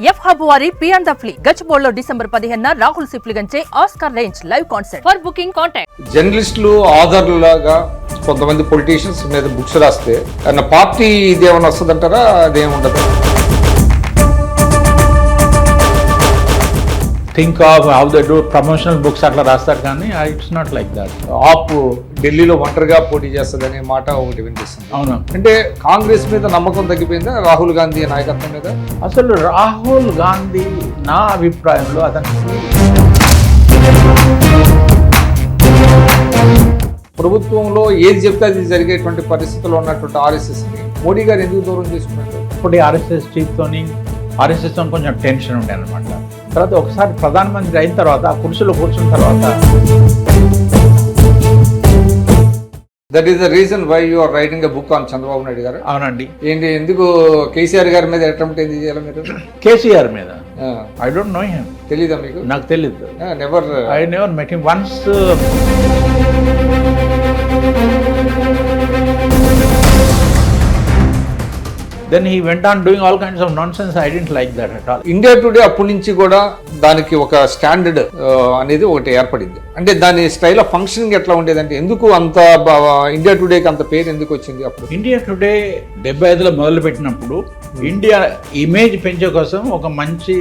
F hub వారి పియాన్ ద ఫ్లీ గచ్చిబౌలిలో డిసెంబర్ 15న రాహుల్ సిప్లిగంచే Oscar range live concert. For booking contact. జర్నలిస్టులు ఆధార్లాగా కొంతమంది పొలిటీషియన్స్ మీద బుక్స్ రాస్తే అన్న పార్టీ ఇదేమన్నా వస్తుందంటారా? అదేముండదు. Think of how they do promotional books అట్లా రాస్తారు కానీ it's not like that. AAP ఢిల్లీలో ఒంటరిగా పోటీ చేస్తుందనే మాట ఒకటి వినిపిస్తుంది. అవును, అంటే కాంగ్రెస్ మీద నమ్మకం తగ్గిపోయిందా రాహుల్ గాంధీ నాయకత్వం మీద? అసలు రాహుల్ గాంధీ నా అభిప్రాయంలో అతనికి ప్రభుత్వంలో ఏది చెప్తే అది జరిగేటువంటి పరిస్థితుల్లో ఉన్నటువంటి ఆర్ఎస్ఎస్ని మోడీ గారు ఎందుకు దూరం చేసుకున్నారు? ఇప్పుడు ఆర్ఎస్ఎస్ చీఫ్తోని ఆర్ఎస్ఎస్తో కొంచెం టెన్షన్ ఉండే అనమాట. తర్వాత ఒకసారి ప్రధానమంత్రి అయిన తర్వాత ఆ కుర్చీలో కూర్చున్న తర్వాత that is the reason why you are writing a book on Chandrababu Naidu garu. అవునండి. ఏంటి ఎందుకు కేసీఆర్ గారి మీద అటెంప్ట్ ఎందుకు చేయాలి మీరు? కేసీఆర్ మీద ఐ డోంట్ నో హిమ్. తెలీదా మీకు? నాకు తెలీదు. I never met him once. Then he went on doing all kinds of nonsense. I didn't like that at all. India today అప్పటి నుంచి కూడా దానికి ఒక స్టాండర్డ్ అనేది ఒకటి ఏర్పడింది. అంటే దాని స్టైల్ ఆఫ్ ఫంక్షనింగ్ ఎట్లా ఉండేదంటే ఎందుకు అంత ఇండియా టుడేకి అంత పేరు ఎందుకు వచ్చింది? అప్పుడు ఇండియా టుడే 75లో మొదలు పెట్టినప్పుడు ఇండియా ఇమేజ్ పెంచే కోసం ఒక మంచి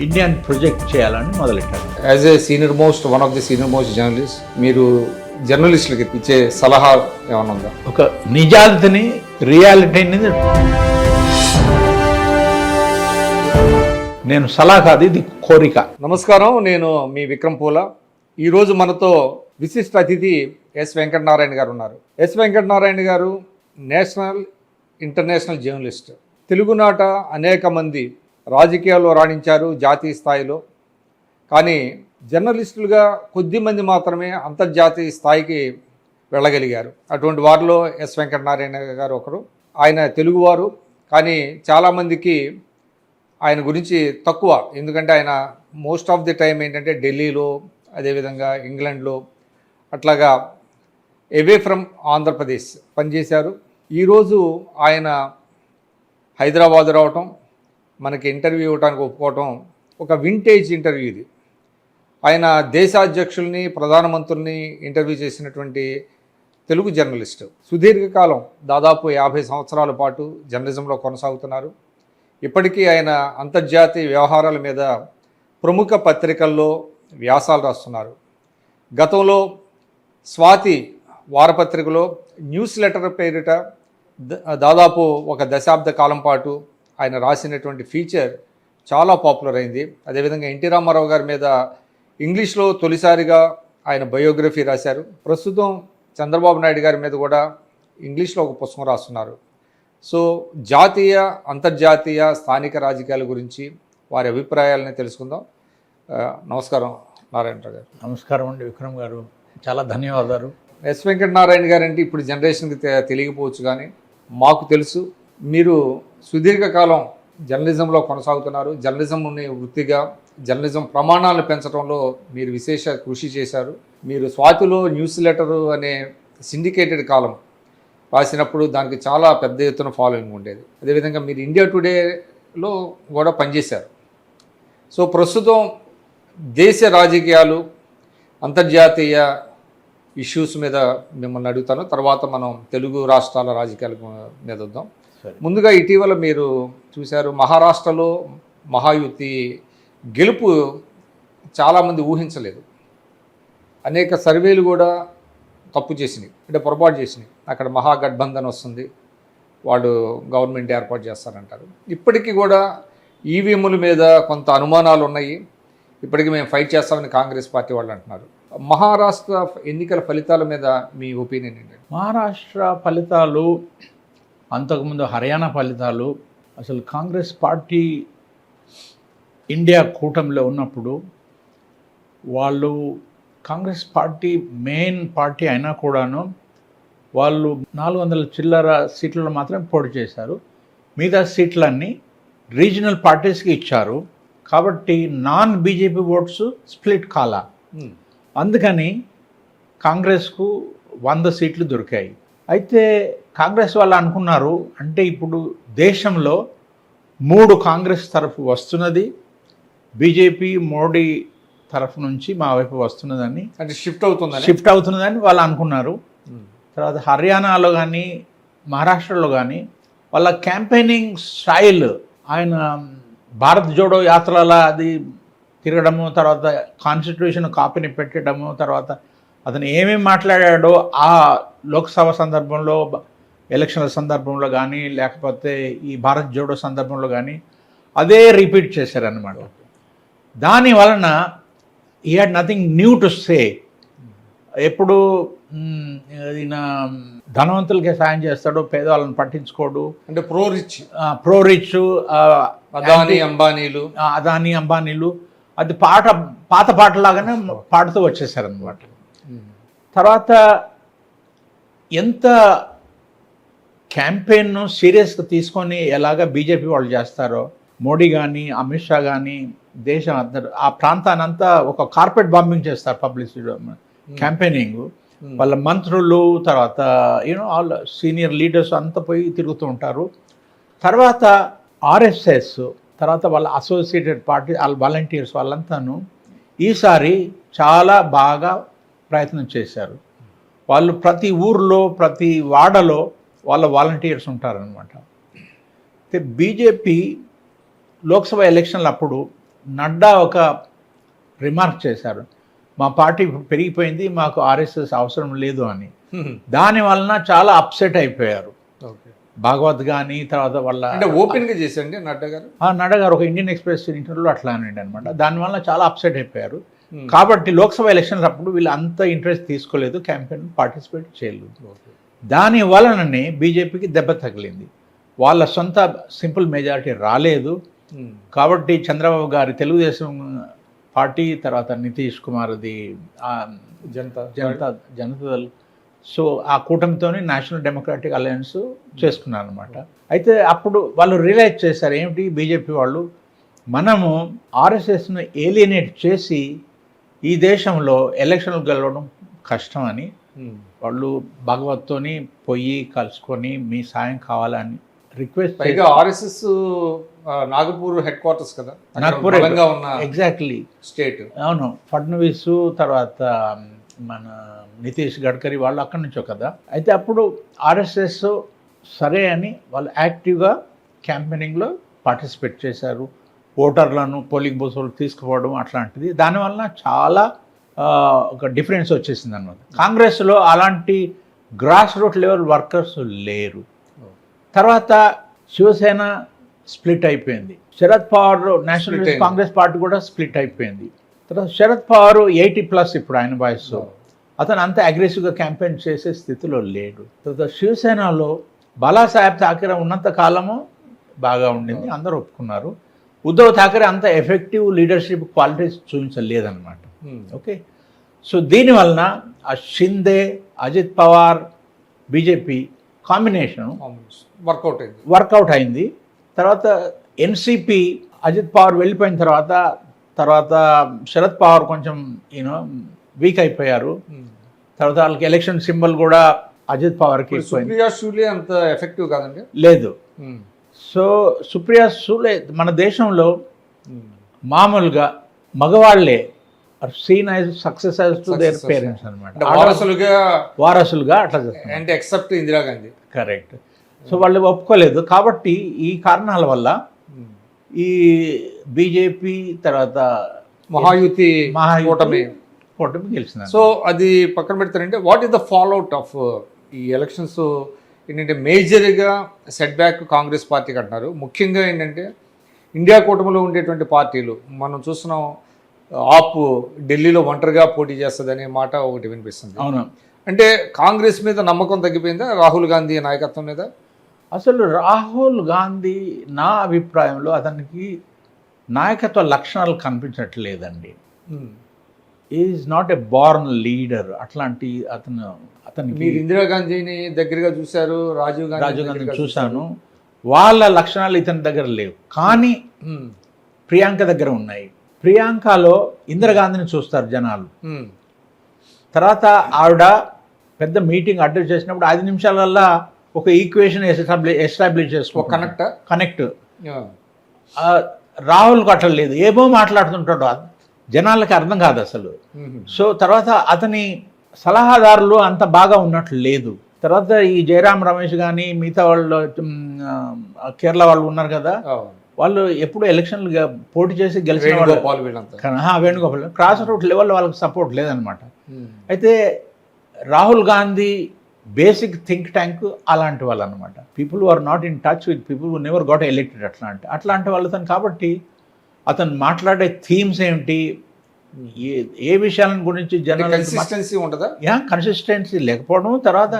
ఇండియన్ ప్రొజెక్ట్ చేయాలని మొదలెట్టారు. As a one of the senior most journalist, మీరు జర్నలిస్టులకి ఇచ్చే సలహా ఏమైనా ఉందా? ఒక నిజాయితీని, రియాలిటీని నేను సలహా కాదు, ఇది కోరిక. నమస్కారం, నేను మీ విక్రమ్ పూల. ఈరోజు మనతో విశిష్ట అతిథి ఎస్ వెంకటనారాయణ గారు ఉన్నారు. ఎస్ వెంకటనారాయణ గారు నేషనల్, ఇంటర్నేషనల్ జర్నలిస్ట్. తెలుగునాట అనేక మంది రాజకీయాల్లో రాణించారు, జాతీయ స్థాయిలో. కానీ జర్నలిస్టులుగా కొద్దిమంది మాత్రమే అంతర్జాతీయ స్థాయికి వెళ్ళగలిగారు. అటువంటి వారిలో ఎస్ వెంకటనారాయణ గారు ఒకరు. ఆయన తెలుగువారు, కానీ చాలామందికి ఆయన గురించి తక్కువ. ఎందుకంటే ఆయన మోస్ట్ ఆఫ్ ది టైం ఏంటంటే ఢిల్లీలో, అదేవిధంగా ఇంగ్లాండ్లో అట్లాగా అవే ఫ్రమ్ ఆంధ్రప్రదేశ్ పనిచేశారు. ఈరోజు ఆయన హైదరాబాద్ రావటం, మనకి ఇంటర్వ్యూ ఇవ్వడానికి ఒప్పుకోవటం ఒక వింటేజ్ ఇంటర్వ్యూ ఇది. ఆయన దేశాధ్యక్షుల్ని, ప్రధానమంత్రుల్ని ఇంటర్వ్యూ చేసినటువంటి తెలుగు జర్నలిస్ట్. సుదీర్ఘకాలం దాదాపు 50 సంవత్సరాల పాటు జర్నలిజంలో కొనసాగుతున్నారు. ఇప్పటికీ ఆయన అంతర్జాతీయ వ్యవహారాల మీద ప్రముఖ పత్రికల్లో వ్యాసాలు రాస్తున్నారు. గతంలో స్వాతి వారపత్రికలో న్యూస్ లెటర్ పేరిట దాదాపు ఒక దశాబ్ద కాలం పాటు ఆయన రాసినటువంటి ఫీచర్ చాలా పాపులర్ అయింది. అదేవిధంగా ఎన్టీ రామారావు గారి మీద ఇంగ్లీష్లో తొలిసారిగా ఆయన బయోగ్రఫీ రాశారు. ప్రస్తుతం చంద్రబాబు నాయుడు గారి మీద కూడా ఇంగ్లీష్లో ఒక పుస్తకం రాస్తున్నారు. సో జాతీయ, అంతర్జాతీయ, స్థానిక రాజకీయాల గురించి వారి అభిప్రాయాలని తెలుసుకుందాం. నమస్కారం నారాయణరావు గారు. నమస్కారం అండి విక్రమ్ గారు, చాలా ధన్యవాదాలు. ఎస్ వెంకటనారాయణ గారు అంటే ఇప్పుడు జనరేషన్కి తెలియకపోవచ్చు, కానీ మాకు తెలుసు. మీరు సుదీర్ఘకాలం జర్నలిజంలో కొనసాగుతున్నారు. జర్నలిజంని వృత్తిగా, జర్నలిజం ప్రమాణాలను పెంచడంలో మీరు విశేష కృషి చేశారు. మీరు స్వాతిలో న్యూస్ లెటరు అనే సిండికేటెడ్ కాలం రాసినప్పుడు దానికి చాలా పెద్ద ఎత్తున ఫాలోయింగ్ ఉండేది. అదేవిధంగా మీరు ఇండియా టుడేలో కూడా పనిచేశారు. సో ప్రస్తుతం దేశ రాజకీయాలు, అంతర్జాతీయ ఇష్యూస్ మీద మిమ్మల్ని అడుగుతాను. తర్వాత మనం తెలుగు రాష్ట్రాల రాజకీయాల మీద వద్దాం. ముందుగా ఇటీవల మీరు చూశారు, మహారాష్ట్రలో మహాయుతి గెలుపు చాలామంది ఊహించలేదు. అనేక సర్వేలు కూడా తప్పు చేసినాయి, అంటే పొరపాటు చేసినాయి. అక్కడ మహాగఠబంధన్ వస్తుంది, వాడు గవర్నమెంట్ ఏర్పాటు చేస్తారంటారు. ఇప్పటికీ కూడా ఈవీఎంల మీద కొంత అనుమానాలు ఉన్నాయి. ఇప్పటికీ మేము ఫైట్ చేస్తామని కాంగ్రెస్ పార్టీ వాళ్ళు అంటున్నారు. మహారాష్ట్ర ఎన్నికల ఫలితాల మీద మీ ఒపీనియన్ ఏంటంటే? మహారాష్ట్ర ఫలితాలు, అంతకుముందు హర్యానా ఫలితాలు, అసలు కాంగ్రెస్ పార్టీ ఇండియా కూటమిలో ఉన్నప్పుడు వాళ్ళు, కాంగ్రెస్ పార్టీ మెయిన్ పార్టీ అయినా కూడాను వాళ్ళు 400 చిల్లర సీట్లలో మాత్రమే పోటీ చేశారు. మిగతా సీట్లన్నీ రీజనల్ పార్టీస్కి ఇచ్చారు. కాబట్టి నాన్ బీజేపీ ఓట్స్ స్ప్లిట్ కాలా. అందుకని కాంగ్రెస్కు 100 సీట్లు దొరికాయి. అయితే కాంగ్రెస్ వాళ్ళు అనుకున్నారు అంటే ఇప్పుడు దేశంలో 3 కాంగ్రెస్ తరఫు వస్తున్నది, బీజేపీ మోడీ తరఫు నుంచి మా వైపు వస్తున్నదని, అంటే షిఫ్ట్ అవుతున్నదని వాళ్ళు అనుకున్నారు. తర్వాత హర్యానాలో కానీ మహారాష్ట్రలో కానీ వాళ్ళ క్యాంపెయినింగ్ స్టైల్, ఆయన భారత్ జోడో యాత్రల అది తిరగడము, తర్వాత కాన్స్టిట్యూషన్ కాపీని పెట్టడము, తర్వాత అతను ఏమేమి మాట్లాడాడో ఆ లోక్సభ సందర్భంలో, ఎలక్షన్ల సందర్భంలో కానీ, లేకపోతే ఈ భారత్ జోడో సందర్భంలో కానీ అదే రిపీట్ చేశారన్నమాట. దాని వలన ఈ had nothing new to say. ఎప్పుడు ఈయన ధనవంతులకే సాయం చేస్తాడు, పేదవాళ్ళని పట్టించుకోడు, అంటే ప్రో రిచ్ అదానీ అంబానీలు అది పాత పాటలాగానే పాడుతూ వచ్చేసారన్నమాట. తర్వాత ఎంత క్యాంపెయిన్ను సీరియస్గా తీసుకొని ఎలాగ బీజేపీ వాళ్ళు చేస్తారో, మోడీ కానీ అమిత్ షా కానీ దేశం అందరు ఆ ప్రాంతానంతా ఒక కార్పెట్ బాంబింగ్ చేస్తారు పబ్లిసిటీ క్యాంపెయినింగ్. వాళ్ళ మంత్రులు, తర్వాత ఆల్ సీనియర్ లీడర్స్ అంతా పోయి తిరుగుతూ ఉంటారు. తర్వాత ఆర్ఎస్ఎస్, తర్వాత వాళ్ళ అసోసియేటెడ్ పార్టీ వాళ్ళ వాలంటీర్స్ వాళ్ళంతాను ఈసారి చాలా బాగా ప్రయత్నం చేశారు. వాళ్ళు ప్రతి ఊర్లో, ప్రతి వాడలో వాళ్ళ వాలంటీర్స్ ఉంటారనమాట. అయితే బీజేపీ లోక్సభ ఎలక్షన్లు అప్పుడు నడ్డా ఒక రిమార్క్ చేశారు, మా పార్టీ పెరిగిపోయింది, మాకు ఆర్ఎస్ఎస్ అవసరం లేదు అని. దాని వలన చాలా అప్సెట్ అయిపోయారు. భాగవత్ కానీ తర్వాత వాళ్ళ ఓపెన్గా చేశారండి నడ్డా గారు ఒక ఇండియన్ ఎక్స్ప్రెస్ ఇంటర్వ్యూలో అట్లా అనండి అనమాట. దానివల్ల చాలా అప్సెట్ అయిపోయారు. కాబట్టి లోక్సభ ఎలక్షన్స్ అప్పుడు వీళ్ళు అంత ఇంట్రెస్ట్ తీసుకోలేదు, క్యాంపెయిన్ పార్టిసిపేట్ చేయలేదు. దాని వలననే బీజేపీకి దెబ్బ తగిలింది. వాళ్ళ సొంత సింపుల్ మెజారిటీ రాలేదు. కాబట్టి చంద్రబాబు గారి తెలుగుదేశం పార్టీ, తర్వాత నితీష్ కుమార్ది జనతాదళ్, సో ఆ కూటమితోని నేషనల్ డెమోక్రాటిక్ అలయన్స్ చేసుకున్నారు అనమాట. అయితే అప్పుడు వాళ్ళు రియలైజ్ చేశారు ఏమిటి బీజేపీ వాళ్ళు, మనము ఆర్ఎస్ఎస్ను ఏలియనేట్ చేసి ఈ దేశంలో ఎలక్షన్లు గెలవడం కష్టం అని వాళ్ళు భగవత్తోని పోయి కలుసుకొని మీ సాయం కావాలని request. RSS Nagpur head quarters కదా, నాగపూర్ ఎగ్జాక్ట్లీ స్టేట్. అవును, ఫడ్నవీస్ తర్వాత మన నితీష్ గడ్కరీ వాళ్ళు అక్కడి నుంచో కదా. అయితే అప్పుడు ఆర్ఎస్ఎస్ సరే అని వాళ్ళు యాక్టివ్గా క్యాంపెయినింగ్లో పార్టిసిపేట్ చేశారు. ఓటర్లను పోలింగ్ బూత్లు తీసుకుపోవడం అట్లాంటిది. దానివల్ల చాలా ఒక డిఫరెన్స్ వచ్చేసింది అనమాట. కాంగ్రెస్లో అలాంటి గ్రాస్ రూట్ లెవెల్ వర్కర్స్ లేరు. తర్వాత శివసేన స్ప్లిట్ అయిపోయింది, శరద్ పవార్ నేషనలిస్ట్ కాంగ్రెస్ పార్టీ కూడా స్ప్లిట్ అయిపోయింది. తర్వాత శరద్ పవార్ 80+ ఇప్పుడు ఆయన వయస్సు, అతను అంత అగ్రెసివ్గా క్యాంపెయిన్ చేసే స్థితిలో లేడు. తర్వాత శివసేనలో బాలాసాహెబ్ ఠాకరే ఉన్నంత కాలము బాగా ఉండింది, అందరూ ఒప్పుకున్నారు. ఉద్ధవ్ ఠాకరే అంత ఎఫెక్టివ్ లీడర్షిప్ క్వాలిటీస్ చూపించలేదన్నమాట. ఓకే, సో దీనివలన ఆ Shinde, Ajit Pawar, BJP combination work out అయింది. తర్వాత ఎన్సిపి అజిత్ పవార్ వెళ్ళిపోయిన తర్వాత శరద్ పవార్ కొంచెం వీక్ అయిపోయారు. తర్వాత వాళ్ళకి ఎలక్షన్ సింబల్ కూడా అజిత్ పవార్కి అంత ఎఫెక్టివ్ కాదండి, లేదు. సో సుప్రియా సూలే మన దేశంలో మామూలుగా మగవాళ్లే seen as success as to their parents అనమాట, వారసులుగా అట్లా అంటే ఎక్సెప్ట్ ఇందిరాగాంధీ. కరెక్ట్. సో వాళ్ళు ఒప్పుకోలేదు. కాబట్టి ఈ కారణాల వల్ల ఈ బీజేపీ తర్వాత మహాయుతి కూటమి గెలిచింది. సో అది పక్కన పెడతారంటే what is the fallout of ఈ ఎలక్షన్స్? ఏంటంటే మేజర్గా సెట్ బ్యాక్ కాంగ్రెస్ పార్టీకి అంటున్నారు. ముఖ్యంగా ఏంటంటే ఇండియా కూటమిలో ఉండేటువంటి పార్టీలు మనం చూస్తున్నాం, ఆప్ ఢిల్లీలో ఒంటరిగా పోటీ చేస్తుందనే మాట ఒకటి వినిపిస్తుంది. అవును, అంటే కాంగ్రెస్ మీద నమ్మకం తగ్గిపోయిందా రాహుల్ గాంధీ నాయకత్వం మీద? అసలు రాహుల్ గాంధీ నా అభిప్రాయంలో అతనికి నాయకత్వ లక్షణాలు కనిపించట్లేదండి. Is not a born leader. అట్లాంటి అతనికి మీరు ఇందిరాగాంధీని దగ్గరగా చూశారు, రాజీవ్ గాంధీ చూశాను, వాళ్ళ లక్షణాలు ఇతని దగ్గర లేవు. కానీ ప్రియాంక దగ్గర ఉన్నాయి. ప్రియాంకలో ఇందిరాగాంధీని చూస్తారు జనాలు. తర్వాత ఆవిడ పెద్ద మీటింగ్ అడ్రస్ చేసినప్పుడు 5 నిమిషాలల్లా ఒక ఈక్వేషన్ ఎస్టాబ్లిష్ ఒక చేసుకో కనెక్ట్ రాహుల్కి అట్లా లేదు, ఏమో మాట్లాడుతుంటాడు, జనాలకి అర్థం కాదు అసలు. సో తర్వాత అతని సలహాదారులు అంత బాగా ఉన్నట్లు లేదు. తర్వాత ఈ జయరాం రమేష్ కానీ మిగతా వాళ్ళు కేరళ వాళ్ళు ఉన్నారు కదా, వాళ్ళు ఎప్పుడు ఎలక్షన్లు పోటీ చేసి గెలిచిన వాళ్ళు, వేణుగోపాల్ క్రాస్ రూట్ లెవెల్ వాళ్ళకి సపోర్ట్ లేదనమాట. అయితే Rahul Gandhi basic think tank అలాంటి వాళ్ళు అనమాట. People are not in touch with people who never got elected అట్లాంటి వాళ్ళతో. కాబట్టి అతను మాట్లాడే థీమ్స్ ఏమిటి, ఏ విషయాల గురించి కన్సిస్టెన్సీ ఉంటుందా, కన్సిస్టెన్సీ లేకపోవడం, తర్వాత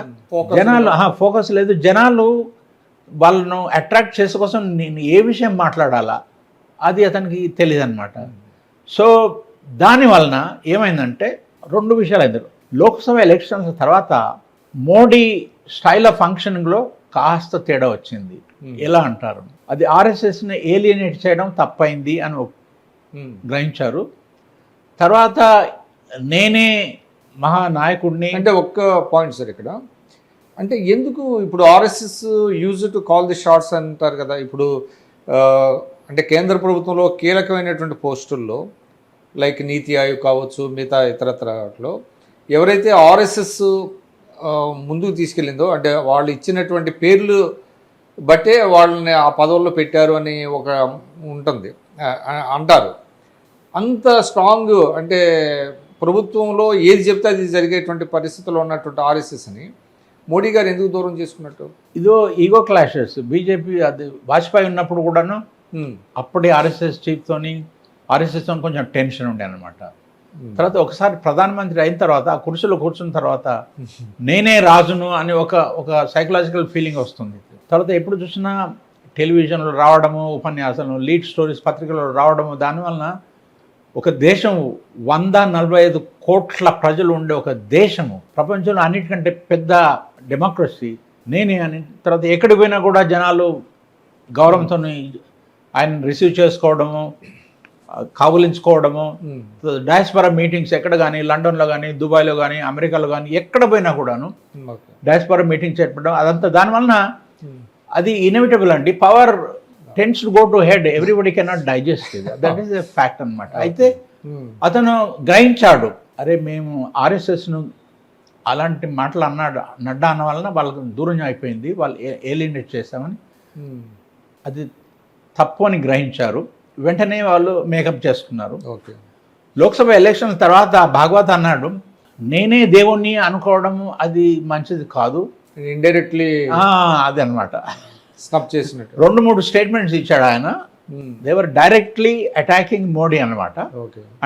జనాలు ఫోకస్ లేదు, జనాలు వాళ్ళను అట్రాక్ట్ చేసే కోసం నేను ఏ విషయం మాట్లాడాలా అది అతనికి తెలియదు అనమాట. సో దాని వలన ఏమైందంటే 2 విషయాలు అయింది. లోక్సభ ఎలక్షన్స్ తర్వాత మోడీ స్టైల్ ఆఫ్ ఫంక్షనింగ్లో కాస్త తేడా వచ్చింది. ఎలా అంటారు, అది ఆర్ఎస్ఎస్ని ఏలియనేట్ చేయడం తప్పైంది అని గ్రహించారు. తర్వాత నేనే మహానాయకుడిని అంటే ఒక్క పాయింట్ సార్ ఇక్కడ, అంటే ఎందుకు ఇప్పుడు RSS use to call the shots అంటారు కదా. ఇప్పుడు అంటే కేంద్ర ప్రభుత్వంలో కీలకమైనటువంటి పోస్టుల్లో లైక్ నీతి ఆయోగ్ కావచ్చు, మిగతా ఇతరత్రలో ఎవరైతే ఆర్ఎస్ఎస్ ముందుకు తీసుకెళ్ళిందో, అంటే వాళ్ళు ఇచ్చినటువంటి పేర్లు బట్టే వాళ్ళని ఆ పదవుల్లో పెట్టారు అని ఒక ఉంటుంది అంటారు. అంత స్ట్రాంగ్ అంటే ప్రభుత్వంలో ఏది చెప్తే అది జరిగేటువంటి పరిస్థితుల్లో ఉన్నటువంటి ఆర్ఎస్ఎస్ని మోడీ గారు ఎందుకు దూరం చేసుకున్నట్టు? ఇదో ఈగో క్లాషెస్. బీజేపీ అది వాజ్పేయి ఉన్నప్పుడు కూడాను అప్పటి ఆర్ఎస్ఎస్ చీఫ్తోని ఆర్ఎస్ఎస్తో కొంచెం టెన్షన్ ఉండే అనమాట. తర్వాత ఒకసారి ప్రధానమంత్రి అయిన తర్వాత ఆ కుర్చీలో కూర్చున్న తర్వాత నేనే రాజును అని ఒక సైకలాజికల్ ఫీలింగ్ వస్తుంది. తర్వాత ఎప్పుడు చూసినా టెలివిజన్లో రావడము, ఉపన్యాసాలు, లీడ్ స్టోరీస్ పత్రికల్లో రావడము, దానివలన ఒక దేశం 145 కోట్ల ప్రజలు ఉండే ఒక దేశము, ప్రపంచంలో అన్నిటికంటే పెద్ద డెమోక్రసీ నేనే అని. తర్వాత ఎక్కడికి పోయినా కూడా జనాలు గౌరవంతో ఆయన రిసీవ్ చేసుకోవడము, కౌగిలించుకోవడము, డయాస్పరా మీటింగ్స్ ఎక్కడ కానీ లండన్లో కానీ దుబాయ్లో కానీ అమెరికాలో కానీ ఎక్కడ పోయినా కూడాను డయాస్పరా మీటింగ్స్ ఏర్పడడం, అదంతా దానివలన అది ఇన్ఎవిటబుల్ అండి. Power tends to go to head, everybody cannot digest it, that is a fact అనమాట. అయితే అతను గ్రహించాడు, అరే మేము ఆర్ఎస్ఎస్ను అలాంటి మాటలు అన్నాడు నడ్డా అన్న వలన వాళ్ళకు దూరం అయిపోయింది, వాళ్ళు ఏలినేట్ చేస్తామని, అది తప్పు అని గ్రహించారు. వెంటనే వాళ్ళు మేకప్ చేసుకున్నారు. లోక్సభ ఎలక్షన్ తర్వాత భాగవత్ అన్నాడు, నేనే దేవుణ్ణి అనుకోవడము అది మంచిది కాదు, ఇండైరెక్ట్లీ అది అనమాట. స్నాప్ చేసినట్టు 2-3 స్టేట్మెంట్స్ ఇచ్చాడు ఆయన. దేవర్ డైరెక్ట్లీ అటాకింగ్ మోడీ అనమాట.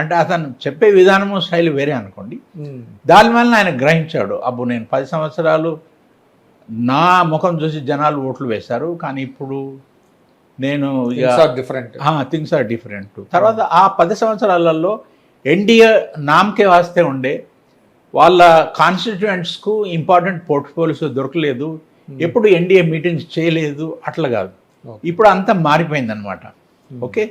అంటే అతను చెప్పే విధానము స్టైల్ వేరే అనుకోండి. దానివల్ల ఆయన గ్రహించాడు, అబ్బు నేను 10 సంవత్సరాలు నా ముఖం చూసి జనాలు ఓట్లు వేశారు, కానీ ఇప్పుడు నేను థింగ్స్ ఆర్ డిఫరెంట్. తర్వాత ఆ 10 సంవత్సరాలలో ఎన్డీఏ నామకే వాస్తే ఉండే వాళ్ళ కాన్స్టిట్యూయెంట్స్కు ఇంపార్టెంట్ పోర్ట్ఫోలియోస్ దొరకలేదు, ఎప్పుడు ఎన్డీఏ మీటింగ్స్ చేయలేదు, అట్లా కాదు. ఇప్పుడు అంతా మారిపోయింది అనమాట. ఓకే,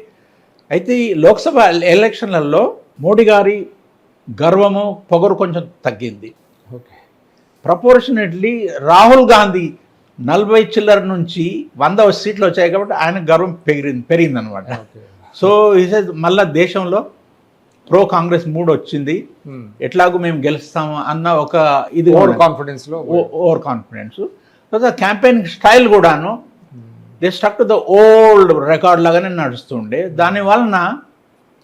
అయితే ఈ లోక్సభ ఎలక్షన్లలో మోడీ గారి గర్వము పొగరు కొంచెం తగ్గింది. ఓకే, ప్రపోర్షనేట్లీ రాహుల్ గాంధీ 40 చిల్లర నుంచి 100 సీట్లు వచ్చాయి కాబట్టి ఆయన గర్వం పెరిగింది అనమాట. సో మళ్ళా దేశంలో ప్రో కాంగ్రెస్ మూడ్ వచ్చింది, ఎట్లాగూ మేము గెలుస్తాము అన్న ఒక ఇది ఓవర్ కాన్ఫిడెన్స్. తర్వాత క్యాంపెయిన్ స్టైల్ కూడాను they stuck to the old record లాగానే నడుస్తుండే, దాని వలన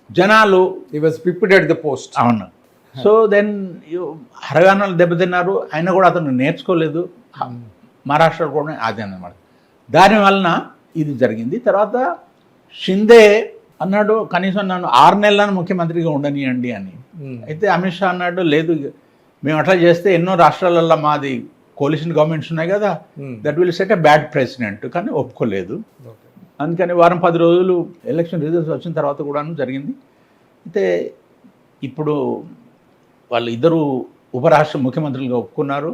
జనాలు పోస్ట్. అవును. సో దెన్ హర్యానాలో దెబ్బతిన్నారు, అయినా కూడా అతను నేర్చుకోలేదు. మహారాష్ట్ర కూడా అదే అన్నమాట. దానివలన ఇది జరిగింది. తర్వాత షిందే అన్నాడు, కనీసం నన్ను 6 నెలలను ముఖ్యమంత్రిగా ఉండనియండి అని. అయితే అమిత్ షా అన్నాడు, లేదు మేము అట్లా చేస్తే ఎన్నో రాష్ట్రాలలో మాది కోalition గవర్నమెంట్స్ ఉన్నాయి కదా, that will set a bad president, కానీ ఒప్పుకోలేదు. అందుకని 10 రోజులు ఎలక్షన్ రిజల్ట్స్ వచ్చిన తర్వాత కూడాను జరిగింది. అయితే ఇప్పుడు వాళ్ళు ఇద్దరు ఉపరాష్ట్ర ముఖ్యమంత్రులుగా ఒప్పుకున్నారు.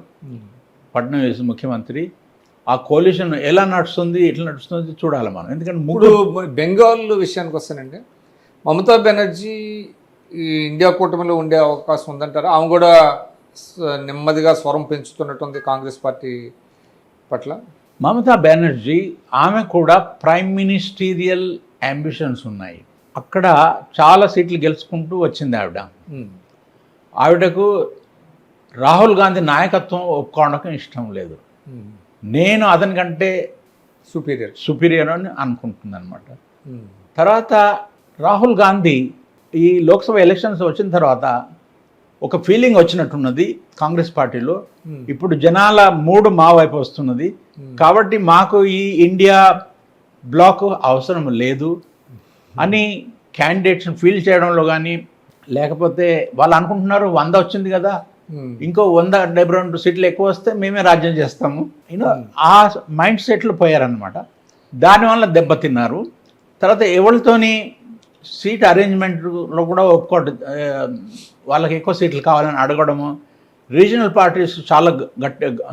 ఫడ్నవీస్ ముఖ్యమంత్రి. ఆ కోalition ఎలా నడుస్తుంది, ఎట్లా నడుస్తుంది చూడాలి మనం. ఎందుకంటే ఇప్పుడు బెంగాల్ విషయానికి వస్తానండి, మమతా బెనర్జీ ఇండియా కూటమిలో ఉండే అవకాశం ఉందంటారా? ఆమె కూడా నెమ్మదిగా స్వరం పెంచుతున్నట్టుంది కాంగ్రెస్ పార్టీ పట్ల. మమతా బెనర్జీ ఆమె కూడా ప్రైమ్ మినిస్టీరియల్ అంబిషన్స్ ఉన్నాయి. అక్కడ చాలా సీట్లు గెలుచుకుంటూ వచ్చింది ఆవిడ. ఆవిడకు రాహుల్ గాంధీ నాయకత్వం ఒప్పుకోవడానికి ఇష్టం లేదు. నేను అతని కంటే సుపీరియర్ అని అనుకుంటుంది అనమాట. తర్వాత రాహుల్ గాంధీ ఈ లోక్సభ ఎలక్షన్స్ వచ్చిన తర్వాత ఒక ఫీలింగ్ వచ్చినట్టున్నది కాంగ్రెస్ పార్టీలో. ఇప్పుడు జనాల మూడు మా వైపు వస్తున్నది, కాబట్టి మాకు ఈ ఇండియా బ్లాక్ అవసరం లేదు అని క్యాండిడేట్స్ని ఫీల్ చేయడంలో కానీ, లేకపోతే వాళ్ళు అనుకుంటున్నారు 100 వచ్చింది కదా, ఇంకో 172 సీట్లు ఎక్కువ వస్తే మేమే రాజ్యం చేస్తాము, ఆ మైండ్ సెట్లు పోయారనమాట. దానివల్ల దెబ్బతిన్నారు. తర్వాత ఎవరితోని సీట్ అరేంజ్మెంట్లో కూడా ఒప్పుకోవడం, వాళ్ళకి ఎక్కువ సీట్లు కావాలని అడగడము, రీజనల్ పార్టీస్ చాలా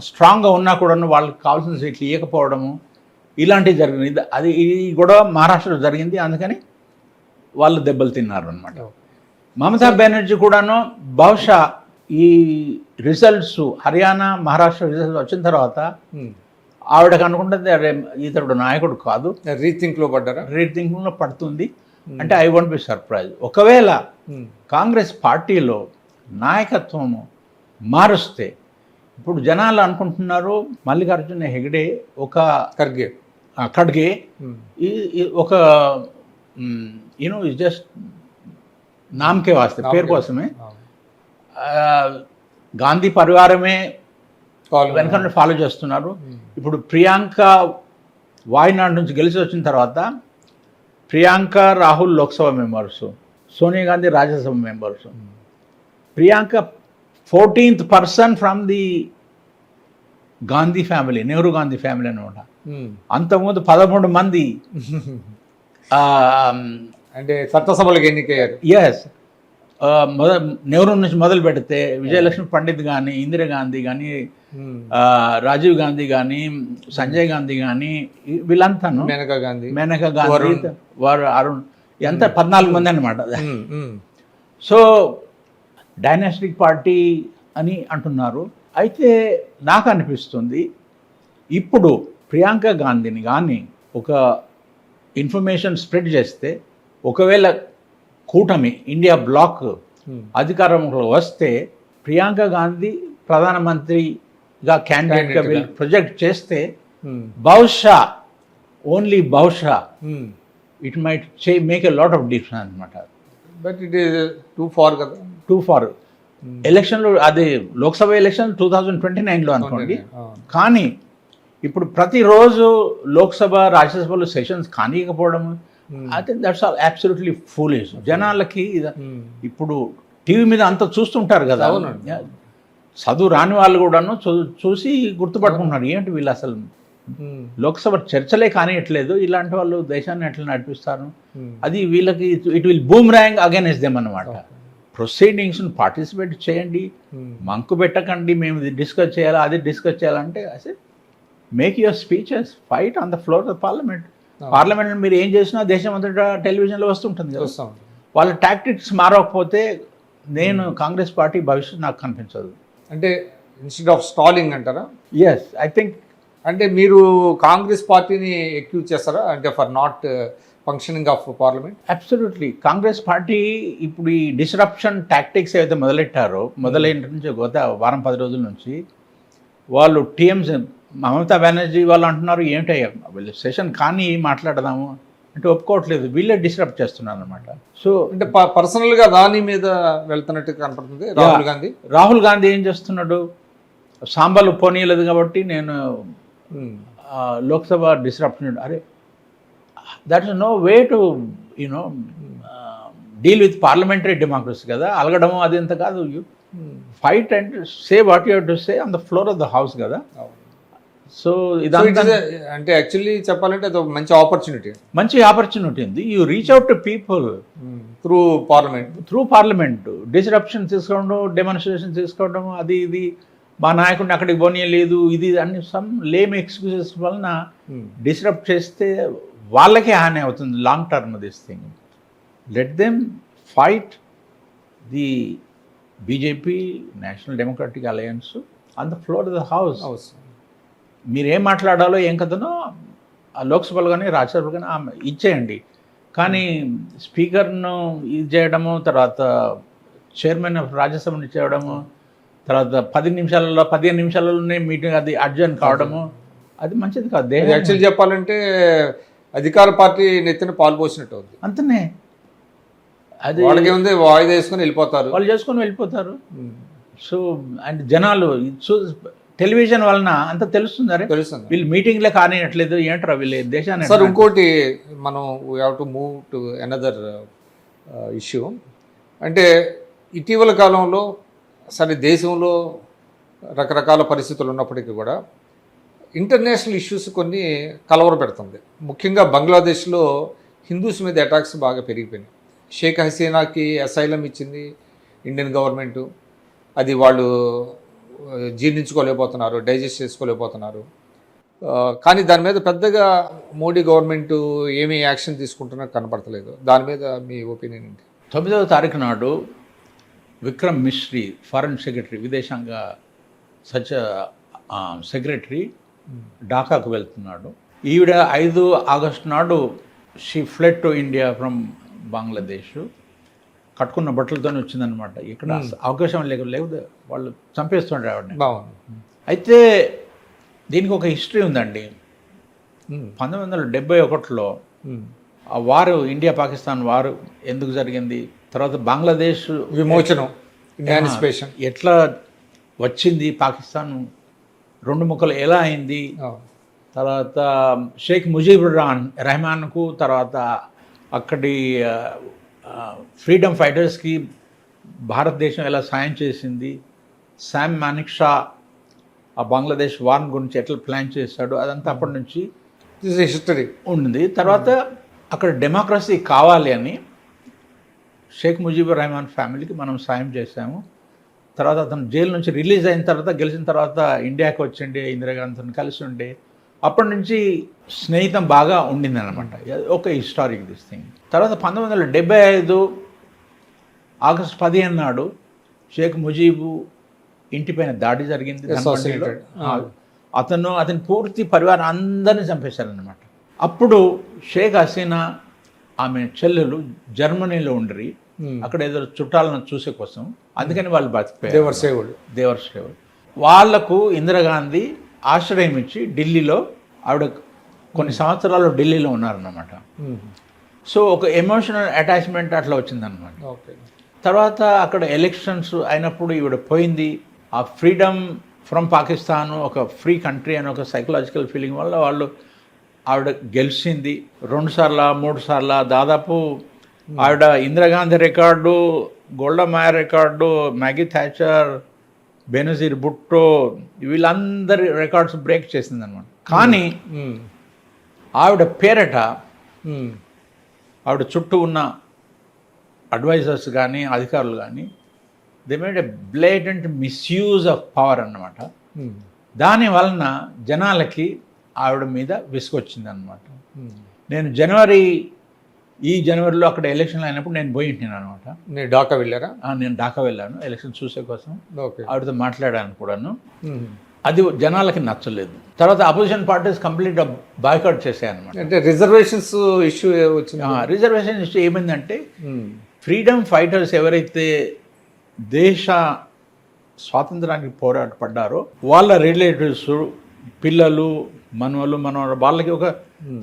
స్ట్రాంగ్గా ఉన్నా కూడా వాళ్ళకి కావాల్సిన సీట్లు ఇవ్వకపోవడము, ఇలాంటివి జరిగింది. అది ఈ గొడవ మహారాష్ట్రలో జరిగింది, అందుకని వాళ్ళు దెబ్బలు తిన్నారు అనమాట. మమతా బెనర్జీ కూడాను బహుశా ఈ రిజల్ట్స్ హర్యానా మహారాష్ట్ర రిజల్ట్స్ వచ్చిన తర్వాత ఆవిడకి అనుకుంటుంది అరే ఇతడు నాయకుడు కాదు, రీథింక్లో పడుతుంది. అంటే ఐ వోంట్ బి సర్ప్రైజ్ ఒకవేళ కాంగ్రెస్ పార్టీలో నాయకత్వము మారుస్తే. ఇప్పుడు జనాలు అనుకుంటున్నారు మల్లికార్జున హెగ్డే ఒక ఖడ్గే ఒక జస్ట్ నామకే వాస్తే పేరు కోసమే గాంధీ పరివారమే వెనక ఫాలో చేస్తున్నారు. ఇప్పుడు ప్రియాంక వాయనాడ్ నుంచి గెలిచి వచ్చిన తర్వాత Priyanka Rahul Lok Sabha members, Sonia Gandhi Rajya Sabha members. Priyanka 14th person from the Gandhi family, Nehru Gandhi family అనమాట. అంతకుముందు 13 మంది అంటే చట్టసభలకు ఎన్నికయ్యారు. ఎస్, నెహ్రూ నుంచి మొదలు పెడితే విజయలక్ష్మి పండిత్ కానీ, ఇందిరాగాంధీ కానీ, రాజీవ్ గాంధీ కానీ, సంజయ్ గాంధీ కానీ, వీళ్ళంతాను, మేనకా గాంధీ, వారు అరుణ్, ఎంత 14 మంది అనమాట. సో డైనాస్టిక్ పార్టీ అని అంటున్నారు. అయితే నాకు అనిపిస్తుంది ఇప్పుడు ప్రియాంక గాంధీని కానీ ఒక ఇన్ఫర్మేషన్ స్ప్రెడ్ చేస్తే, ఒకవేళ కూటమి ఇండియా బ్లాక్ అధికారంలో వస్తే ప్రియాంక గాంధీ ప్రధానమంత్రిగా క్యాండిడేట్గా వీళ్ళు ప్రొజెక్ట్ చేస్తే బహుశా, ఓన్లీ బహుశా, it might make a lot of difference అనమాట. But it is too far ఎలక్షన్లు, అది లోక్సభ ఎలక్షన్ 2029లో అనుకోండి. కానీ ఇప్పుడు ప్రతిరోజు లోక్సభ రాజ్యసభలో సెషన్స్ కానీయకపోవడం, I think that's all absolutely foolish. జనాలకి ఇప్పుడు టీవీ మీద అంతా చూస్తుంటారు కదా, చదువు రాని వాళ్ళు కూడాను చూసి గుర్తుపట్టుకుంటున్నారు ఏంటి వీళ్ళు అసలు లోక్సభ చర్చలే కానియట్లేదు, ఇలాంటి వాళ్ళు దేశాన్ని ఎట్లా నడిపిస్తారు, అది వీళ్ళకి it will boom rang against them అన్నమాట. ప్రొసీడింగ్స్ని పార్టిసిపేట్ చేయండి, మంకు పెట్టకండి, మేము ఇది డిస్కస్ చేయాలా అది డిస్కస్ చేయాలంటే అసలు make your speeches, fight on the floor of parliament. Parliament మీరు ఏం చేసినా దేశం అంతటా టెలివిజన్లో వస్తుంటుంది కదా. వాళ్ళ టాక్టిక్స్ మారకపోతే నేను కాంగ్రెస్ పార్టీ భవిష్యత్తు నాకు కనిపించదు. అంటే ఇన్స్టెడ్ ఆఫ్ స్టాలింగ్ అంటారా? Yes, I think. అంటే మీరు కాంగ్రెస్ పార్టీని ఎక్యూజ్ చేస్తారా అంటే for not functioning of parliament? Absolutely. Congress party ఇప్పుడు ఈ డిస్రప్షన్ టాక్టిక్స్ ఏవైతే మొదలైన నుంచి గత వారం 10 రోజుల నుంచి వాళ్ళు టీఎంసీ మమతా బెనర్జీ వాళ్ళు అంటున్నారు ఏంటయ్యా వీళ్ళు సెషన్ కానీ మాట్లాడదాము అంటే ఒప్పుకోవట్లేదు, వీళ్ళే డిస్టర్బ్ చేస్తున్నారు అనమాట. సో అంటే పర్సనల్గా దాని మీద వెళ్తున్నట్టు కనపడుతుంది రాహుల్ గాంధీ ఏం చేస్తున్నాడు, సాంబాలు పోనీయలేదు కాబట్టి నేను లోక్సభ డిస్టర్బ్. అరే that is no way to deal with parliamentary democracy కదా, అలగడము అది ఎంత కాదు. You fight and say what you have to say on the floor of the house కదా. సో ఇదంతా అంటే యాక్చువల్లీ చెప్పాలంటే అది ఒక మంచి ఆపర్చునిటీ ఉంది. You reach out to people through parliament. Disruption తీసుకోవడం, డెమాన్స్ట్రేషన్ తీసుకోవడం, అది ఇది మా నాయకుడిని అక్కడికి పోనీయలేదు, ఇది అన్ని సమ్ లేమ్ ఎక్స్క్యూజెస్ వలన డిస్రప్ట్ చేస్తే వాళ్ళకే హాని అవుతుంది long term this thing. Let them fight the BJP, national democratic alliance on the floor of the house. అవసరం. మీరేం మాట్లాడాలో ఏం కథనో ఆ లోక్సభలో కానీ రాజ్యసభలో కానీ ఇచ్చేయండి. కానీ స్పీకర్ను ఇది చేయడము, తర్వాత చైర్మన్ ఆఫ్ రాజ్యసభని చేయడము, తర్వాత 15 నిమిషాలలోనే మీటింగ్ అది అడ్జర్న్ కావడము, అది మంచిది కాదు. యాక్చువల్ చెప్పాలంటే అధికార పార్టీ నెత్తిన పాలు పోసినట్టు అవుతుంది. అంతనే అది వాళ్ళకి ఏముంది, వాయిదా వేసుకొని వెళ్ళిపోతారు. వాళ్ళు చేసుకొని వెళ్ళిపోతారు. సో అండ్ జనాలు టెలివిజన్ వలన అంత తెలుస్తుంది. తెలుస్తుంది. వీళ్ళు మీటింగ్లే కానియట్లేదు, ఏంట్రా వీళ్ళు దేశాన్ని. సార్ ఇంకోటి మనం we have to move to another issue. అంటే ఇటీవల కాలంలో సరే దేశంలో రకరకాల పరిస్థితులు ఉన్నప్పటికీ కూడా ఇంటర్నేషనల్ ఇష్యూస్ కొన్ని కలవరపెడుతుంది. ముఖ్యంగా బంగ్లాదేశ్లో హిందూస్ మీద అటాక్స్ బాగా పెరిగిపోయినాయి. షేక్ హసీనాకి అసైలం ఇచ్చింది ఇండియన్ గవర్నమెంటు, అది వాళ్ళు జీర్ణించుకోలేకపోతున్నారు, డైజెస్ట్ చేసుకోలేకపోతున్నారు. కానీ దాని మీద పెద్దగా మోడీ గవర్నమెంట్ ఏమీ యాక్షన్ తీసుకుంటున్నా కనపడతలేదు. దాని మీద మీ ఒపీనియన్ ఏంటి? 9వ తారీఖు నాడు విక్రమ్ మిశ్రీ, ఫారెన్ సెక్రటరీ, విదేశాంగ సెక్రటరీ ఢాకాకు వెళ్తున్నాడు. ఈవిడ 5 ఆగస్టు నాడు she ఫ్లెడ్ to India from Bangladesh. కట్టుకున్న బట్టలతోనే వచ్చిందనమాట. ఇక్కడ అవకాశం లేకపోతే వాళ్ళు చంపేస్తుంటారు ఆవిడని. అయితే దీనికి ఒక హిస్టరీ ఉందండి. 1971లో ఆ వారు, ఇండియా పాకిస్తాన్ వారు ఎందుకు జరిగింది, తర్వాత బంగ్లాదేశ్ విమోచనం, ఎట్లా వచ్చింది, పాకిస్తాన్ 2 ముక్కలు ఎలా అయింది, తర్వాత షేక్ ముజీబుర్ రెహమాన్కు తర్వాత అక్కడి ఫ్రీడమ్ ఫైటర్స్కి భారతదేశం ఎలా సాయం చేసింది, శామ్ మానిక్షా ఆ బంగ్లాదేశ్ వార్ గురించి ఎట్లా ప్లాన్ చేశాడు, అదంతా అప్పటి నుంచి హిస్టరీ ఉంది. తర్వాత అక్కడ డెమోక్రసీ కావాలి అని షేక్ ముజీబుర్ రెహమాన్ ఫ్యామిలీకి మనం సాయం చేశాము. తర్వాత అతను జైలు నుంచి రిలీజ్ అయిన తర్వాత, గెలిచిన తర్వాత ఇండియాకి వచ్చిండే, ఇందిరాగాంధీని కలిసి ఉండే, అప్పటి నుంచి స్నేహితం బాగా ఉండింది అనమాట. ఒక హిస్టారిక్ దిస్ థింగ్. తర్వాత 1975 ఆగస్టు 15 నాడు షేక్ ముజీబు ఇంటిపైన దాడి జరిగింది. అతని పూర్తి పరివారం అందరినీ చంపేశారనమాట. అప్పుడు షేక్ హసీనా ఆమె చెల్లెలు జర్మనీలో ఉండరి, అక్కడ ఏదో చుట్టాలను చూసే కోసం, అందుకని వాళ్ళు బతికిపోయారు. దేవర్ సేవుడు వాళ్లకు ఇందిరాగాంధీ ఆశ్రయం ఇచ్చి ఢిల్లీలో, ఆవిడ కొన్ని సంవత్సరాలు ఢిల్లీలో ఉన్నారన్నమాట. సో ఒక ఎమోషనల్ అటాచ్మెంట్ అట్లా వచ్చిందనమాట. తర్వాత అక్కడ ఎలక్షన్స్ అయినప్పుడు ఈవిడ పోయింది. ఆ ఫ్రీడమ్ ఫ్రమ్ పాకిస్తాన్, ఒక ఫ్రీ కంట్రీ అని ఒక సైకలాజికల్ ఫీలింగ్ వల్ల వాళ్ళు ఆవిడ గెలిచింది 2 సార్లు 3 సార్లు. దాదాపు ఆవిడ Indira Gandhi record, Golda Meir record, Maggie Thatcher, Benazir Bhutto వీళ్ళందరి రికార్డ్స్ బ్రేక్ చేసింది అనమాట. కానీ ఆవిడ పేరట ఆవిడ చుట్టూ ఉన్న అడ్వైజర్స్ కానీ అధికారులు కానీ they made a blatant misuse of power అన్నమాట. దాని వలన జనాలకి ఆవిడ మీద విసుగొచ్చింది అనమాట. నేను జనవరిలో అక్కడ ఎలక్షన్లు అయినప్పుడు నేను పోయి ఉంటున్నాను అనమాట. నేను ఢాకా వెళ్ళారా? నేను ఢాకా వెళ్ళాను ఎలక్షన్ చూసే కోసం. ఆవిడతో మాట్లాడాను కూడాను. అది జనాలకి నచ్చలేదు. తర్వాత అపోజిషన్ పార్టీస్ కంప్లీట్ బాయ్కాట్ చేశాయి అనమాట. అంటే రిజర్వేషన్స్ ఇష్యూ వచ్చింది. రిజర్వేషన్ ఇష్యూ ఏమైందంటే, ఫ్రీడమ్ ఫైటర్స్ ఎవరైతే దేశ స్వాతంత్రానికి పోరాటపడ్డారో వాళ్ళ రిలేటివ్స్, పిల్లలు, మనవలు వాళ్ళకి ఒక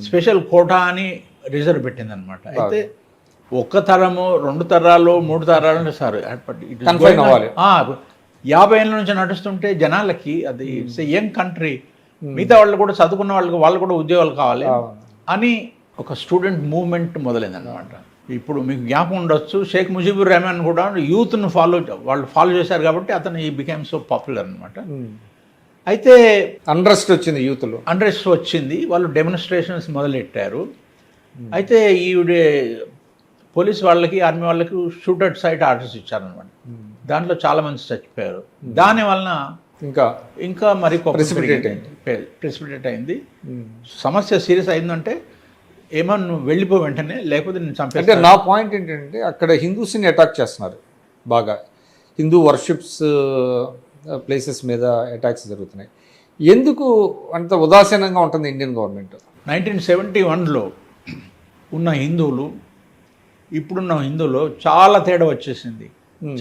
స్పెషల్ కోటా అని రిజర్వ్ పెట్టిందనమాట. అయితే 1 తరము 2 తరాలు 3 తరాలు సార్ 50 ఏళ్ళ నుంచి నడుస్తుంటే జనాలకి అది ఇట్స్ ఎ యంగ్ కంట్రీ, మిగతా వాళ్ళు కూడా చదువుకున్న వాళ్ళు కూడా ఉద్యోగాలు కావాలి అని ఒక స్టూడెంట్ మూవ్మెంట్ మొదలైందనమాట. ఇప్పుడు మీకు జ్ఞాపకం ఉండొచ్చు, షేక్ ముజీబుర్ రెహమాన్ కూడా యూత్ను వాళ్ళు ఫాలో చేశారు కాబట్టి అతను ఈ బికేమ్ సో పాపులర్ అనమాట. అయితే అండ్రెస్ట్ వచ్చింది, యూత్లో అండ్రెస్ట్ వచ్చింది, వాళ్ళు డెమోన్స్ట్రేషన్స్ మొదలెట్టారు. అయితే ఈవిడ పోలీస్ వాళ్ళకి, ఆర్మీ వాళ్ళకి షూట్ అట్ సైట్ ఆర్డర్స్ ఇచ్చారనమాట. దాంట్లో చాలా మంది చచ్చిపోయారు. దాని వలన ఇంకా మరి ప్రెసిపిటేట్ అయింది. సమస్య సీరియస్ అయిందంటే ఏమన్నా నువ్వు వెళ్ళిపో వెంటనే, లేకపోతే నేను చంపేస్తాను. అంటే నా పాయింట్ ఏంటంటే, అక్కడ హిందూస్ని అటాక్ చేస్తున్నారు బాగా. హిందూ వర్షిప్స్ ప్లేసెస్ మీద అటాక్స్ జరుగుతున్నాయి. ఎందుకు అంత ఉదాసీనంగా ఉంటుంది ఇండియన్ గవర్నమెంట్? 1971లో ఉన్న హిందువులు ఇప్పుడున్న హిందువులు చాలా తేడా వచ్చేసింది.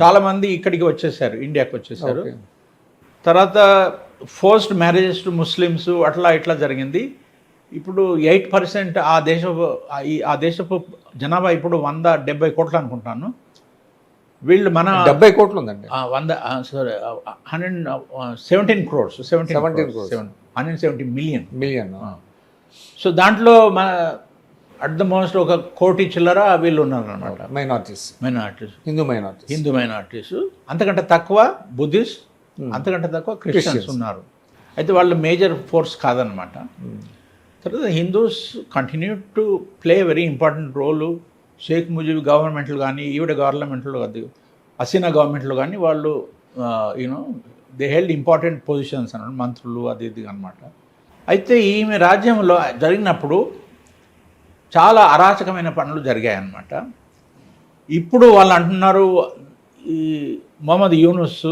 చాలామంది ఇక్కడికి వచ్చేసారు, ఇండియాకి వచ్చేసారు. Okay. తర్వాత ఫోర్స్డ్ మ్యారేజెస్ టు ముస్లిమ్స్ అట్లా ఇట్లా జరిగింది. ఇప్పుడు 8% ఆ దేశపు జనాభా ఇప్పుడు 170 కోట్లు అనుకుంటాను. వీళ్ళు మన 70 కోట్లు ఉందండి. 17 crores, 170 మిలియన్. సో దాంట్లో మన అట్ ద మోస్ట్ ఒక కోటి చిల్లర వీళ్ళు ఉన్నారు అనమాట. Minorities, Hindu minorities. అంతకంటే తక్కువ బుద్ధిస్ట్, అంతకంటే తక్కువ క్రిస్టియన్స్ ఉన్నారు. అయితే వాళ్ళు మేజర్ ఫోర్స్ కాదనమాట. తర్వాత Hindus continue to play very important role. Sheikh Mujib గవర్నమెంట్లు కానీ, ఈవిడ గవర్నమెంట్లు కాదు, హసీనా గవర్నమెంట్లు కానీ వాళ్ళు you know they held important positions అన్నమాట, మంత్రులు అది ఇది అనమాట. అయితే ఈమె రాజ్యంలో జరిగినప్పుడు చాలా అరాచకమైన పనులు జరిగాయి అన్నమాట. ఇప్పుడు వాళ్ళు అంటున్నారు, ఈ మొహమ్మద్ యూనుస్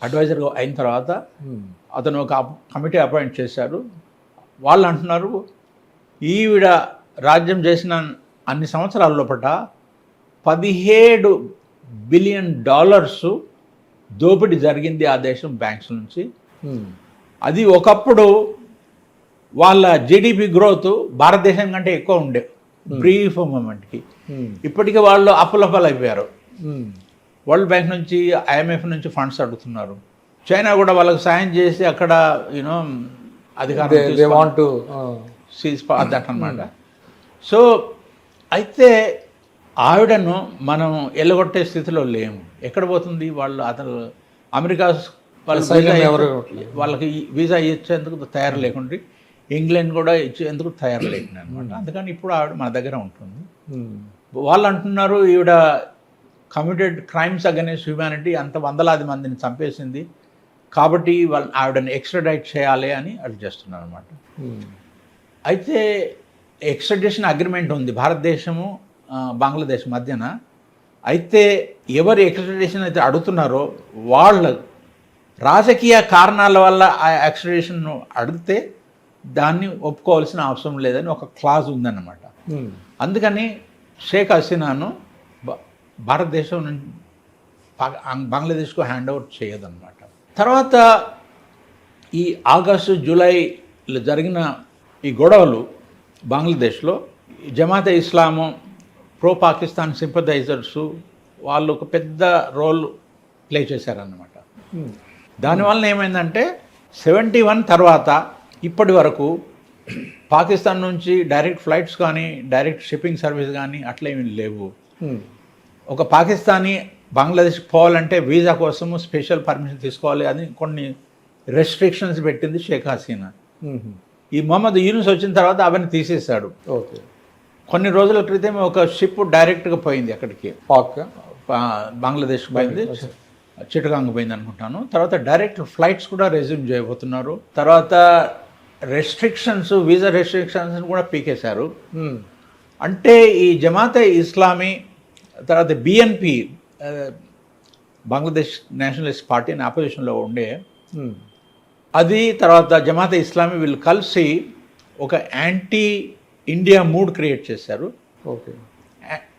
అడ్వైజర్ అయిన తర్వాత అతను ఒక కమిటీ అపాయింట్ చేశారు. వాళ్ళు అంటున్నారు ఈవిడ రాజ్యం చేసిన అన్ని సంవత్సరాల లోపల $17 బిలియన్ దోపిడీ జరిగింది ఆ దేశం బ్యాంక్స్ నుంచి. అది ఒకప్పుడు వాళ్ళ జీడిపి గ్రోత్ భారతదేశం కంటే ఎక్కువ ఉండే బ్రీఫ్ మూమెంట్కి. ఇప్పటికీ వాళ్ళు అప్పులపాలైపోయారు. వరల్డ్ బ్యాంక్ నుంచి, IMF నుంచి ఫండ్స్ అడుగుతున్నారు. చైనా కూడా వాళ్ళకి సాయం చేసి అక్కడ యూనో అధికారం అన్నమాట. సో అయితే ఆవిడను మనం ఎల్లగొట్టే స్థితిలో లేము. ఎక్కడ పోతుంది? వాళ్ళు అతను అమెరికా వాళ్ళకి వీసా ఇచ్చేందుకు తయారు లేకుండా, ఇంగ్లాండ్ కూడా ఇచ్చేందుకు తయారు లేకుండా అనమాట. అందుకని ఇప్పుడు ఆవిడ మన దగ్గర ఉంటుంది. వాళ్ళు అంటున్నారు ఈవిడ కమిటెడ్ క్రైమ్స్ అగైన్స్ హ్యూమానిటీ, అంత వందలాది మందిని చంపేసింది కాబట్టి వాళ్ళు ఆవిడని ఎక్స్ట్రాడైట్ చేయాలి అని అది చేస్తున్నారు అనమాట. అయితే ఎక్స్ట్రాడిషన్ అగ్రిమెంట్ ఉంది భారతదేశము బంగ్లాదేశ్ మధ్యన. అయితే ఎవరు ఎక్స్ట్రాడిషన్ అయితే అడుగుతున్నారో వాళ్ళ రాజకీయ కారణాల వల్ల ఆ ఎక్స్ట్రాడిషన్ను అడిగితే దాన్ని ఒప్పుకోవాల్సిన అవసరం లేదని ఒక క్లాజ్ ఉందన్నమాట. అందుకని షేక్ హసీనాను భారతదేశం నుంచి బంగ్లాదేశ్కు హ్యాండ్ ఓవర్ చేయదన్నమాట. తర్వాత ఈ ఆగస్టు జూలైలో జరిగిన ఈ గొడవలు బంగ్లాదేశ్లో జమాతే ఇస్లాము, ప్రో పాకిస్తాన్ సింపథైజర్సు వాళ్ళు ఒక పెద్ద రోల్ ప్లే చేశారన్నమాట. దానివల్ల ఏమైందంటే 71 తర్వాత ఇప్పటి వరకు పాకిస్తాన్ నుంచి డైరెక్ట్ ఫ్లైట్స్ కానీ, డైరెక్ట్ షిప్పింగ్ సర్వీస్ కానీ అట్లేమీ లేవు. ఒక పాకిస్తానీ బంగ్లాదేశ్కి పోవాలంటే వీసా కోసము స్పెషల్ పర్మిషన్ తీసుకోవాలి అని కొన్ని రెస్ట్రిక్షన్స్ పెట్టింది షేక్ హసీనా. ఈ మొహమ్మద్ యూనుస్ వచ్చిన తర్వాత అవన్నీ తీసేశాడు. కొన్ని రోజుల క్రితం ఒక షిప్ డైరెక్ట్గా పోయింది అక్కడికి, బంగ్లాదేశ్ పోయింది, చిట్టగాంగ్ పోయింది అనుకుంటాను. తర్వాత డైరెక్ట్ ఫ్లైట్స్ కూడా రెజ్యూమ్ చేయబోతున్నారు. తర్వాత రెస్ట్రిక్షన్స్, వీసా రెస్ట్రిక్షన్స్ కూడా పీకేశారు. అంటే ఈ జమాతే ఇస్లామీ, తర్వాత BNP బంగ్లాదేశ్ నేషనలిస్ట్ పార్టీ అని ఆపోజిషన్లో ఉండే అది, తర్వాత జమాతే ఇస్లామీ వీళ్ళు కలిసి ఒక యాంటీ ఇండియా మూడ్ క్రియేట్ చేశారు.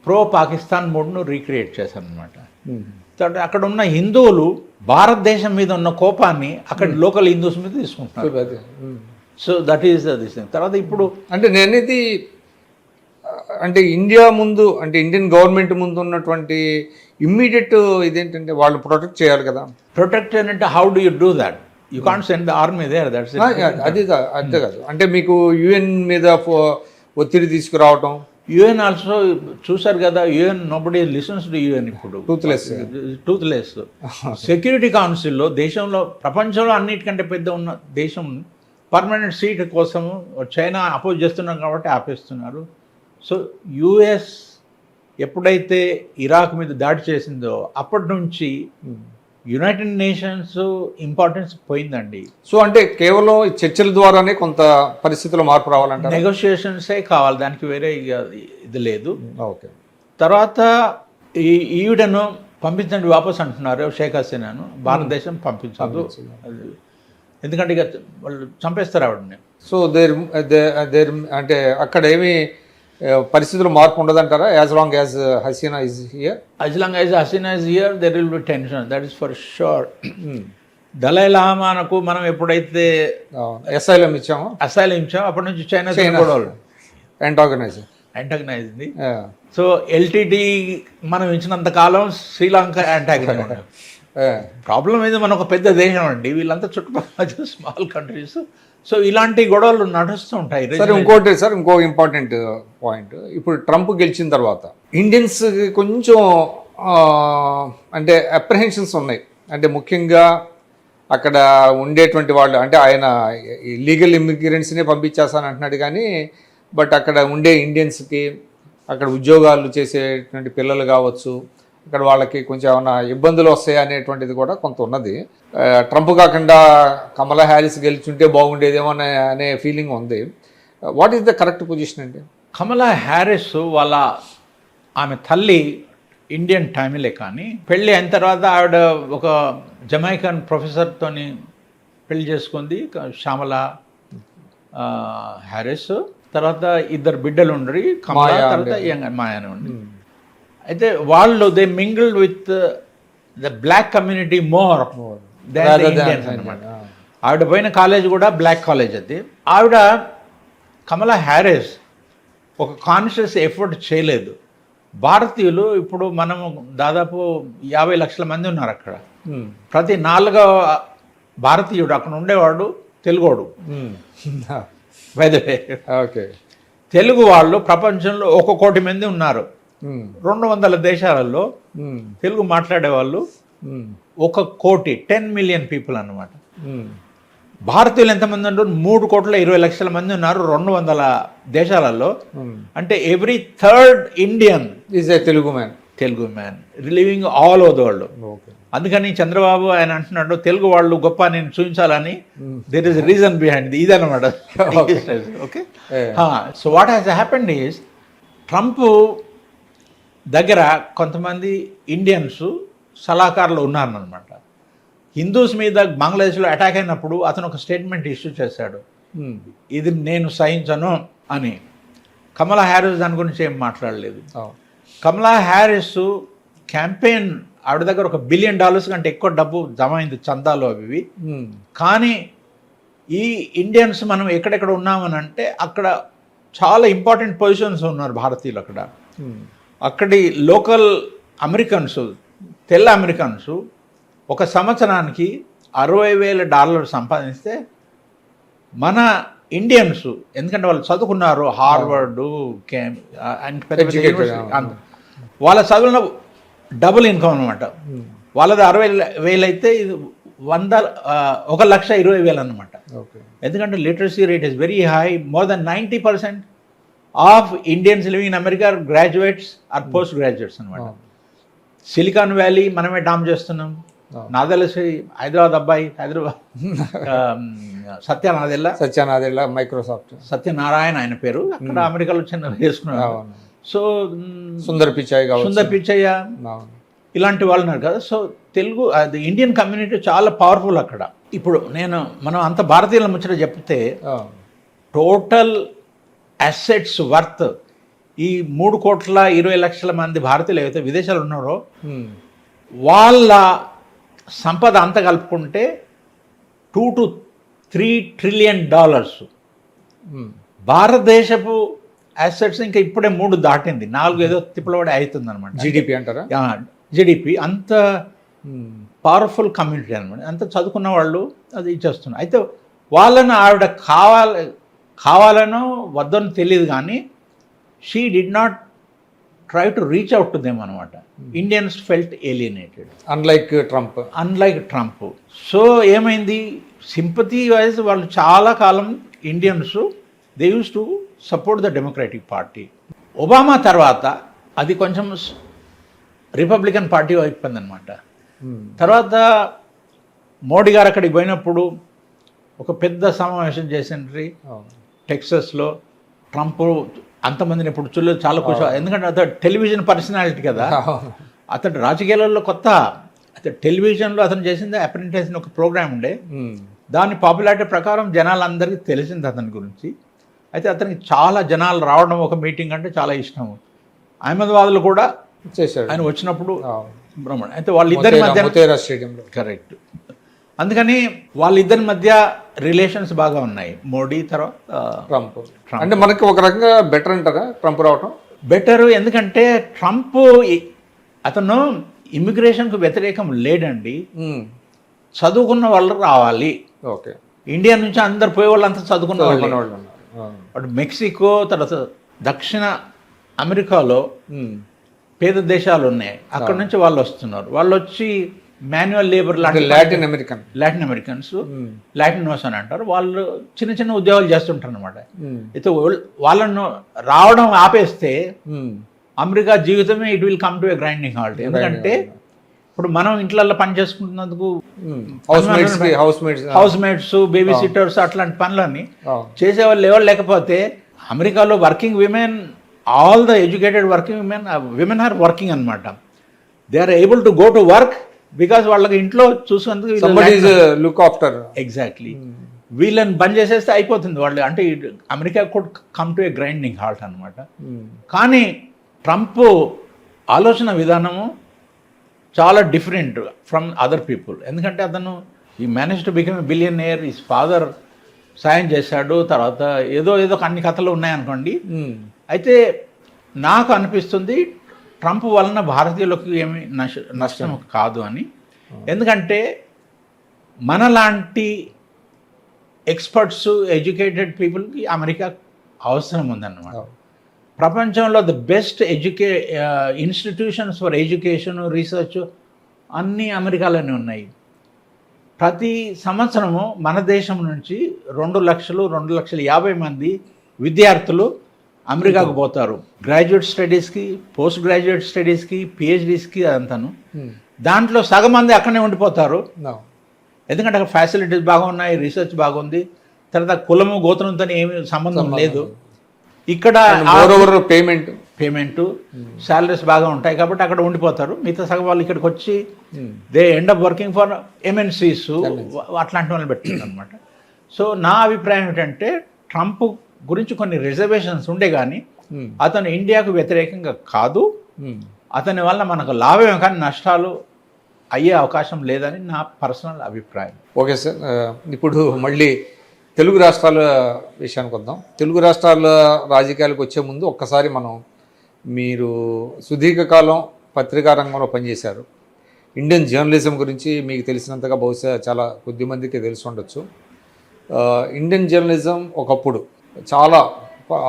ప్రో పాకిస్తాన్ మూడ్ను రీక్రియేట్ చేశారు అనమాట. తర్వాత అక్కడ ఉన్న హిందువులు భారతదేశం మీద ఉన్న కోపాన్ని అక్కడ లోకల్ హిందూస్ మీద తీసుకుంటున్నారు. So that is this thing. తర్వాత ఇప్పుడు అంటే నేనేది అంటే ఇండియా ముందు, అంటే ఇండియన్ గవర్నమెంట్ ముందు ఉన్నటువంటి ఇమ్మీడియట్ ఇదేంటంటే వాళ్ళు ప్రొటెక్ట్ చేయాలి కదా. ప్రొటెక్ట్ అంటే how do you do that? You can't send the army there. That's అది అంతే కాదు. అంటే మీకు UN మీద ఒత్తిడి తీసుకురావటం. UN ఆల్సో చూసారు కదా, UN nobody listens to UN. ఇప్పుడు టూత్లెస్ సెక్యూరిటీ కౌన్సిల్లో దేశంలో, ప్రపంచంలో అన్నిటికంటే పెద్ద ఉన్న దేశం పర్మనెంట్ సీట్ కోసము చైనా అపోజ్ చేస్తున్నారు కాబట్టి ఆపేస్తున్నారు. సో US ఎప్పుడైతే ఇరాక్ మీద దాడి చేసిందో అప్పటి నుంచి యునైటెడ్ నేషన్స్ ఇంపార్టెన్స్ పోయిందండి. సో అంటే కేవలం చర్చల ద్వారానే కొంత పరిస్థితుల్లో మార్పు రావాలంటే నెగోషియేషన్సే కావాలి, దానికి వేరే ఇది లేదు. ఓకే. తర్వాత ఈవిడను పంపించండి వాపస్ అంటున్నారు షేక్ హసీనాను. భారతదేశం పంపించదు, ఎందుకంటే ఇక వాళ్ళు చంపేస్తారు ఆవిడని. సో దేర్ అంటే అక్కడ ఏమి పరిస్థితులు మార్పు ఉండదంటారా? As long as Hasina is here, as long as Hasina is here, there will be tension. That is for sure. Dalai లామాకు మనం ఎప్పుడైతే అసైలం ఇచ్చాము, అసైలం ఇచ్చామో అప్పటి నుంచి చైనా గొడవలు యాంటాగనైజ్ది. సో ఎల్టీటీ మనం ఇచ్చినంత కాలం శ్రీలంక యాంటాగనైజ్. ప్రాబ్లం అయితే మనం ఒక పెద్ద దేశం అండి, వీళ్ళంతా చుట్టుపక్కల స్మాల్ కంట్రీస్. సో ఇలాంటి గొడవలు నడుస్తూ ఉంటాయి. సార్ ఇంకో ఇంపార్టెంట్ పాయింట్, ఇప్పుడు ట్రంప్ గెలిచిన తర్వాత ఇండియన్స్ కొంచెం అంటే అప్రహెన్షన్స్ ఉన్నాయి. అంటే ముఖ్యంగా అక్కడ ఉండేటువంటి వాళ్ళు, అంటే ఆయన ఇల్లీగల్ ఇమిగ్రెంట్స్ని పంపించేస్తాను అంటున్నాడు కానీ, బట్ అక్కడ ఉండే ఇండియన్స్కి, అక్కడ ఉద్యోగాలు చేసేటువంటి పిల్లలు కావచ్చు, అక్కడ వాళ్ళకి కొంచెం ఏమైనా ఇబ్బందులు వస్తాయి అనేటువంటిది కూడా కొంత ఉన్నది. ట్రంప్ కాకుండా కమలా హ్యారిస్ గెలుచుంటే బాగుండేదేమో అనే ఫీలింగ్ ఉంది. What is the correct position అండి? కమలా హ్యారిస్ వాళ్ళ ఆమె తల్లి ఇండియన్ టైమిలే, కానీ పెళ్ళి అయిన తర్వాత ఆవిడ ఒక జమైకన్ ప్రొఫెసర్తోని పెళ్లి చేసుకుంది, శ్యామలా హ్యారిస్. తర్వాత ఇద్దరు బిడ్డలు ఉండరు, కమలా తర్వాత మాయాని ఉండి. అయితే వాళ్ళు they mingled with the black community more than the Indians అనమాట. ఆవిడ పోయిన కాలేజ్ కూడా బ్లాక్ కాలేజ్. అది ఆవిడ కమలా హ్యారిస్ ఒక కాన్షియస్ ఎఫర్ట్ చేయలేదు. భారతీయులు ఇప్పుడు మనము దాదాపు 50 లక్షల మంది ఉన్నారు అక్కడ. ప్రతి 4వ భారతీయుడు అక్కడ ఉండేవాడు తెలుగోడు. ఓకే, తెలుగు వాళ్ళు ప్రపంచంలో 1 కోటి మంది ఉన్నారు. 200 దేశాలలో తెలుగు మాట్లాడే వాళ్ళు 1 కోటి, 10 మిలియన్ పీపుల్ అన్నమాట. భారతీయులు ఎంతమంది ఉన్నారు? 3,20,00,000 మంది ఉన్నారు 200 దేశాలలో. అంటే every 3rd Indian is a Telugu man living all over the world. అందుకని చంద్రబాబు ఆయన అంటున్నాడు తెలుగు వాళ్ళు గొప్ప నేను చూపించాలని. దేర్ ఇస్ రీజన్ బిహైండ్ ఇదన్నమాట. Okay, so what has happened is Trump దగ్గర కొంతమంది ఇండియన్స్ సలహాకారులు ఉన్నారన్నమాట. హిందూస్ మీద బంగ్లాదేశ్లో అటాక్ అయినప్పుడు అతను ఒక స్టేట్మెంట్ ఇష్యూ చేశాడు, ఇది నేను సహించను అని. కమలా హ్యారిస్ దాని గురించి ఏం మాట్లాడలేదు. కమలా హ్యారిస్ క్యాంపెయిన్ ఆవిడ దగ్గర $1 బిలియన్ కంటే ఎక్కువ డబ్బు జమ అయింది, చందాలు అవి. కానీ ఈ ఇండియన్స్ మనం ఎక్కడెక్కడ ఉన్నామని అంటే అక్కడ చాలా ఇంపార్టెంట్ పొజిషన్స్ ఉన్నారు భారతీయులు అక్కడ. అక్కడి లోకల్ అమెరికన్స్, తెల్ల అమెరికన్స్ ఒక సంవత్సరానికి $60,000 సంపాదిస్తే మన ఇండియన్స్, ఎందుకంటే వాళ్ళు చదువుకున్నారు హార్వర్డ్ వాళ్ళ చదువులో డబుల్ ఇన్కమ్ అనమాట. వాళ్ళది 60,000 అయితే ఇది 1,20,000 అనమాట. ఎందుకంటే literacy rate is very high. More than 90% of Indians living in America graduates or post graduates అనమాట. సిలికాన్ వ్యాలీ మనమే డామ్ చేస్తున్నాం. నాకు తెలిసి హైదరాబాద్ అబ్బాయి, సత్యనాదెల్లా మైక్రోసాఫ్ట్ సత్యనారాయణ ఆయన పేరు, అక్కడ అమెరికాలో చిన్న వేసుకున్నాడు. సో సుందర్ పిచ్చయ్య ఇలాంటి వాళ్ళు ఉన్నారు కదా. సో తెలుగు అది ఇండియన్ కమ్యూనిటీ చాలా పవర్ఫుల్ అక్కడ. ఇప్పుడు మనం అంత భారతీయుల ముచ్చట చెప్తే టోటల్ అసెట్స్ వర్త్ ఈ 3,20,00,000 మంది భారతీయులు ఏవైతే విదేశాలు ఉన్నారో వాళ్ళ సంపద అంతా కలుపుకుంటే $2 to $3 trillion. భారతదేశపు అసెట్స్ ఇంకా ఇప్పుడే 3 దాటింది, 4 ఏదో తిప్పలబడి అవుతుంది అనమాట. జీడిపి అంటారా? జీడిపి అంత పవర్ఫుల్ కమ్యూనిటీ అనమాట. అంత చదువుకున్న వాళ్ళు అది ఇచ్చేస్తున్నారు. అయితే వాళ్ళని ఆవిడ కావాలనో వద్దనో తెలియదు కానీ she did not try to reach out to them అనమాట. Indians felt alienated unlike Trump. So ఏమైంది, సింపతి వైజ్ వాళ్ళు చాలా కాలం Indians they use to support the Democratic party. Obama తర్వాత అది కొంచెం రిపబ్లికన్ పార్టీ అయిపోయిందనమాట. తర్వాత మోడీ గారు అక్కడికి పోయినప్పుడు ఒక పెద్ద సమావేశం చేసిండ్రి టెక్సస్లో. ట్రంప్ అంతమందిని ఇప్పుడు చాలా ఖుషి, ఎందుకంటే అతను టెలివిజన్ పర్సనాలిటీ కదా. అతడు రాజకీయాలలో కొత్త. అతను టెలివిజన్లో అతను చేసింది అప్రెంటిస్ అని ఒక ప్రోగ్రామ్ ఉండే. దాని పాపులారిటీ ప్రకారం జనాలందరికీ తెలిసింది అతని గురించి. అయితే అతనికి చాలా జనాలు రావడం ఒక మీటింగ్ అంటే చాలా ఇష్టం. అహ్మదాబాద్లో కూడా చేశాడు ఆయన వచ్చినప్పుడు బ్రహ్మణ. అయితే వాళ్ళిద్దరి మధ్య స్టేడియంలో కరెక్ట్. అందుకని వాళ్ళిద్దరి మధ్య రిలేషన్స్ బాగా ఉన్నాయి. మోడీ తర్వాత ట్రంప్. అంటే మనకి ఒక రకంగా బెటర్ అంటారా ట్రంప్ రావటం? బెటరు. ఎందుకంటే ట్రంప్ అతను ఇమిగ్రేషన్కు వ్యతిరేకం లేడండి. చదువుకున్న వాళ్ళు రావాలి. ఓకే. ఇండియా నుంచి అందరు పోయే వాళ్ళంతా చదువుకున్న వాళ్ళు. ఉన్నారు. అటు మెక్సికో తర్వాత దక్షిణ అమెరికాలో పేద దేశాలు ఉన్నాయి. అక్కడ నుంచి వాళ్ళు వస్తున్నారు. వాళ్ళు వచ్చి మాన్యువల్ లేబర్ లాంటి లాటిన్ అమెరికన్స్ లాటినోస్ అని అంటారు. వాళ్ళు చిన్న చిన్న ఉద్యోగాలు చేస్తుంటారు అనమాట. అయితే వాళ్ళను రావడం ఆపేస్తే అమెరికా జీవితమే it will come to a grinding halt. ఎందుకంటే ఇప్పుడు మనం ఇంట్లలో పని చేసుకుంటున్నందుకు హౌస్ మేట్స్, బేబీ సిట్టర్స్ అట్లాంటి పనులన్నీ చేసేవాళ్ళు ఎవరు లేకపోతే అమెరికాలో working women, all the educated working women are working అనమాట. They are able to go to work because వాళ్ళకి ఇంట్లో చూసుకుందుకు ఎగ్జాక్ట్లీ వీళ్ళని బంద్ చేసేస్తే అయిపోతుంది వాళ్ళు. అంటే America could come to a grinding halt అనమాట. కానీ ట్రంప్ ఆలోచన విధానము చాలా డిఫరెంట్ ఫ్రమ్ అదర్ పీపుల్. ఎందుకంటే అతను ఈ manage to become a billionaire. ఈ ఫాదర్ సాయం చేశాడు. తర్వాత ఏదో అన్ని కథలు ఉన్నాయనుకోండి. అయితే నాకు అనిపిస్తుంది ట్రంప్ వలన భారతీయులకు ఏమి నష్టం కాదు అని. ఎందుకంటే మనలాంటి ఎక్స్పర్ట్స్, ఎడ్యుకేటెడ్ పీపుల్కి అమెరికా అవసరం ఉందన్నమాట. ప్రపంచంలో the best institutions for education, research అన్నీ అమెరికాలోనే ఉన్నాయి. ప్రతి సంవత్సరము మన దేశం నుంచి 2,50,000 మంది విద్యార్థులు అమెరికాకు పోతారు. గ్రాడ్యుయేట్ స్టడీస్కి, పోస్ట్ గ్రాడ్యుయేట్ స్టడీస్కి, పిహెచ్డీస్కి అదంతాను. దాంట్లో సగం మంది అక్కడనే ఉండిపోతారు. ఎందుకంటే అక్కడ ఫ్యాసిలిటీస్ బాగున్నాయి, రీసెర్చ్ బాగుంది. తర్వాత కులము గోత్రంతో ఏమి సంబంధం లేదు. ఇక్కడ పేమెంట్ శాలరీస్ బాగా ఉంటాయి కాబట్టి అక్కడ ఉండిపోతారు. మిగతా సగం వాళ్ళు ఇక్కడికి వచ్చి they end up working for MNCs అట్లాంటి వాళ్ళని పెట్టింది అనమాట. సో నా అభిప్రాయం ఏంటంటే ట్రంప్ గురించి కొన్ని రిజర్వేషన్స్ ఉండే కానీ అతను ఇండియాకు వ్యతిరేకంగా కాదు. అతని వల్ల మనకు లాభమే కానీ నష్టాలు అయ్యే అవకాశం లేదని నా పర్సనల్ అభిప్రాయం. ఓకే సార్, ఇప్పుడు మళ్ళీ తెలుగు రాష్ట్రాల విషయానికి వద్దాం. తెలుగు రాష్ట్రాల రాజకీయాలకు వచ్చే ముందు ఒక్కసారి మనం, మీరు సుదీర్ఘకాలం పత్రికా రంగంలో పనిచేశారు. ఇండియన్ జర్నలిజం గురించి మీకు తెలిసినంతగా బహుశా చాలా కొద్ది మందికి తెలిసి ఉండొచ్చు. ఇండియన్ జర్నలిజం ఒకప్పుడు చాలా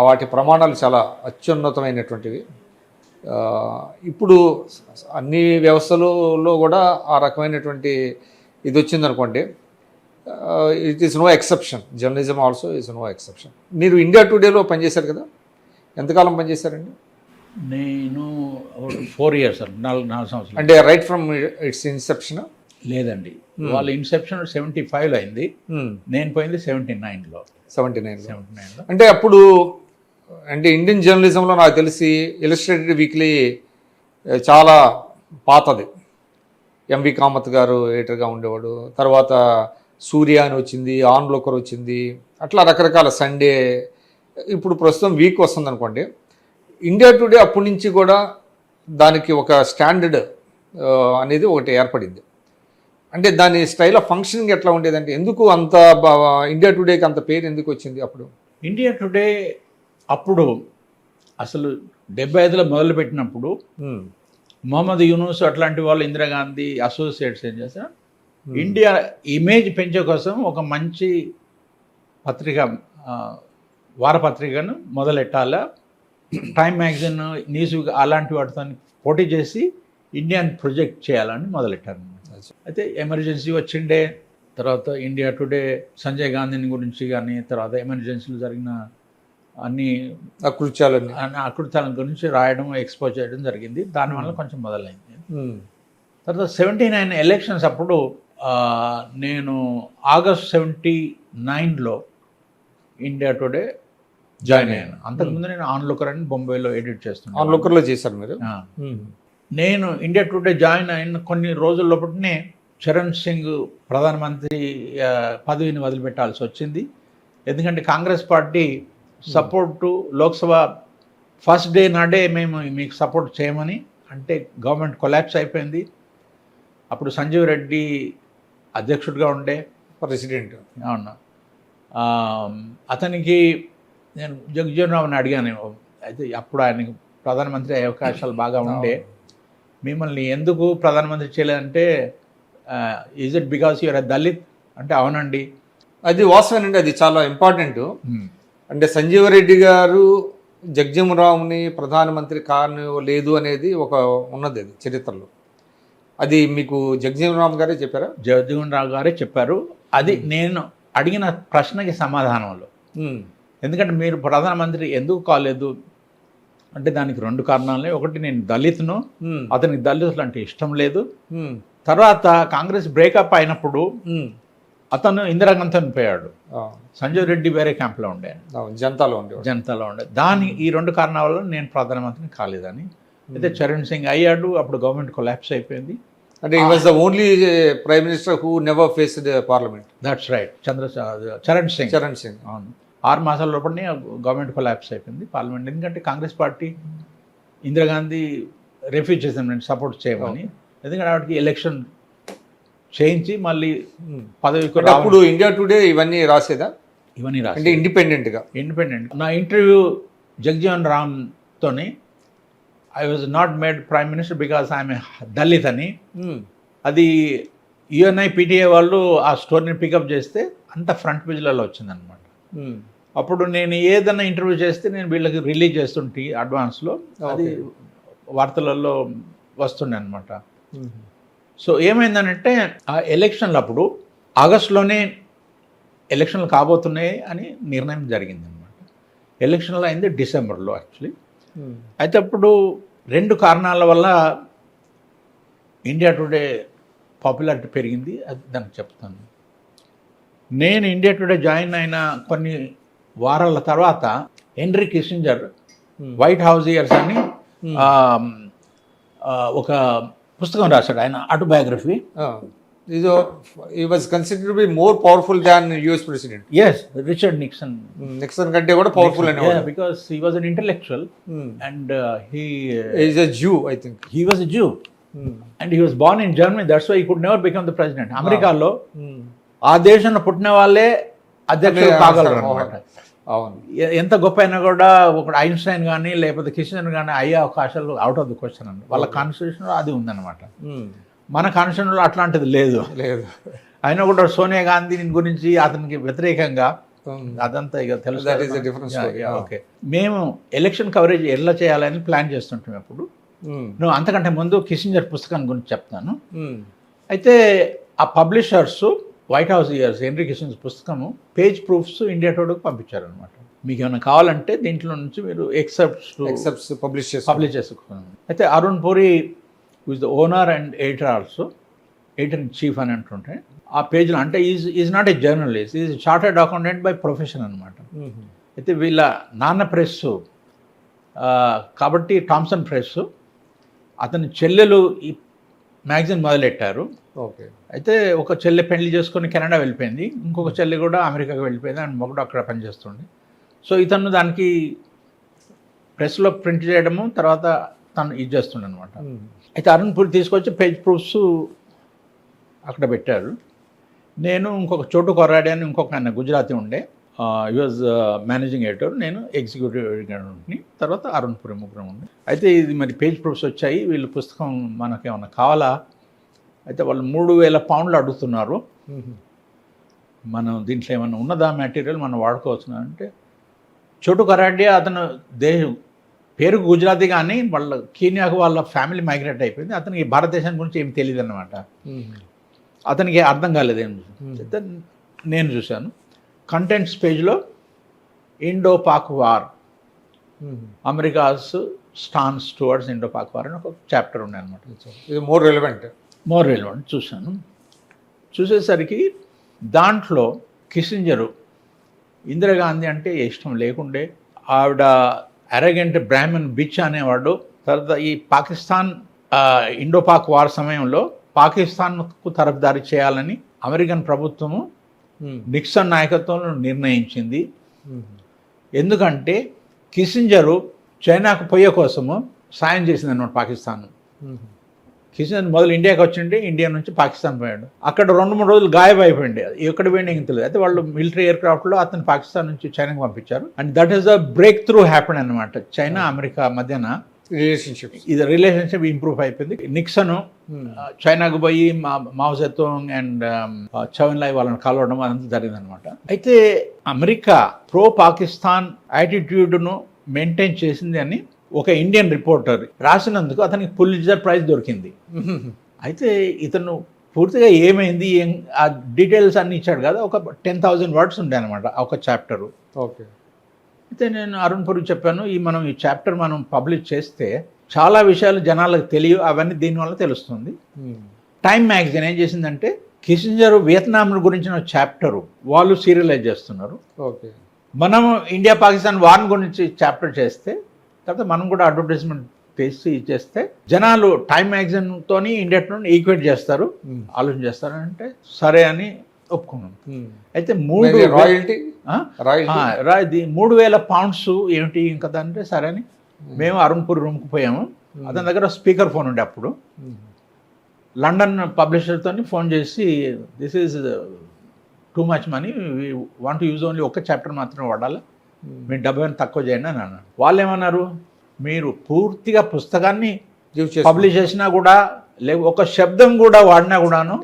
వాటి ప్రమాణాలు చాలా అత్యున్నతమైనటువంటివి. ఇప్పుడు అన్ని వ్యవస్థలలో కూడా ఆ రకమైనటువంటి ఇది వచ్చిందనుకోండి. It is no exception. Journalism also is no exception. మీరు ఇండియా టుడేలో పనిచేశారు కదా, ఎంతకాలం పనిచేశారండి? నేను 4 years, 4 సంవత్సరాలు. అంటే రైట్ ఫ్రమ్ ఇట్స్ ఇన్సెప్షన్? లేదండి, వాళ్ళ ఇన్సెప్షన్ 75లో అయింది. నేను పోయింది 79లో. అంటే అప్పుడు అంటే ఇండియన్ జర్నలిజంలో నాకు తెలిసి ఇలస్ట్రేటెడ్ వీక్లీ చాలా పాతది. ఎంవి కామత్ గారు ఎడిటర్గా ఉండేవాడు. తర్వాత సూర్య అని వచ్చింది, ఆన్లోకర్ వచ్చింది, అట్లా రకరకాల సండే. ఇప్పుడు ప్రస్తుతం వీక్ వస్తుంది అనుకోండి. ఇండియా టుడే అప్పటి నుంచి కూడా దానికి ఒక స్టాండర్డ్ అనేది ఒకటి ఏర్పడింది. అంటే దాని స్టైల్ ఆఫ్ ఫంక్షనింగ్ ఎట్లా ఉండేదంటే ఎందుకు అంత ఇండియా టుడేకి అంత పేరు ఎందుకు వచ్చింది అప్పుడు? ఇండియా టుడే అప్పుడు అసలు 75లో మొదలుపెట్టినప్పుడు మొహమ్మద్ యూనూస్ అట్లాంటి వాళ్ళు, ఇందిరాగాంధీ అసోసియేట్స్ ఏం చేస్తారు, ఇండియా ఇమేజ్ పెంచే కోసం ఒక మంచి పత్రిక, వారపత్రికను మొదలెట్టాలా, టైమ్ మ్యాగజైన్, న్యూస్ అలాంటి వాటితో పోటీ చేసి ఇండియాని ప్రొజెక్ట్ చేయాలని మొదలెట్టారు. అయితే ఎమర్జెన్సీ వచ్చిండే, తర్వాత ఇండియా టుడే సంజయ్ గాంధీని గురించి కానీ, తర్వాత ఎమర్జెన్సీలో జరిగిన అన్ని అకృత్యాల గురించి రాయడం, ఎక్స్పోజ్ చేయడం జరిగింది. దానివల్ల కొంచెం మొదలైంది. తర్వాత 79 ఎలక్షన్స్ అప్పుడు నేను ఆగస్ట్ 79లో ఇండియా టుడే జాయిన్ అయ్యాను. అంతకుముందు నేను ఆన్లుకర్ అని బొంబాయిలో ఎడిట్ చేస్తున్నాను. ఆన్లుకర్లో చేశారు మీరు? నేను ఇండియా టుడే జాయిన్ అయిన కొన్ని రోజుల లోపలనే చరణ్ సింగ్ ప్రధానమంత్రి పదవిని వదిలిపెట్టాల్సి వచ్చింది. ఎందుకంటే Congress party support Lok Sabha first day నాడే మేము మీకు సపోర్ట్ చేయమని అంటే గవర్నమెంట్ కొలాప్స్ అయిపోయింది. అప్పుడు సంజీవ్ రెడ్డి అధ్యక్షుడిగా ఉండే ప్రెసిడెంట్. అవును. అతనికి నేను జగజ్జీవన్ రావుని అడిగాను. అయితే అప్పుడు ఆయనకు ప్రధానమంత్రి అయ్యే అవకాశాలు బాగా ఉండే. మిమ్మల్ని ఎందుకు ప్రధానమంత్రి చేయలేదంటే ఈజ్ ఇట్ బికాస్ యూఆర్ ఎ దళిత్ అంటే అవునండి. అది వాస్తవేనండి, అది చాలా ఇంపార్టెంట్. అంటే సంజీవ్ రెడ్డి గారు జగజ్జీవన్రామ్ని ప్రధానమంత్రి లేదు అనేది ఒక ఉన్నది అది చరిత్రలో. అది మీకు జగజ్జీవన్రామ్ గారే చెప్పారా? జగజ్జీవన్ రావు గారే చెప్పారు. అది నేను అడిగిన ప్రశ్నకి సమాధానంలో. ఎందుకంటే మీరు ప్రధానమంత్రి ఎందుకు కాలేదు అంటే దానికి 2 కారణాలే. ఒకటి, నేను దళిత్ను, అతనికి దళితులు అంటే ఇష్టం లేదు. తర్వాత కాంగ్రెస్ బ్రేకప్ అయినప్పుడు అతను ఇందిరాగాంధీతో పోయాడు. సంజయ్ రెడ్డి వేరే క్యాంప్లో ఉండే, జనతాలో ఉండే. ఈ 2 కారణాల వల్ల నేను ప్రధానమంత్రిని కాలేదని. అయితే చరణ్ సింగ్ అయ్యాడు. అప్పుడు గవర్నమెంట్ కొలాప్స్ అయిపోయింది. అంటే he was the only prime minister who never faced parliament. That's right. Charan Singh. అవును. 6 మాసాల లోపలనే గవర్నమెంట్ కొలాప్స్ అయిపోయింది పార్లమెంట్. ఎందుకంటే కాంగ్రెస్ పార్టీ ఇందిరాగాంధీ రిఫ్యూజ్ చేసింది సపోర్ట్ చేయమని. ఎందుకంటే వాటికి ఎలక్షన్ చేయించి మళ్ళీ పదవికి అప్పుడు ఇండియా టుడే ఇవన్నీ రాసేదా? ఇవన్నీ రాసి అంటే ఇండిపెండెంట్. నా ఇంటర్వ్యూ జగజ్జీవన్ రామ్తోని I was not made prime minister because I'm Dalit అని. అది యుఎన్ఐ పిటిఐ వాళ్ళు ఆ స్టోరీని పికప్ చేస్తే అంత ఫ్రంట్ పేజ్లలో వచ్చిందనమాట. అప్పుడు నేను ఏదైనా ఇంటర్వ్యూ చేస్తే నేను వీళ్ళకి రిలీజ్ చేస్తుంటే అడ్వాన్స్లో అది వార్తలలో వస్తుండే అనమాట. సో ఏమైందనంటే ఆ ఎలక్షన్లు అప్పుడు ఆగస్టులోనే ఎలక్షన్లు కాబోతున్నాయి అని నిర్ణయం జరిగింది అనమాట. ఎలక్షన్లు అయింది డిసెంబర్లో యాక్చువల్లీ. అయితే అప్పుడు 2 కారణాల వల్ల ఇండియా టుడే పాపులారిటీ పెరిగింది. అది దానికి చెప్తాను. నేను ఇండియా టుడే జాయిన్ అయిన కొన్ని వారాల తర్వాత henry Kissinger white house years అని ఒక పుస్తకం రాశాడు. ఆయన autobiography. He was considered to be more powerful than US president. Yes, Richard Nixon. Nixon కంటే కూడా పవర్ఫుల్ అని. Yeah, because he was an intellectual and he is a Jew, I think. He was a Jew and he was born in Germany. That's why he could never become the president. అమెరికాలో ఆ దేశంలో పుట్టిన వాళ్ళే అధ్యక్షులు కాగలరు అన్నమాట. అవును. ఎంత గొప్ప అయినా కూడా ఒక ఐన్స్టైన్ కానీ లేకపోతే కిస్సింజర్ కానీ అయ్యే అవకాశాలు అవుట్ ఆఫ్ ది క్వశ్చన్ అండి. వాళ్ళ కాన్స్టిట్యూషన్లో అది ఉందన్నమాట. మన కాన్స్టిట్యూషన్లో అట్లాంటిది లేదు. అయినా కూడా సోనియా గాంధీ గురించి అతనికి వ్యతిరేకంగా అదంతా ఇక తెలుసు. ఓకే, మేము ఎలక్షన్ కవరేజ్ ఎలా చేయాలని ప్లాన్ చేస్తుంటాం. అప్పుడు నువ్వు అంతకంటే ముందు కిస్సింజర్ పుస్తకం గురించి చెప్తాను. అయితే ఆ publishers white house years henry Kissinger పుస్తకము పేజ్ ప్రూఫ్స్ ఇండియా టుడేకి పంపించారనమాట. మీకు ఏమైనా కావాలంటే దీంట్లో నుంచి మీరు ఎక్సెప్ట్స్ పబ్లిష్ చేసుకోండి. అయితే Arun puri who is the owner and editor also, editor-in-chief అని అంటుంటే ఆ పేజ్లో అంటే is not a journalist, is chartered accountant by profession అనమాట. అయితే వీళ్ళ నాన్న ప్రెస్ కాబట్టి థామ్సన్ ప్రెస్, అతని చెల్లెలు ఈ మ్యాగజైన్ మొదలెట్టారు. ఓకే. అయితే ఒక చెల్లె పెళ్లి చేసుకొని కెనడా వెళ్ళిపోయింది, ఇంకొక చెల్లె కూడా అమెరికాకి వెళ్ళిపోయింది, అండ్ మొగుడు అక్కడ పనిచేస్తుంది. సో ఇతను దానికి ప్రెస్లో ప్రింట్ చేయడము తర్వాత తను ఇది చేస్తుండే అనమాట. అయితే అరుణ్ పూరి తీసుకొచ్చి పేజ్ ప్రూఫ్స్ అక్కడ పెట్టారు. నేను ఇంకొక చోటు కొర్రాడే అని ఇంకొక ఆయన గుజరాతీ ఉండే, ఈ వాజ్ మేనేజింగ్ ఎడిటర్, నేను ఎగ్జిక్యూటివ్ ఎడిటర్ని, తర్వాత అరుణ్ పూరి ముగ్గురం ఉండే. అయితే ఇది మరి పేజ్ ప్రూఫ్స్ వచ్చాయి, వీళ్ళు పుస్తకం మనకేమన్నా కావాలా? అయితే వాళ్ళు 3,000 పౌండ్లు అడుగుతున్నారు. మనం దీంట్లో ఏమన్నా ఉన్నదా మెటీరియల్ మనం వాడుకోవచ్చు అంటే, చోటు కొర్రాడే అతను పేరు గుజరాతీ కానీ వాళ్ళ కీనియాకు వాళ్ళ ఫ్యామిలీ మైగ్రేట్ అయిపోయింది. అతనికి భారతదేశం గురించి ఏమి తెలియదు అన్నమాట. అతనికి అర్థం కాలేదేం. నేను చూశాను కంటెంట్స్ పేజ్లో Indo Pak war, America's stance towards Indo Pak war అని ఒక చాప్టర్ ఉండే అనమాట. ఇది మోర్ రెలవెంట్ చూశాను. చూసేసరికి దాంట్లో కిస్సింజరు ఇందిరాగాంధీ అంటే ఇష్టం లేకుండే, ఆవిడ అరగెంట్ బ్రాహ్మణ్ బిచ్ అనేవాడు. తర్వాత ఈ పాకిస్తాన్ ఇండో పాక్ వార్ సమయంలో పాకిస్తాన్కు తరఫుదారి చేయాలని అమెరికన్ ప్రభుత్వము నిక్సన్ నాయకత్వంలో నిర్ణయించింది. ఎందుకంటే కిసింజరు చైనాకు పోయే కోసము సాయం చేసింది అన్నమాట పాకిస్తాన్. కిసింజర్ మొదలు ఇండియాకి వచ్చిండే, ఇండియా నుంచి పాకిస్తాన్ పోయాడు. అక్కడ 2-3 రోజులు గాయమైపోయింది. ఎక్కడ పోయింది ఏం తెలియదు. అయితే వాళ్ళు మిలిటరీ ఎయిర్క్రాఫ్ట్లో అతను పాకిస్తాన్ నుంచి చైనాకి పంపించారు. And that is a break through happen అనమాట. చైనా అమెరికా మధ్యన రిలేషన్షిప్ ఇంప్రూవ్ అయిపోయింది. నిక్సన్ చైనాకు పోయి మావో జెతూంగ్ అండ్ చౌన్లాయ్ వాళ్ళని కలవడం అదంతా జరిగింది అనమాట. అయితే అమెరికా ప్రో పాకిస్తాన్ యాటిట్యూడ్ను మెయింటైన్ చేసింది అని ఒక ఇండియన్ రిపోర్టర్ రాసినందుకు అతనికి పులిట్జర్ ప్రైజ్ దొరికింది. అయితే ఇతను పూర్తిగా ఏమైంది ఆ డీటెయిల్స్ అన్ని ఇచ్చాడు కదా. ఒక 10,000 వర్డ్స్ ఉండే అనమాట ఒక చాప్టరు. ఓకే. అయితే నేను అరుణ్ పురికి చెప్పాను, ఈ చాప్టర్ మనం పబ్లిష్ చేస్తే చాలా విషయాలు జనాలకు తెలియ, అవన్నీ దీనివల్ల తెలుస్తుంది. టైమ్ మ్యాగజైన్ ఏం చేసిందంటే కిసింజర్ వియత్నాం గురించిన చాప్టరు వాళ్ళు సీరియలైజ్ చేస్తున్నారు. ఓకే. మనం ఇండియా పాకిస్తాన్ వార్ గురించి చాప్టర్ చేస్తే తర్వాత మనం కూడా అడ్వర్టైజ్మెంట్ చేసి ఇచ్చేస్తే జనాలు టైమ్ మ్యాగజైన్తో ఇండియాతో ఈక్వేట్ చేస్తారు, ఆలోచన చేస్తారు అంటే సరే అని ఒప్పుకున్నాను. అయితే 3,000 పౌండ్స్ ఏమిటి ఇంకా అంటే సరే అని మేము అరుణ్పూర్ రూమ్కి పోయాము. అతని దగ్గర స్పీకర్ ఫోన్ ఉండే అప్పుడు. లండన్ పబ్లిషర్తో ఫోన్ చేసి this is too much money, we want use only ఒక్క చాప్టర్ మాత్రమే వాడాలి, మీరు 70 తక్కువ చేయండి అని అన్నారు. వాళ్ళు ఏమన్నారు, మీరు పూర్తిగా పుస్తకాన్ని పబ్లిష్ చేసినా కూడా ఒక శబ్దం కూడా వాడినా కూడాను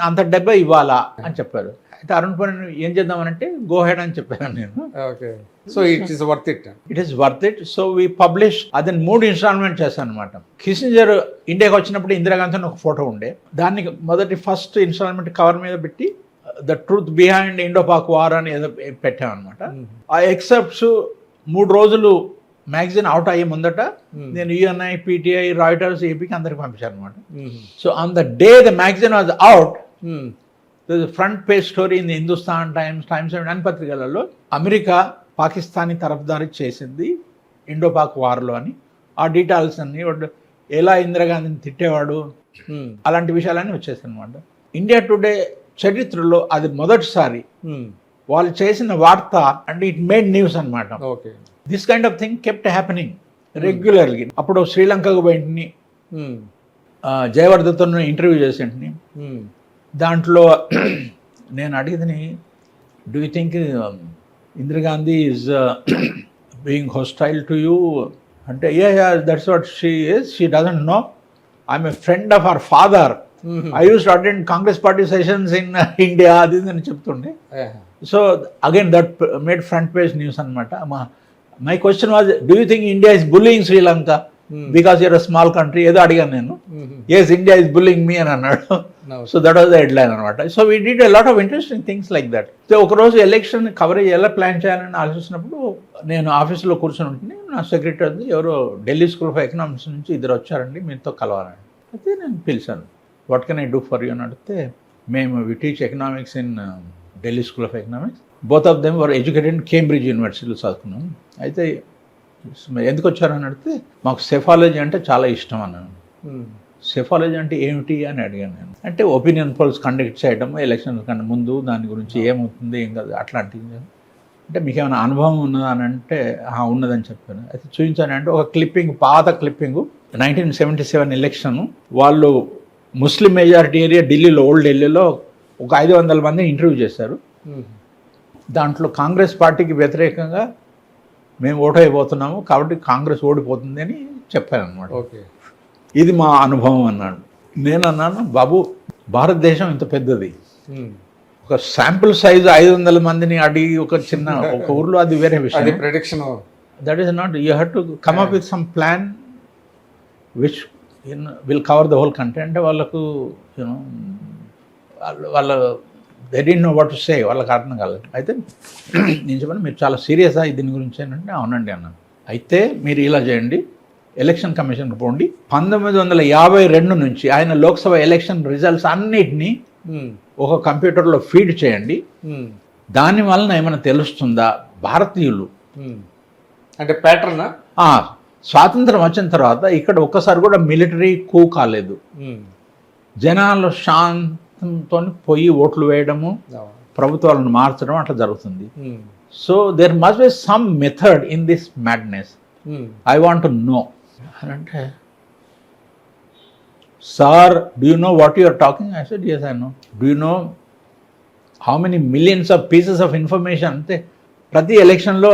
అంత 70 ఇవ్వాలా అని చెప్పారు. అయితే అరుణ్ పని ఏం చేద్దామనంటే గో హెడ్ అని చెప్పాను నేను. So it is worth it. It is worth it. So we publish. అదే 3 ఇన్స్టాల్మెంట్ చేశాను అనమాట. కిసింజర్ ఇండియాకి వచ్చినప్పుడు ఇందిరాగాంధీ ఒక ఫోటో ఉండే, దాన్ని ఫస్ట్ ఇన్స్టాల్మెంట్ కవర్ మీద పెట్టి the truth behind Indo Pak war అని ఏదో పెట్టామన్నమాట. ఆ ఎక్సెప్ట్స్ 3 రోజులు మ్యాగజైన్ అవుట్ అయ్యే ముందట నేను యుఎన్ఐ, పిటిఐ, రాయిటర్స్, ఏపీకి అందరికి పంపించాను అనమాట. So on the day the magazine was out, front page story in Hindustan times, times అన్ని పత్రికలలో అమెరికా పాకిస్తానీ తరఫుదారి చేసింది ఇండో పాక్ వార్లో అని ఆ డీటెయిల్స్ అన్ని, ఎలా ఇందిరాగాంధీని తిట్టేవాడు, అలాంటి విషయాలన్నీ వచ్చేసాయి అనమాట. ఇండియా టుడే చరిత్రలో అది మొదటిసారి వాళ్ళు చేసిన వార్త అంటే ఇట్ మేడ్ న్యూస్ అనమాట. This kind of thing kept happening regularly. అప్పుడు శ్రీలంకకు పోయింటిని, జయవర్ధన్తో ఇంటర్వ్యూ చేసేంటిని. దాంట్లో నేను అడిగితే do you think Indira Gandhi is being hostile to you అంటే that's what she is, she doesn't know, I'm a friend of our father, I use to attend Congress party sessions in India, అది అని చెప్తుండే. So again that made front page news అనమాట. My question was do you think India is bullying Sri Lanka because you're a small country, ఏదో అడిగాను నేను. Yes, India is bullying me అని అన్నాడు. So that was the headline అనమాట. So we did a lot of interesting things like that. సో ఒకరోజు election coverage ఎలా plan చేయాలని ఆలోచిస్తున్నప్పుడు నేను ఆఫీస్లో కూర్చొని ఉంటుంది, నా సెక్రటరీ ఎవరో ఢిల్లీ స్కూల్ ఆఫ్ ఎకనామిక్స్ నుంచి 2 వచ్చారండి, మీతో కలవాలని. అయితే నేను పిలిచాను, what can I do for you అని అడిగితే, మేము we teach economics in Delhi school of economics, both of them were educated Cambridge యూనివర్సిటీలో చదువుకున్నాం. అయితే ఎందుకు వచ్చారని అడిగితే మాకు సెఫాలజీ అంటే చాలా ఇష్టం అన్నాను. సెఫాలజీ అంటే ఏమిటి అని అడిగాను నేను. అంటే ఒపీనియన్ పోల్స్ కండక్ట్ చేయడం ఎలక్షన్ కన్నా ముందు, దాని గురించి ఏమవుతుంది ఏం కాదు అట్లాంటివి. అంటే మీకు ఏమైనా అనుభవం ఉన్నదా అని అంటే ఉన్నదని చెప్పాను. అయితే చూపించాను అంటే ఒక క్లిప్పింగ్, పాత క్లిప్పింగు 1977 ఎలక్షన్, వాళ్ళు ముస్లిం మెజారిటీ ఏరియా ఢిల్లీలో, ఓల్డ్ ఢిల్లీలో ఒక 500 మందిని ఇంటర్వ్యూ చేశారు. దాంట్లో కాంగ్రెస్ పార్టీకి వ్యతిరేకంగా మేము ఓటు అయిపోతున్నాము కాబట్టి కాంగ్రెస్ ఓడిపోతుంది అని చెప్పాను అనమాట. ఓకే, ఇది మా అనుభవం అన్నాడు. నేను అన్నాను, బాబు భారతదేశం ఇంత పెద్దది, ఒక శాంపుల్ సైజు 500 మందిని అడిగి ఒక చిన్న ఒక ఊర్లో అది వేరే విషయం. Prediction that is not, you have to come up with some plan which will cover the whole country. అంటే వాళ్ళకు యూనో వాళ్ళ they didn't know what to say, వాళ్ళకి అర్థం కాలేదు. అయితే నేను చెప్పాను, మీరు చాలా సీరియస్గా దీని గురించి ఏంటంటే అవునండి అన్నాను. అయితే మీరు ఇలా చేయండి, ఎలక్షన్ కమిషన్కి పోండి, 1952 నుంచి ఆయన లోక్సభ ఎలక్షన్ రిజల్ట్స్ అన్నిటినీ ఒక కంప్యూటర్లో ఫీడ్ చేయండి, దాని వలన ఏమైనా తెలుస్తుందా భారతీయులు అంటే ప్యాటర్నా స్వాతంత్రం వచ్చిన తర్వాత ఇక్కడ ఒక్కసారి కూడా మిలిటరీ కూ కాలేదు. జనాలు శాంతంతో పోయి ఓట్లు వేయడము, ప్రభుత్వాలను మార్చడం అట్లా జరుగుతుంది. So there must be some method in this madness. I want to know అని అంటే, sir do you know what you are talking? I said yes I know. Do you know how many millions of pieces of information? అంటే ప్రతి ఎలక్షన్లో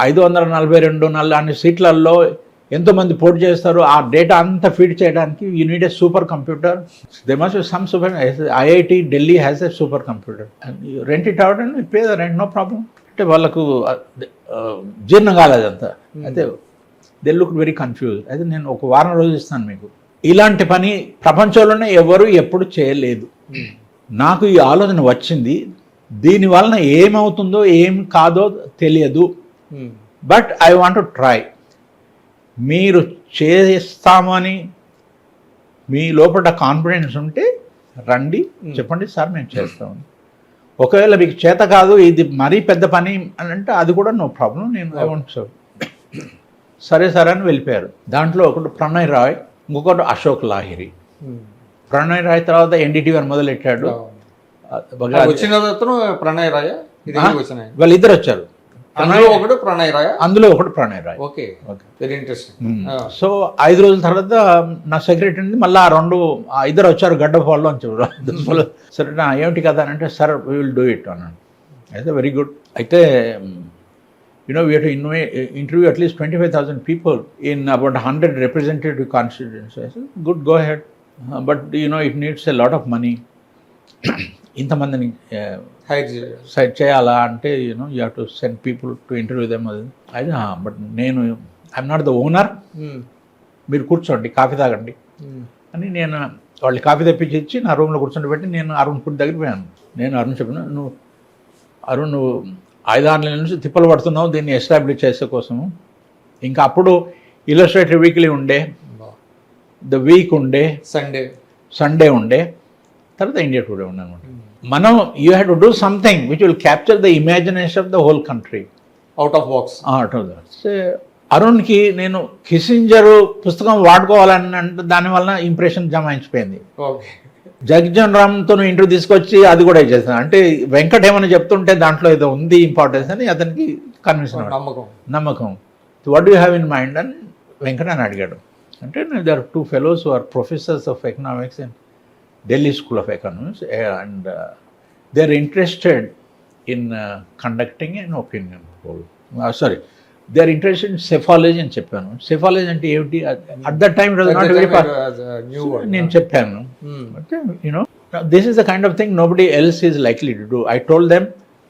542 అన్ని సీట్లలో ఎంతోమంది పోటీ చేస్తారు. ఆ డేటా అంతా ఫీడ్ చేయడానికి you need a super computer. They must be some super. IIT Delhi has a super computer and you rent it out and pay the rent, no problem. అంటే వాళ్ళకు జీర్ణం కాలేదంతా. అయితే దే లుక్ వెరీ కన్ఫ్యూజ్. అయితే నేను ఒక వారం రోజులు ఇస్తాను మీకు. ఇలాంటి పని ప్రపంచంలోనే ఎవరు ఎప్పుడు చేయలేదు. నాకు ఈ ఆలోచన వచ్చింది. దీని వలన ఏమవుతుందో ఏం కాదో తెలియదు, but I want to try. మీరు చేస్తామని మీ లోపల కాన్ఫిడెన్స్ ఉంటే రండి, చెప్పండి సార్ మేము చేస్తామని. ఒకవేళ మీకు చేత కాదు, ఇది మరీ పెద్ద పని అని అంటే అది కూడా నో ప్రాబ్లం, నేను ఐ వాంట్ సార్. సరే సరే అని వెళ్ళిపోయారు. దాంట్లో ఒకటి ప్రణయ్ రాయ్, ఇంకొకటి అశోక్ లాహిరి. ప్రణయ్ రాయ్ తర్వాత ఎన్డీటీవీ అని మొదలెట్టాడు. ప్రణయ్ రాయ్ వాళ్ళిద్దరు వచ్చారు. అందులో ఒకటి Pranay Roy. Okay, very interesting. So 5 రోజుల తర్వాత నా సెక్రటరీ మళ్ళీ ఆ ఇద్దరు వచ్చారు గడ్డ ఫాల్లో అని చెప్పారు. సరే నా ఏమిటి కదా అని అంటే, sir we will do it అన్నాను. అయితే వెరీ గుడ్. అయితే we have to interview at least 25,000 people in about 100 representative constituencies. I said, good, go ahead. But it needs a lot of money. ఇంతమందిని సైడ్ చేయాలా అంటే you have to send people to interview them. అయితే but నేను I'm not the owner, మీరు కూర్చోండి coffee తాగండి అని నేను వాళ్ళు కాఫీ తెప్పించి ఇచ్చి నా రూమ్లో కూర్చొని పెట్టి నేను అరుణ్ పుట్టి దగ్గర పోయాను. నేను అరుణ్ చెప్పిన, నువ్వు 5-6 నెలల నుంచి తిప్పలు పడుతున్నావు దీన్ని ఎస్టాబ్లిష్ చేసే కోసము. ఇంకా అప్పుడు ఇల్లస్ట్రేటివ్ వీక్లీ ఉండే, ద వీక్ ఉండే, సండే ఉండే, తర్వాత ఇండియా టుడే ఉండే అనమాట. మనం you have to do something which will capture the imagination of the whole country, out of box. అరుణ్కి నేను కిసింజర్ పుస్తకం వాడుకోవాలని అంటే దానివల్ల ఇంప్రెషన్ జమాయించిపోయింది. జగ్జన్ రామ్తో ఇంటర్వ్యూ తీసుకొచ్చి అది కూడా చేస్తాను అంటే వెంకట్ ఏమని చెప్తుంటే దాంట్లో ఏదో ఉంది ఇంపార్టెన్స్ అని అతనికి కన్విన్షన్, నమ్మకం. What do have in mind అని వెంకట్ అని అడిగాడు. అంటే there are 2 fellows who are professors of economics in Delhi School of Economics and they are interested in conducting an opinion poll. They are interested in cephology అని చెప్పాను. Cephology అంటే ఏమిటి? At that time it was not very నేను చెప్పాను. This is the kind of thing nobody else is likely to do. I told them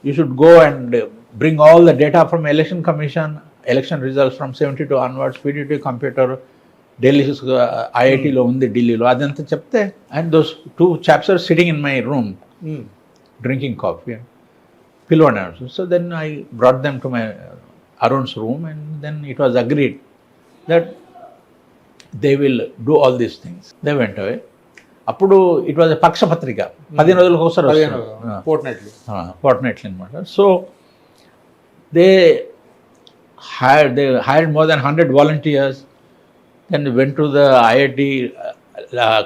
you should go and bring all the data from election commission, election results from 72 onwards, PDT computer, Delhi IIT-లో ఉంది ఢిల్లీలో, అదంతా చెప్తే, and those 2 chaps are sitting in my room drinking coffee. పిలవన్నారు. So then I brought them to my Arun's room and then it was agreed that they will do all these things. They went away. అప్పుడు it was పక్ష పత్రిక 15 రోజులకు ఒకసారి fortnightly అనమాట. So they hired more than 100 volunteers. Then went to the IIT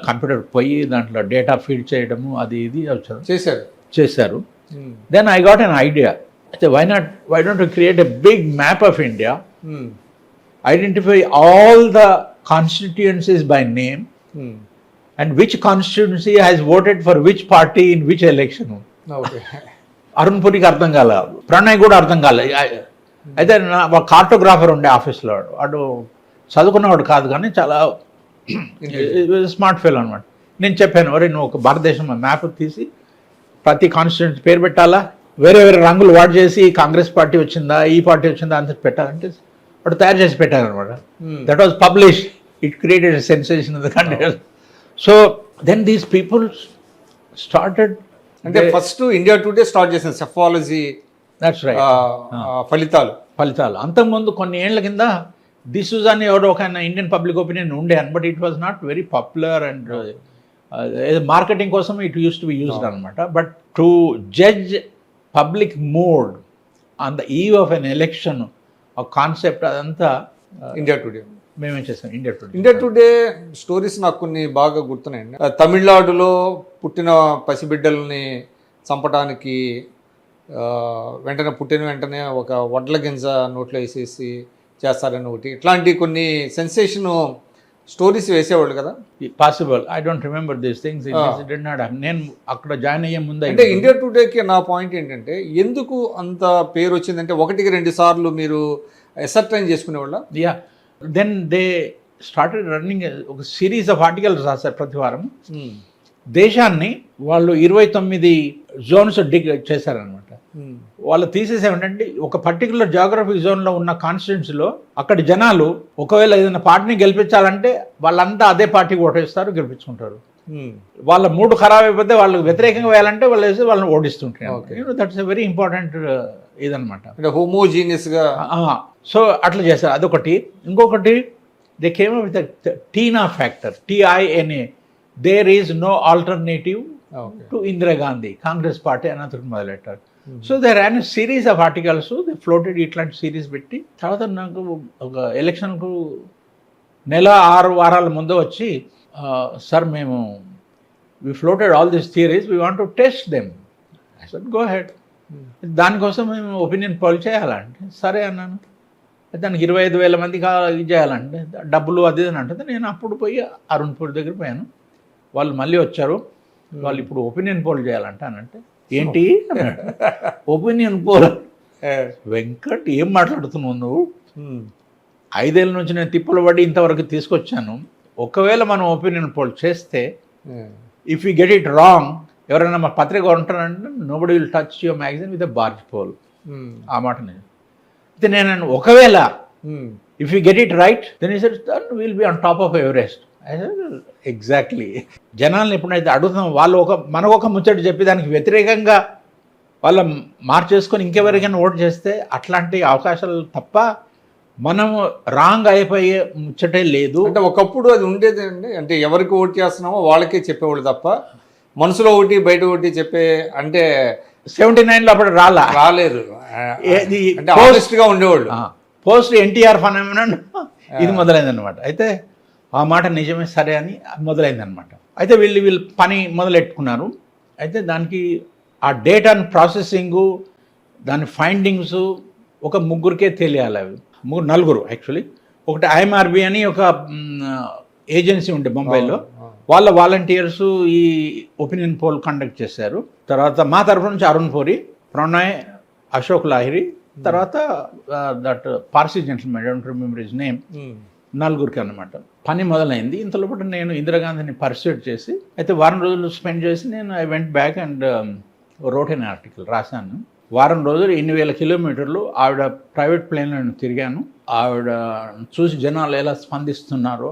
computer పోయి దాంట్లో data feed చేయడము అది ఇది చేశారు. Then I got an idea. అయితే why don't we create a big map of India, identify all the constituencies by name, and which constituency has voted for which party in which election. Arun పురికి అర్థం కాల, ప్రణయ్ కూడా అర్థం కాలే. అయితే cartographer ఉండే ఆఫీస్లో, వాడు చదువుకున్నవాడు కాదు కానీ చాలా స్మార్ట్ ఫెలో అనమాట. నేను చెప్పాను, ఒరే నువ్వు ఒక భారతదేశం మ్యాప్ తీసి ప్రతి కాన్స్టిట్యూన్సీ పేరు పెట్టాలా, వేరే వేరే రంగులు వాడు చేసి కాంగ్రెస్ పార్టీ వచ్చిందా ఈ పార్టీ వచ్చిందా అంత పెట్టాలంటే వాడు తయారు చేసి పెట్టారనమాట. That was publish. It created sensation in the country. So then these people started. అంటే ఫస్ట్ ఇండియా టుడే స్టార్ట్ చేసిన సెఫాలజీ ఫలితాలు. అంతకుముందు కొన్ని ఏళ్ల కింద దిస్ అని ఎవరో ఒక ఇండియన్ పబ్లిక్ ఒపీనియన్ ఉండే, but it was not very popular and marketing కోసం it use to be used అనమాట. But to judge public mood on the eve of an election, ఒక కాన్సెప్ట్ అదంతా ఇండియా టుడే. మేమేం చేసాం ఇండియా టుడే స్టోరీస్ నాకు కొన్ని బాగా గుర్తున్నాయండి. తమిళనాడులో పుట్టిన పసిబిడ్డల్ని చంపడానికి పుట్టిన వెంటనే ఒక వడ్ల గింజ నోట్లో వేసేసి చేస్తారని ఒకటి, ఇట్లాంటి కొన్ని సెన్సేషన్ స్టోరీస్ వేసేవాళ్ళు కదా. Possible, I don't remember these things. నేను అక్కడ జాయిన్ అయ్యే ముందు అంటే ఇండియా టుడేకి నా పాయింట్ ఏంటంటే ఎందుకు అంత పేరు వచ్చిందంటే 1-2 సార్లు మీరు ఎసర్టైన్ చేసుకునేవాళ్ళ. Yeah, then they started running ఒక సిరీస్ ఆఫ్ ఆర్టికల్స్ రాశారు ప్రతి వారం. దేశాన్ని వాళ్ళు 29 జోన్స్ డిగ్ చేశారనమాట. వాళ్ళు తీసేసి ఏమిటంటే ఒక పర్టికులర్ జాగ్రఫిక్ జోన్లో ఉన్న కాన్స్టిట్యున్సీలో అక్కడి జనాలు ఒకవేళ ఏదైనా పార్టీని గెలిపించాలంటే వాళ్ళంతా అదే పార్టీకి ఓటేస్తారు, గెలిపించుకుంటారు. వాళ్ళ మూడు ఖరాబ్ అయిపోతే వాళ్ళకి వ్యతిరేకంగా వేయాలంటే వాళ్ళు వేసి వాళ్ళని ఓడిస్తుంటారు. దట్స్ ఎ వెరీ ఇంపార్టెంట్ ఇదనమాట, హోమోజీనియస్గా. సో అట్లా చేశారు, అదొకటి. ఇంకొకటి they came with TINA factor, TINA, there is no alternative to Indira Gandhi, Congress party అన్నట్టు మొదలెట్టారు. So they ran series of articles, they floated ఇట్లాంటి సిరీస్ పెట్టి. తర్వాత నాకు ఒక ఎలక్షన్కు 6 వారాల ముందు వచ్చి, సార్ మేము we floated all this theories, we want to test them. I said go ahead. దానికోసం మేము ఒపీనియన్ పోల్ చేయాలంటే సరే అన్నాను. దానికి 25,000 మందికి ఇది చేయాలంటే డబ్బులు అది అని అంటే నేను అప్పుడు పోయి అరుణ్పూర్ దగ్గర పోయాను. వాళ్ళు మళ్ళీ వచ్చారు, వాళ్ళు ఇప్పుడు ఒపీనియన్ పోల్ చేయాలంట అనంటే ఏంటి ఒపీనియన్ పోల్, వెంకట్ ఏం మాట్లాడుతున్నావు నువ్వు? 5 ఏళ్ళ నుంచి నేను తిప్పలు పడి ఇంతవరకు తీసుకొచ్చాను. ఒకవేళ మనం ఒపీనియన్ పోల్ చేస్తే if you get it wrong, ఎవరైనా మా పత్రిక ఉంటారంటే nobody will touch your magazine with a barge pole. ఆ మాట నేను అయితే నేను ఒకవేళ if you get it right then ఈ said will be on top of Everest. Exactly. జనాల్ని ఎప్పుడైతే అడుగుతాం వాళ్ళు మనకొక ముచ్చట చెప్పి దానికి వ్యతిరేకంగా వాళ్ళ మార్చేసుకొని ఇంకెవరికైనా ఓటు చేస్తే అట్లాంటి అవకాశాలు తప్ప మనం రాంగ్ అయిపోయే ముచ్చటే లేదు. అంటే ఒకప్పుడు అది ఉండేది అండి, అంటే ఎవరికి ఓటు చేస్తున్నామో వాళ్ళకే చెప్పేవాళ్ళు తప్ప మనసులో ఒకటి బయట ఒకటి చెప్పే, అంటే 79లో అప్పుడు రాలేదు, అంటే ఆనెస్ట్గా ఉండేవాళ్ళు. పోస్ట్ NTR ఫెనోమెనన్ ఇది మొదలైందనమాట. అయితే ఆ మాట నిజమే సరే అని మొదలైందనమాట. అయితే వీళ్ళు పని మొదలెట్టుకున్నారు. అయితే దానికి ఆ డేటాను ప్రాసెసింగు, దాని ఫైండింగ్స్ ఒక ముగ్గురికే తెలియాలి. అవి నలుగురు యాక్చువల్లీ. ఒకటి IMRB అని ఒక ఏజెన్సీ ఉండే ముంబైలో, వాళ్ళ వాలంటీర్స్ ఈ ఒపీనియన్ పోల్ కండక్ట్ చేశారు. తర్వాత మా తరఫు నుంచి అరుణ్ పూరి, ప్రణయ్, అశోక్ లాహిరి, తర్వాత that Parsi gentleman, I don't remember his name, నలుగురికి అనమాట. పని మొదలైంది. ఇంతలోపల నేను ఇందిరాగాంధీని పర్స్యూట్ చేసి, అయితే వారం రోజులు స్పెండ్ చేసి నేను I went back and wrote an article రాశాను. వారం రోజులు 8,000 కిలోమీటర్లు ఆవిడ ప్రైవేట్ ప్లేన్లో తిరిగాను. ఆవిడ చూసి జనాలు ఎలా స్పందిస్తున్నారో,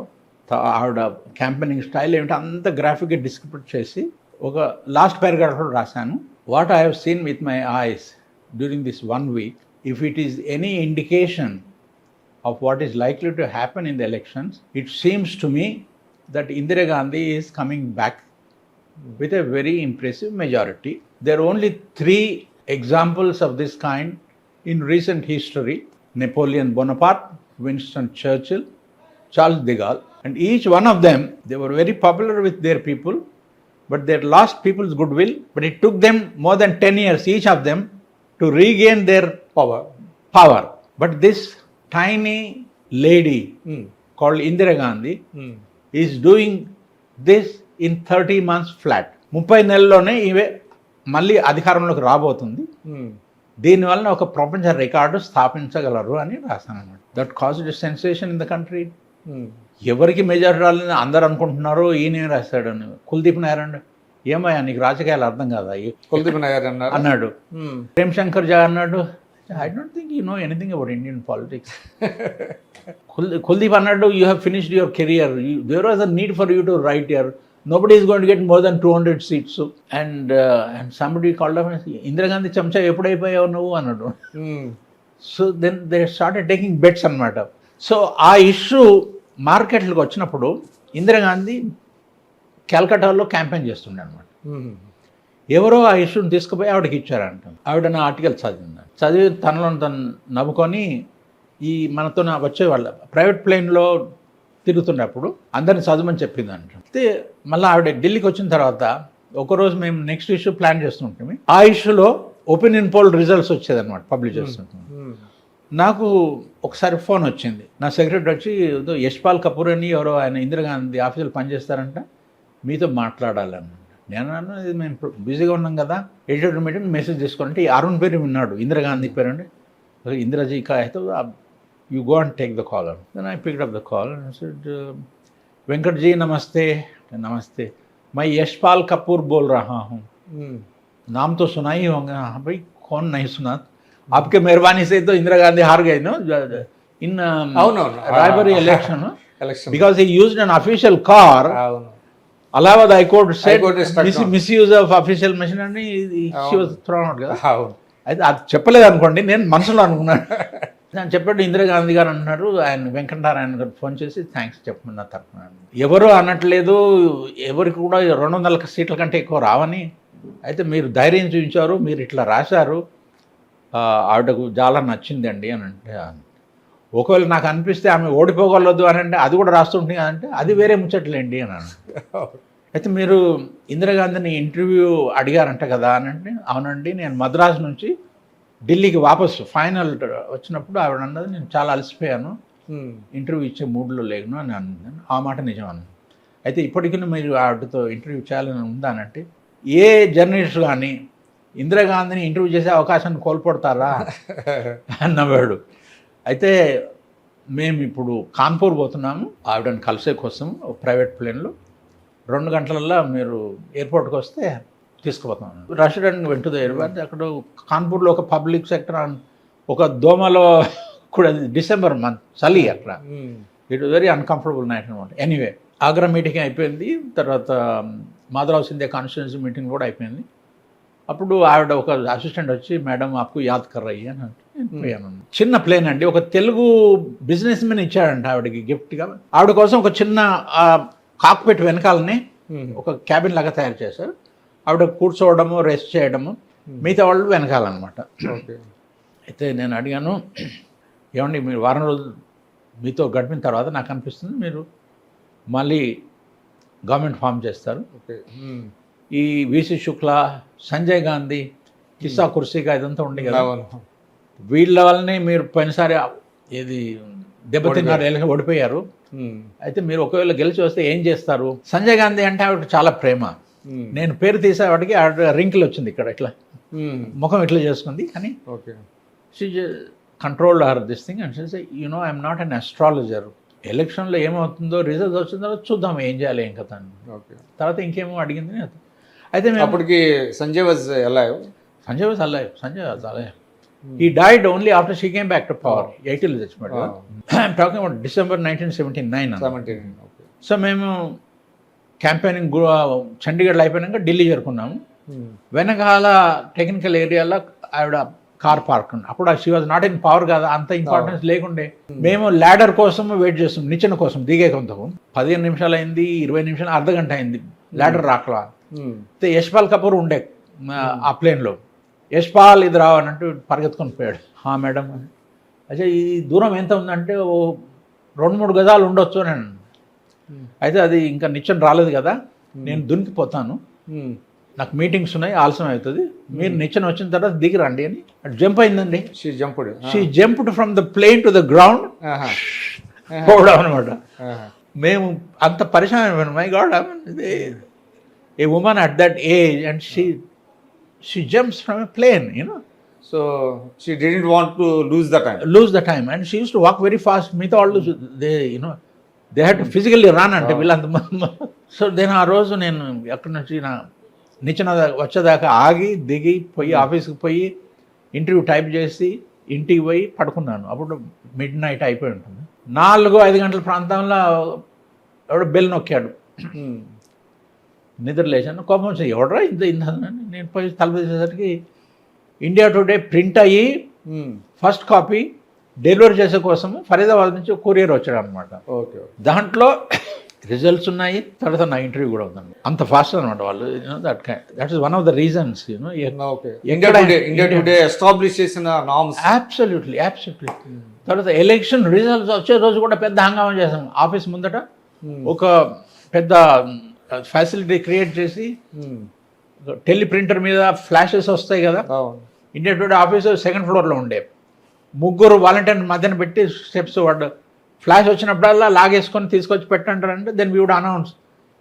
ఆవిడ క్యాంపెయినింగ్ స్టైల్ ఏమిటో అంత గ్రాఫిక్గా డిస్క్రిప్ట్ చేసి ఒక లాస్ట్ పారాగ్రాఫ్లో రాశాను. What I have seen with my eyes during this 1 week, if it is any indication of what is likely to happen in the elections, it seems to me that Indira Gandhi is coming back with a very impressive majority. There are only 3 examples of this kind in recent history: Napoleon Bonaparte, Winston Churchill, Charles de Gaulle. And each one of them, they were very popular with their people, but they lost people's goodwill. But it took them more than 10 years, each of them, to regain their power. But this tiny lady called Indira Gandhi is doing this in 30 months flat. 30 నెలల్లోనే ఇవే మళ్ళీ అధికారంలోకి రాబోతుంది. దీనివల్ల ఒక ప్రపంచ record స్థాపించగలరు అని రాశాను అనమాట. That caused a sensation in the country. ఎవరికి మెజారిటీ రాలేదని అందరు అనుకుంటున్నారు, ఈయన రాశాడు అని. కుల్దీప్ నాయర్ అండి, ఏమయ్యా నీకు రాజకీయాలు అర్థం కాదా? కుల్దీప్ నాయర్ అన్నాడు. ప్రేమ్ శంకర్ జా అన్నాడు, I don't think you know anything about Indian politics. Kuldeep అన్నాడు, you have finished your career. There was a need for you to write here. Nobody is going to get more than 200 seats. And somebody called up and said, Indira Gandhi chamcha ఎప్పుడైపోయావు నువ్వు అన్నాడు. So then they started taking bets అనమాట. So ఆ issue మార్కెట్లకు వచ్చినప్పుడు Indira Gandhi కలకట్టాలో campaign చేస్తుండే అనమాట. ఎవరో ఆ ఇష్యూని తీసుకుపోయి ఆవిడకి ఇచ్చారంట. ఆవిడ నా ఆర్టికల్ చదివి తనలో తను నవ్వుకొని ఈ మనతో వచ్చేవాళ్ళ ప్రైవేట్ ప్లేన్లో తిరుగుతున్నప్పుడు అందరిని చదవమని చెప్పిందంట. అయితే మళ్ళీ ఆవిడ ఢిల్లీకి వచ్చిన తర్వాత ఒకరోజు మేము నెక్స్ట్ ఇష్యూ ప్లాన్ చేస్తుంటాము. ఆ ఇష్యూలో ఒపీనియన్ పోల్ రిజల్ట్స్ వచ్చేదన్నమాట, పబ్లిష్ చేస్తుంటాం. నాకు ఒకసారి ఫోన్ వచ్చింది, నా సెక్రటరీ వచ్చి ఏదో యశ్పాల్ కపూర్ అని ఎవరో ఆయన ఇందిరాగాంధీ ఆఫీసులో పనిచేస్తారంట, మీతో మాట్లాడాలన్న. నేను అన్నా ఇది మేము బిజీగా ఉన్నాం కదా, ఎడిటర్ మీటింగ్ మెసేజ్ తీసుకోవాలంటే అరుణ్ పేరు విన్నాడు, ఇందిరాగాంధీ పేరు అండి. ఇందిరాజీ కా అయితే you go and take the call అని. Then I picked up the call and said Venkat ji नमस्ते. नमस्ते, मैं यशपाल कपूर बोल रहा हूँ. नाम तो सुना ही होगा. हाँ भाई, कौन नहीं सुना. आपके मेहरबानी से तो इंदिरा गांधी हार गई no in Raebareli election because he used an official car. Allahabad High Court said misuse of official machine and she was thrown out కదా. అయితే అది చెప్పలేదు అనుకోండి, నేను మనసులో అనుకున్నాను. నేను చెప్పాడు ఇందిరాగాంధీ గారు అంటున్నారు, ఆయన వెంకటనారాయణ గారు ఫోన్ చేసి థ్యాంక్స్ చెప్పమన్నా తరపున. ఎవరు అనట్లేదు, ఎవరికి కూడా 200 సీట్ల కంటే ఎక్కువ రావని. అయితే మీరు ధైర్యం చూపించారు, మీరు ఇట్లా రాశారు, ఆవిడకు చాలా నచ్చిందండి అని అంటే, ఒకవేళ నాకు అనిపిస్తే ఆమె ఓడిపోగలదు అని అంటే అది కూడా రాస్తుంటుంది అంటే అది వేరే ముచ్చట్లేండి అన్నాను. అయితే మీరు ఇందిరాగాంధీని ఇంటర్వ్యూ అడిగారంట కదా అని అంటే, అవునండి, నేను మద్రాసు నుంచి ఢిల్లీకి వాపసు ఫైనల్ వచ్చినప్పుడు ఆవిడ అన్నది నేను చాలా అలసిపోయాను, ఇంటర్వ్యూ ఇచ్చే మూడ్లో లేను అని అన్నాను. ఆ మాట నిజం అన్నాను. అయితే ఇప్పటికీ మీరు ఆవిడతో ఇంటర్వ్యూ చేయాలని ఉందా అని అంటే, ఏ జర్నలిస్ట్ కానీ ఇందిరాగాంధీని ఇంటర్వ్యూ చేసే అవకాశాన్ని కోల్పోతారా అన్నవాడు. అయితే మేము ఇప్పుడు కాన్పూర్ పోతున్నాము ఆవిడని కలిసే కోసం ప్రైవేట్ ప్లేన్లో. 2 గంటలల్లో మీరు ఎయిర్పోర్ట్కి వస్తే తీసుకుపోతాం. రష్యన్ వెంట ఎయిర్పోర్ట్. అక్కడ కాన్పూర్లో ఒక పబ్లిక్ సెక్టర్ ఒక దోమలో కూడా డిసెంబర్ మంత్ చలి అక్కడ. ఇట్ వెరీ అన్కంఫర్టబుల్ నైట్ అనమాట. ఎనీవే ఆగ్రా మీటింగ్ అయిపోయింది, తర్వాత మాధవరావు సింధియా కాన్స్టిట్యున్సీ మీటింగ్ కూడా అయిపోయింది. అప్పుడు ఆవిడ ఒక అసిస్టెంట్ వచ్చి మేడం ఆప్కు యాద్ కర్ రహీ అని అంటే, చిన్న ప్లేన్ అండి, ఒక తెలుగు బిజినెస్ మెన్ ఇచ్చాడంట ఆవిడకి గిఫ్ట్గా. ఆవిడ కోసం ఒక చిన్న కాక్పిట్ వెనకాలని ఒక క్యాబిన్ లాగా తయారు చేశారు. ఆవిడ కూర్చోవడము, రెస్ట్ చేయడము, మిగతా వాళ్ళు వెనకాలన్నమాట. అయితే నేను అడిగాను, ఏమండి మీరు వారం రోజులు మీతో గడిపిన తర్వాత నాకు అనిపిస్తుంది మీరు మళ్ళీ గవర్నమెంట్ ఫామ్ చేస్తారు. ఈ విసి శుక్లా, సంజయ్ గాంధీ, కిస్సా కుర్సీగా ఇదంతా ఉండే కదా, వీళ్ళ వల్లనే మీరు పోయినసారి ఏది దెబ్బతిన్నారు, ఓడిపోయారు. అయితే మీరు ఒకవేళ గెలిచి వస్తే ఏం చేస్తారు. సంజయ్ గాంధీ అంటే ఆవిడకి చాలా ప్రేమ. నేను పేరు తీసేవాడికి ఆవిడ రింకిల్ వచ్చింది ఇక్కడ, ఇట్లా ముఖం ఇట్లా చేసుకుంది. కానీ she controlled her this thing and say you know I'm not an astrologer. ఎలక్షన్లో ఏమవుతుందో, రిజల్ట్ వచ్చిందో చూద్దాం, ఏం చేయాలి ఏం కదా. తర్వాత ఇంకేమో అడిగింది. అయితే అప్పటికి Sanjay was alive. Sanjay alive. He died only after she came back to power. 80లో చచ్చిపోయాడు. I'm talking about December 1979. So మేము క్యాంపెయినింగ్ చండీగఢ్లో అయిపోయినాక ఢిల్లీ చేరుకున్నాము. వెనకాల టెక్నికల్ ఏరియాలో ఆవిడ కార్ పార్క్ ఉంది. అప్పుడు she was not in power కదా, అంత ఇంపార్టెన్స్ లేకుండే. మేము ల్యాడర్ కోసం వెయిట్ చేస్తాం, నిచ్చెన కోసం దిగే కొంతకు 15 నిమిషాలు అయింది, 20 నిమిషాలు, అర్ధగంట అయింది, ల్యాడర్ రాకలా. యశ్పాల్ కపూర్ ఉండే ఆ ప్లేన్లో. యశ్పాల్ ఇది రావు అన్నట్టు పరిగెత్తుకొని పోయాడు. మేడం అచ్చా ఈ దూరం ఎంత ఉందంటే 2-3 గజాలు ఉండొచ్చు అని. అయితే అది ఇంకా నిచ్చెన రాలేదు కదా, నేను దునికిపోతాను, నాకు మీటింగ్స్ ఉన్నాయి, ఆలస్యం అవుతుంది, మీరు నిచ్చెన వచ్చిన తర్వాత దిగి రండి అని జంప్ అయిందండి. She jumped from the plane to the ground పోవడం అనమాట. మేము అంత పరిశాన్ అయిపోయాం. My god, a woman at that age and she jumps from a plane, you know. So she didn't want to lose the time and she used to walk very fast. Meetha all they, you know, they had to physically run ante villantu. So then ఆ రోజు నేను అక్కడి నుంచి నా నిచ్చెన వచ్చేదాకా ఆగి దిగి పోయి ఆఫీస్కి పోయి ఇంటర్వ్యూ టైప్ చేసి ఇంటికి పోయి పడుకున్నాను. అప్పుడు మిడ్ నైట్ అయిపోయి ఉంటుంది. 4-5 గంటల ప్రాంతంలో ఎవడో బెల్ నొక్కాడు. నిద్ర లేచాను, కోపం వచ్చి ఎవడరా ఇంత నేను పోయి తలపేసేసరికి ఇండియా టుడే ప్రింట్ అయ్యి ఫస్ట్ కాపీ డెలివరీ చేసే కోసము ఫరీదాబాద్ నుంచి కొరియర్ వచ్చాడు అనమాట. దాంట్లో రిజల్ట్స్ ఉన్నాయి, తర్వాత నా ఇంటర్వ్యూ కూడా ఉందండి. అంత ఫాస్ట్ అనమాట వాళ్ళు. That is one of the reasons India today establish చేసిన నార్మ్స్. అబ్సల్యూట్లీ తర్వాత ఎలక్షన్ రిజల్ట్స్ వచ్చే రోజు కూడా పెద్ద హంగామా చేసాం ఆఫీస్ ముందట. ఒక పెద్ద ఫెసిలిటీ క్రియేట్ చేసి టెలిప్రింటర్ మీద ఫ్లాషెస్ వస్తాయి కదా, ఇండియా టుడే ఆఫీస్ సెకండ్ ఫ్లోర్లో ఉండే, ముగ్గురు వాలంటీర్ మధ్యన పెట్టి స్టెప్స్ వాడు ఫ్లాష్ వచ్చినప్పుడల్లా లాగేసుకొని తీసుకొచ్చి పెట్టంటారంటే then we would announce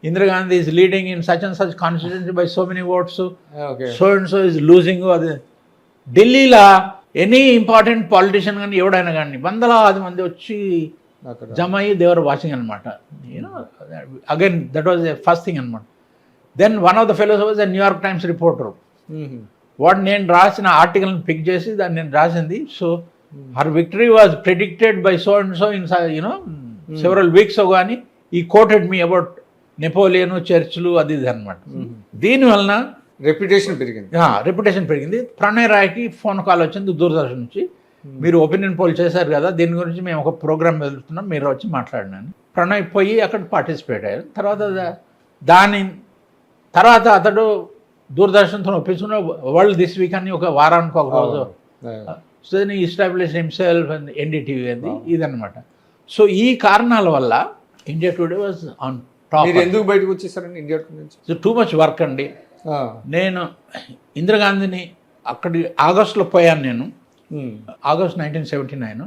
Indira Gandhi is leading in such and such constituency by so many votes, so and so is losing. అది ఢిల్లీలో ఎనీ ఇంపార్టెంట్ పాలిటిషియన్ కానీ ఎవడైనా కానీ వందలాది మంది వచ్చి జమ అయ్యి దేవర్ వాచింగ్ అనమాట. You know again that was a first thing అనమాట. Then one of the fellows was a New York times reporter. వాడు నేను రాసిన ఆర్టికల్ని పిక్ చేసి దాన్ని నేను రాసింది. So her victory was predicted by so and so in you know several weeks అగో అని ఈ కోటెడ్ మీ అబౌట్ నెపోలియన్, చర్చిలు, అది ఇది అనమాట. దీనివలన రెప్యుటేషన్ పెరిగింది. ప్రణయ్ రాయ్కి ఫోన్ కాల్ వచ్చింది దూరదర్శన్ నుంచి, మీరు ఒపీనియన్ పోల్ చేశారు కదా, దీని గురించి మేము ఒక ప్రోగ్రామ్ వెళ్తున్నాం, మీరు వచ్చి మాట్లాడినాను. ప్రణయ్ పోయి అక్కడ పార్టిసిపేట్ అయ్యారు. తర్వాత అతడు దూరదర్శన్తో ఒప్పించుకున్న వరల్డ్ దిస్ వీక్ అని ఒక వారానికి ఒక రోజు so establish himself and NDTV అది ఇదనమాట. సో ఈ కారణాల వల్ల India Today was on top. ఎందుకు బయటకు వచ్చేసారండి India Today? Too much work అండి. నేను ఇందిరాగాంధీని అక్కడి ఆగస్టులో పోయాను. నేను ఆగస్ట్ 1979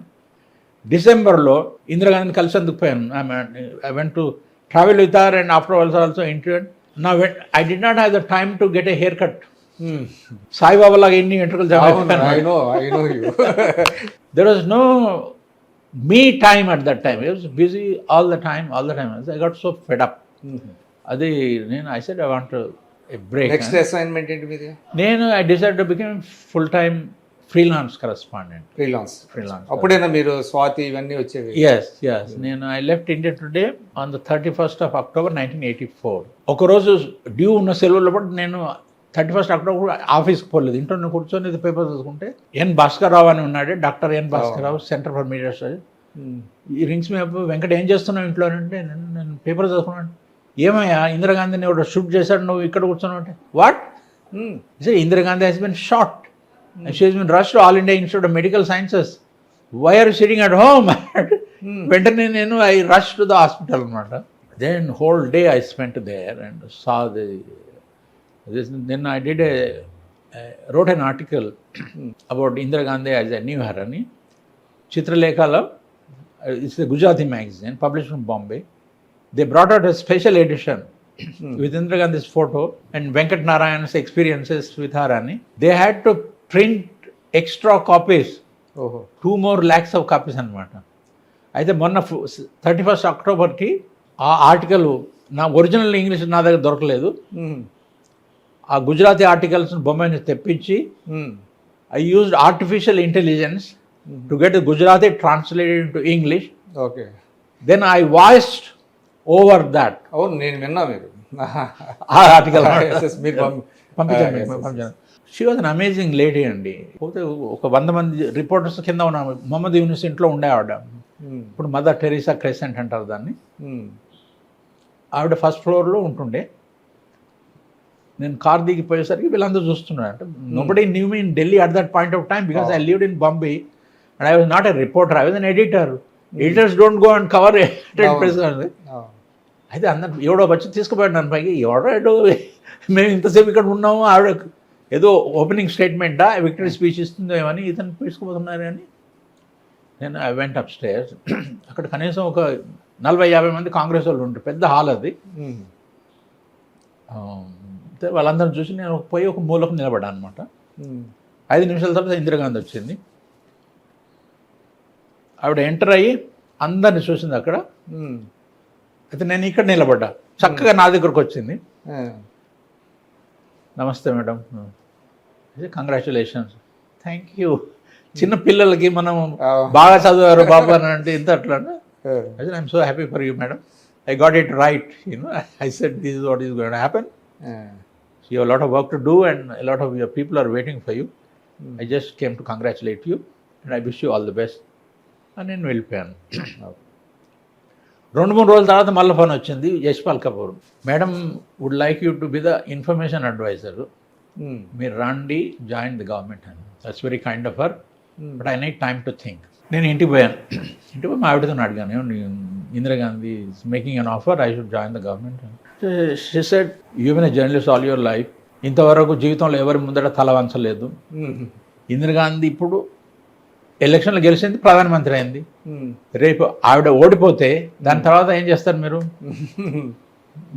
డిసెంబర్లో ఇందిరాగాంధీని కలిసేందుకు పోయాను. I went to travel with her and after also interview. Now, I did not have the time to get a haircut. Saibaba లాగా ఎన్ని వెంట్రుకలు జమ అయిపోయాను. I know you. There was no me time at that time. I was busy all the time. I got so fed up. అది నేను I said I want a break. Next assignment ఏంటి మీది? I decided to become full-time freelance correspondent. Freelance. అప్పుడేనా మీరు స్వాతి ఇవన్నీ వచ్చేవి? Yes. I left India Today on the 31st of October 1984. ఒకరోజు due ఉన్న సెలవుల్లో పాటు నేను 31st అక్టోబర్ ఆఫీస్కి పోలేదు, ఇంట్లో కూర్చొని ఇది పేపర్ చూసుకుంటే ఎన్ భాస్కర్ రావు అని ఉన్నాడు, doctor N Bhaskar Rao, center for media studies. ఈ రింగ్స్ మీ వెంకట ఏం చేస్తున్నావు ఇంట్లో అంటే నేను పేపర్ చదువుకున్నాను. ఏమయ్యా ఇందిరాగాంధీని ఎవడో షూట్ చేశాడు, నువ్వు ఇక్కడ కూర్చున్నావు అంటే what? Indira Gandhi has been shot. She has been rushed to All India Institute of Medical Sciences. Why are you sitting at home? వెంటనే నేను I rushed to the hospital అనమాట. Then whole day I spent there and saw then I wrote an article about Indira Gandhi as I knew her అని చిత్రలేఖలో. It's a Gujarati magazine published from Bombay. They brought out a special edition with Indira Gandhi's photo and Venkat Narayan's experiences with her అని. They had to print extra copies, 2 more lakhs of copies అనమాట. అయితే మొన్న 31st అక్టోబర్కి ఆ article నా original English నా దగ్గర దొరకలేదు. ఆ గుజరాతీ ఆర్టికల్స్ బొంబాయి నుంచి తెప్పించి I used artificial intelligence to get Gujarati translated into English. Okay. Then I voiced over that. అవును, నేను విన్నా మీరు ఆ ఆర్టికల్ పంపించాను. She was an amazing lady అండి. పోతే ఒక 100 మంది రిపోర్టర్స్ కింద ఉన్న మొహమ్మద్ యూనిస్ ఇంట్లో ఉండేవాడ. ఇప్పుడు మదర్ టెరీసా క్రెసెంట్ అంటారు దాన్ని. ఆవిడ ఫస్ట్ ఫ్లోర్లో ఉంటుండే. నేను కార్ దిగిపోయేసరికి వీళ్ళందరూ చూస్తున్నారు. అంటే nobody new me in Delhi at that point of time because I lived in Bombay and I was not a reporter, I was an editor. Editors don't go and cover press. అయితే అందరు ఎవడో వచ్చి తీసుకుపోయాడు నన్ను పైకి. ఎవడో మేము ఇంతసేపు ఇక్కడ ఉన్నాము, ఆవిడ ఏదో ఓపెనింగ్ స్టేట్మెంటా విక్టరీ స్పీచ్ ఇస్తుందో ఏమని ఇతను తీసుకుపోతున్నారు అని. నేను ఐ వెంట్ అప్ స్టేర్స్. అక్కడ కనీసం ఒక 40-50 మంది కాంగ్రెస్ వాళ్ళు ఉంటారు, పెద్ద హాల్ అది. వాళ్ళందరూ చూసి నేను పోయి ఒక మూలకు నిలబడ్డాను అనమాట. 5 నిమిషాల తర్వాత ఇందిరాగాంధీ వచ్చింది. ఆవిడ ఎంటర్ అయ్యి అందరిని చూసింది అక్కడ. అయితే నేను ఇక్కడ నిలబడ్డా, చక్కగా నా దగ్గరకు వచ్చింది. నమస్తే మేడం, కంగ్రాచులేషన్స్, థ్యాంక్ యూ. చిన్న పిల్లలకి మనం బాగా చదివారు బాబు అని అంటే ఇంత అట్లా. అయితే I'm so happy for you madam, I got it right, I said this is what is going to happen. You have lot of work to do and lot of your people are waiting for you. I just came to congratulate you and I wish you all the best అని నేను వెళ్ళిపోయాను. 2-3 రోజుల తర్వాత మళ్ళీ phone వచ్చింది, Yashpal Kapoor, madam would like you to be the information adviser, మీరు రండి, join the government అని. That's very kind of her, but I need time to think. నేను ఇంటికి పోయాను. ఇంటికి పోయి మా ఆవిడతో అడిగాను, ఏమండి Indira Gandhi is making an offer, I should join the government. She said you been a journalist all your life, ఇంతవరకు జీవితంలో ఎవరి ముందర తల వంచలేదు. ఇందిరాగాంధీ ఇప్పుడు ఎలక్షన్లో గెలిచింది, ప్రధానమంత్రి అయింది. రేపు ఆవిడ ఓడిపోతే దాని తర్వాత ఏం చేస్తారు మీరు?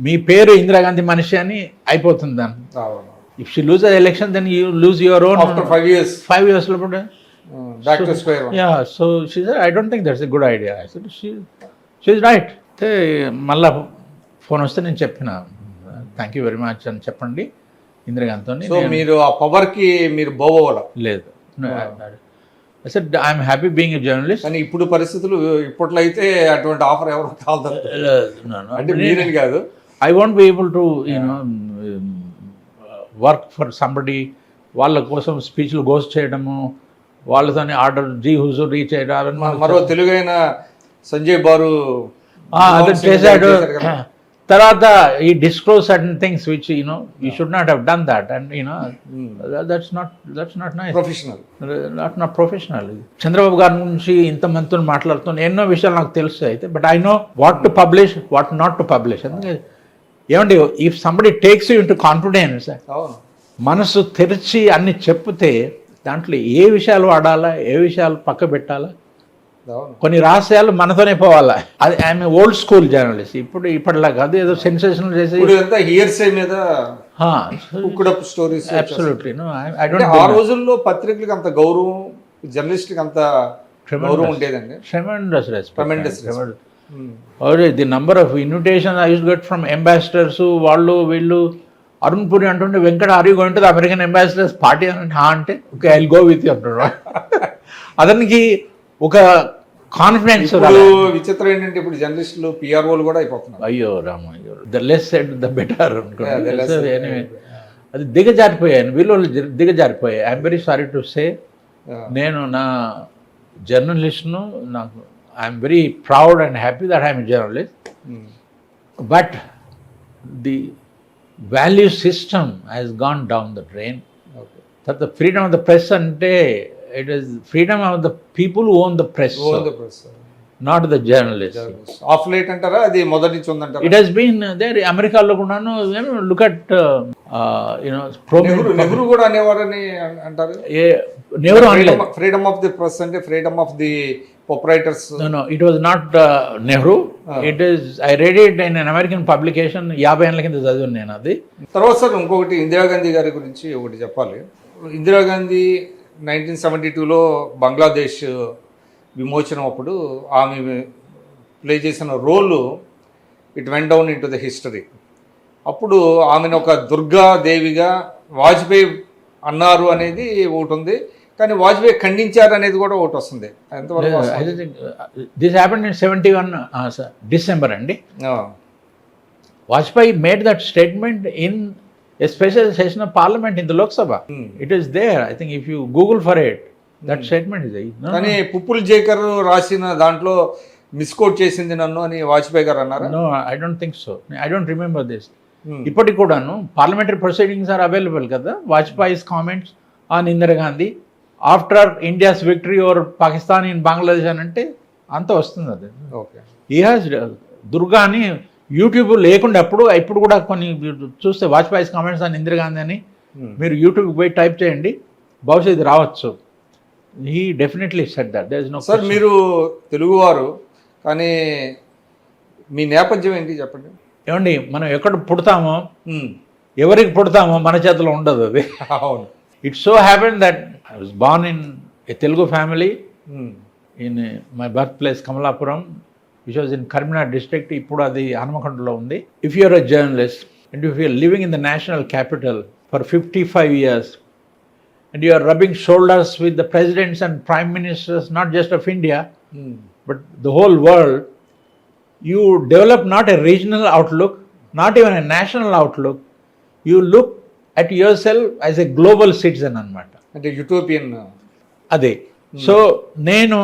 మీ పేరు ఇందిరాగాంధీ మనిషి అని అయిపోతుంది. దాన్ని if she lose election then you lose your own. After 5 years 5 years లో కూడా back to square one. Yeah. So she said I don't think that's a good idea. I said she is right. అయితే మళ్ళా phone వస్తే నేను చెప్పిన thank you very much అని చెప్పండి ఇందిరాగాంధీతో. So మీరు ఆ పవర్ కి మీరు బోవల లేదు. I said I'm happy being a journalist. కానీ ఇప్పుడు పరిస్థితులు ఇప్పట్లో అయితే అటువంటి ఆఫర్ ఎవరు కావాలి No. అంటే మీరేం కాదు. I won't be able to work for somebody. వాళ్ళ కోసం స్పీచ్లు గోస్ట్ చేయడము, వాళ్ళతోనే ఆర్డర్ జీ హుజూర్ చేయడం. మరో తెలుగైన సంజయ్ బారు అదే చేశాడు. తర్వాత ఈ disclose certain things which you should not have done that. And that's not nice. Professional not professional. Chandrababu గారి నుంచి ఇంత మందితో మాట్లాడుతున్న ఎన్నో విషయాలు నాకు తెలుసు. అయితే but I know what to publish, what not to publish. అందుకే ఏమండి, if somebody takes you into confidence, మనసు తెరిచి అన్ని చెప్తే దాంట్లో ఏ విషయాలు వాడాలా, ఏ విషయాలు పక్క పెట్టాలా, కొన్ని రహస్యాలు మనతోనే పోవాలా. అది ఐఎమ్ ఓల్డ్ స్కూల్ జర్నలిస్ట్. ఇప్పటిలా కాదు ఏదో సెన్సేషనల్ చేసి హియర్సే మీద స్టోరీస్. Absolutely no. ఆ రోజుల్లో పత్రికలకు అంత గౌరవం, జర్నలిస్ట్కి అంత గౌరవం ఉండేదండి. Tremendous respect. The number of invitation I use get from ambassadors, వాళ్ళు వీళ్ళు. అరుణ్ పురి అంటుంటే Venkata are you going to the American ambassador's party అంటే okay I will go with you అంటాడు. అతనికి ఒక కాన్ఫిడెన్స్. విచిత్రం ఏంటంటే ఇప్పుడు జర్నలిస్టులు పిఆర్ఓలు కూడా అయిపోతున్నారు. అయ్యో రామ, the less said the better అనుకోండి. అది దిగజారిపోయాను, వీళ్ళు దిగజారిపోయాయి. I'm very sorry to say. నేను నా జర్నలిస్ట్ను, నాకు I'm very proud and happy that I'm journalist. But the value system has gone down the drain. తర్వాత ఫ్రీడమ్ ఆఫ్ ద ప్రెస్ అంటే it is freedom of the people who own the press, not the journalists. Off late antara adi modati నుంచి ఉందంటారా? It has been there. అమెరికాలో కూడాను look at Nehru కూడా అనేవారని అంటారు. Nehru freedom of the press అంటే freedom of the proprietors. No, it was not Nehru. It is, I read it in an American publication. 50 ఏళ్ల కింద చదివాను నేను అది. తర్వాత సార్ ఇంకొకటి ఇందిరాగాంధీ గారి గురించి ఒకటి చెప్పాలి. ఇందిరాగాంధీ 1972లో బంగ్లాదేశ్ విమోచనం అప్పుడు ఆమె ప్లే చేసిన role it went down into the history. అప్పుడు ఆమెను ఒక దుర్గాదేవిగా వాజ్పేయి అన్నారు అనేది ఒకటి ఉంది, కానీ వాజ్పేయి ఖండించారు అనేది కూడా ఒకటి వస్తుంది. ఎంతవరకు దిస్ హ్యాపెండ్ ఇన్ 71 December అండి. Vajpayee made that statement in a special session of parliament in the Lok Sabha. It is there. I think if you Google for it, that statement is there. కానీ పుప్పుల్ జేకర్ రాసిన దాంట్లో మిస్కోట్ చేసింది నన్ను అని వాజ్పేయి గారు అన్నారు. No, I don't think so. I don't remember this. ఇప్పటికి కూడాను పార్లమెంటరీ ప్రొసీడింగ్స్ ఆర్ అవైలబుల్ కదా. Vajpayee's comments on Indira Gandhi after India's victory over Pakistan in Bangladesh అని అంటే అంత వస్తుంది అది. ఓకే. ఈ హాజ్ దుర్గా అని యూట్యూబ్ లేకుండా ఇప్పుడు కూడా కొన్ని చూస్తే వాజ్పేయిస్ కామెంట్స్ అని ఇందిరాగాంధీ అని మీరు యూట్యూబ్కి పోయి టైప్ చేయండి, బహుశా ఇది రావచ్చు. He definitely said that. There is no. Sir మీరు తెలుగువారు, కానీ మీ నేపథ్యం ఏంటి చెప్పండి. ఏమండి, మనం ఎక్కడ పుడతామో ఎవరికి పుడతామో మన చేతిలో ఉండదు అది. అవును. It so happen that I was born in a Telugu family in my birth place Kamalapuram, which was in Karimnagar district. ఇప్పుడు అది హనుమకొండలో ఉంది. If you are a journalist and if you are living in the national capital for 55 years and you are rubbing shoulders with the presidents and prime ministers not just of India but the whole world, you develop not a regional outlook, not even a national outlook. You look at yourself as a global citizen అన్నమాట. అంటే utopian అదే. So నేను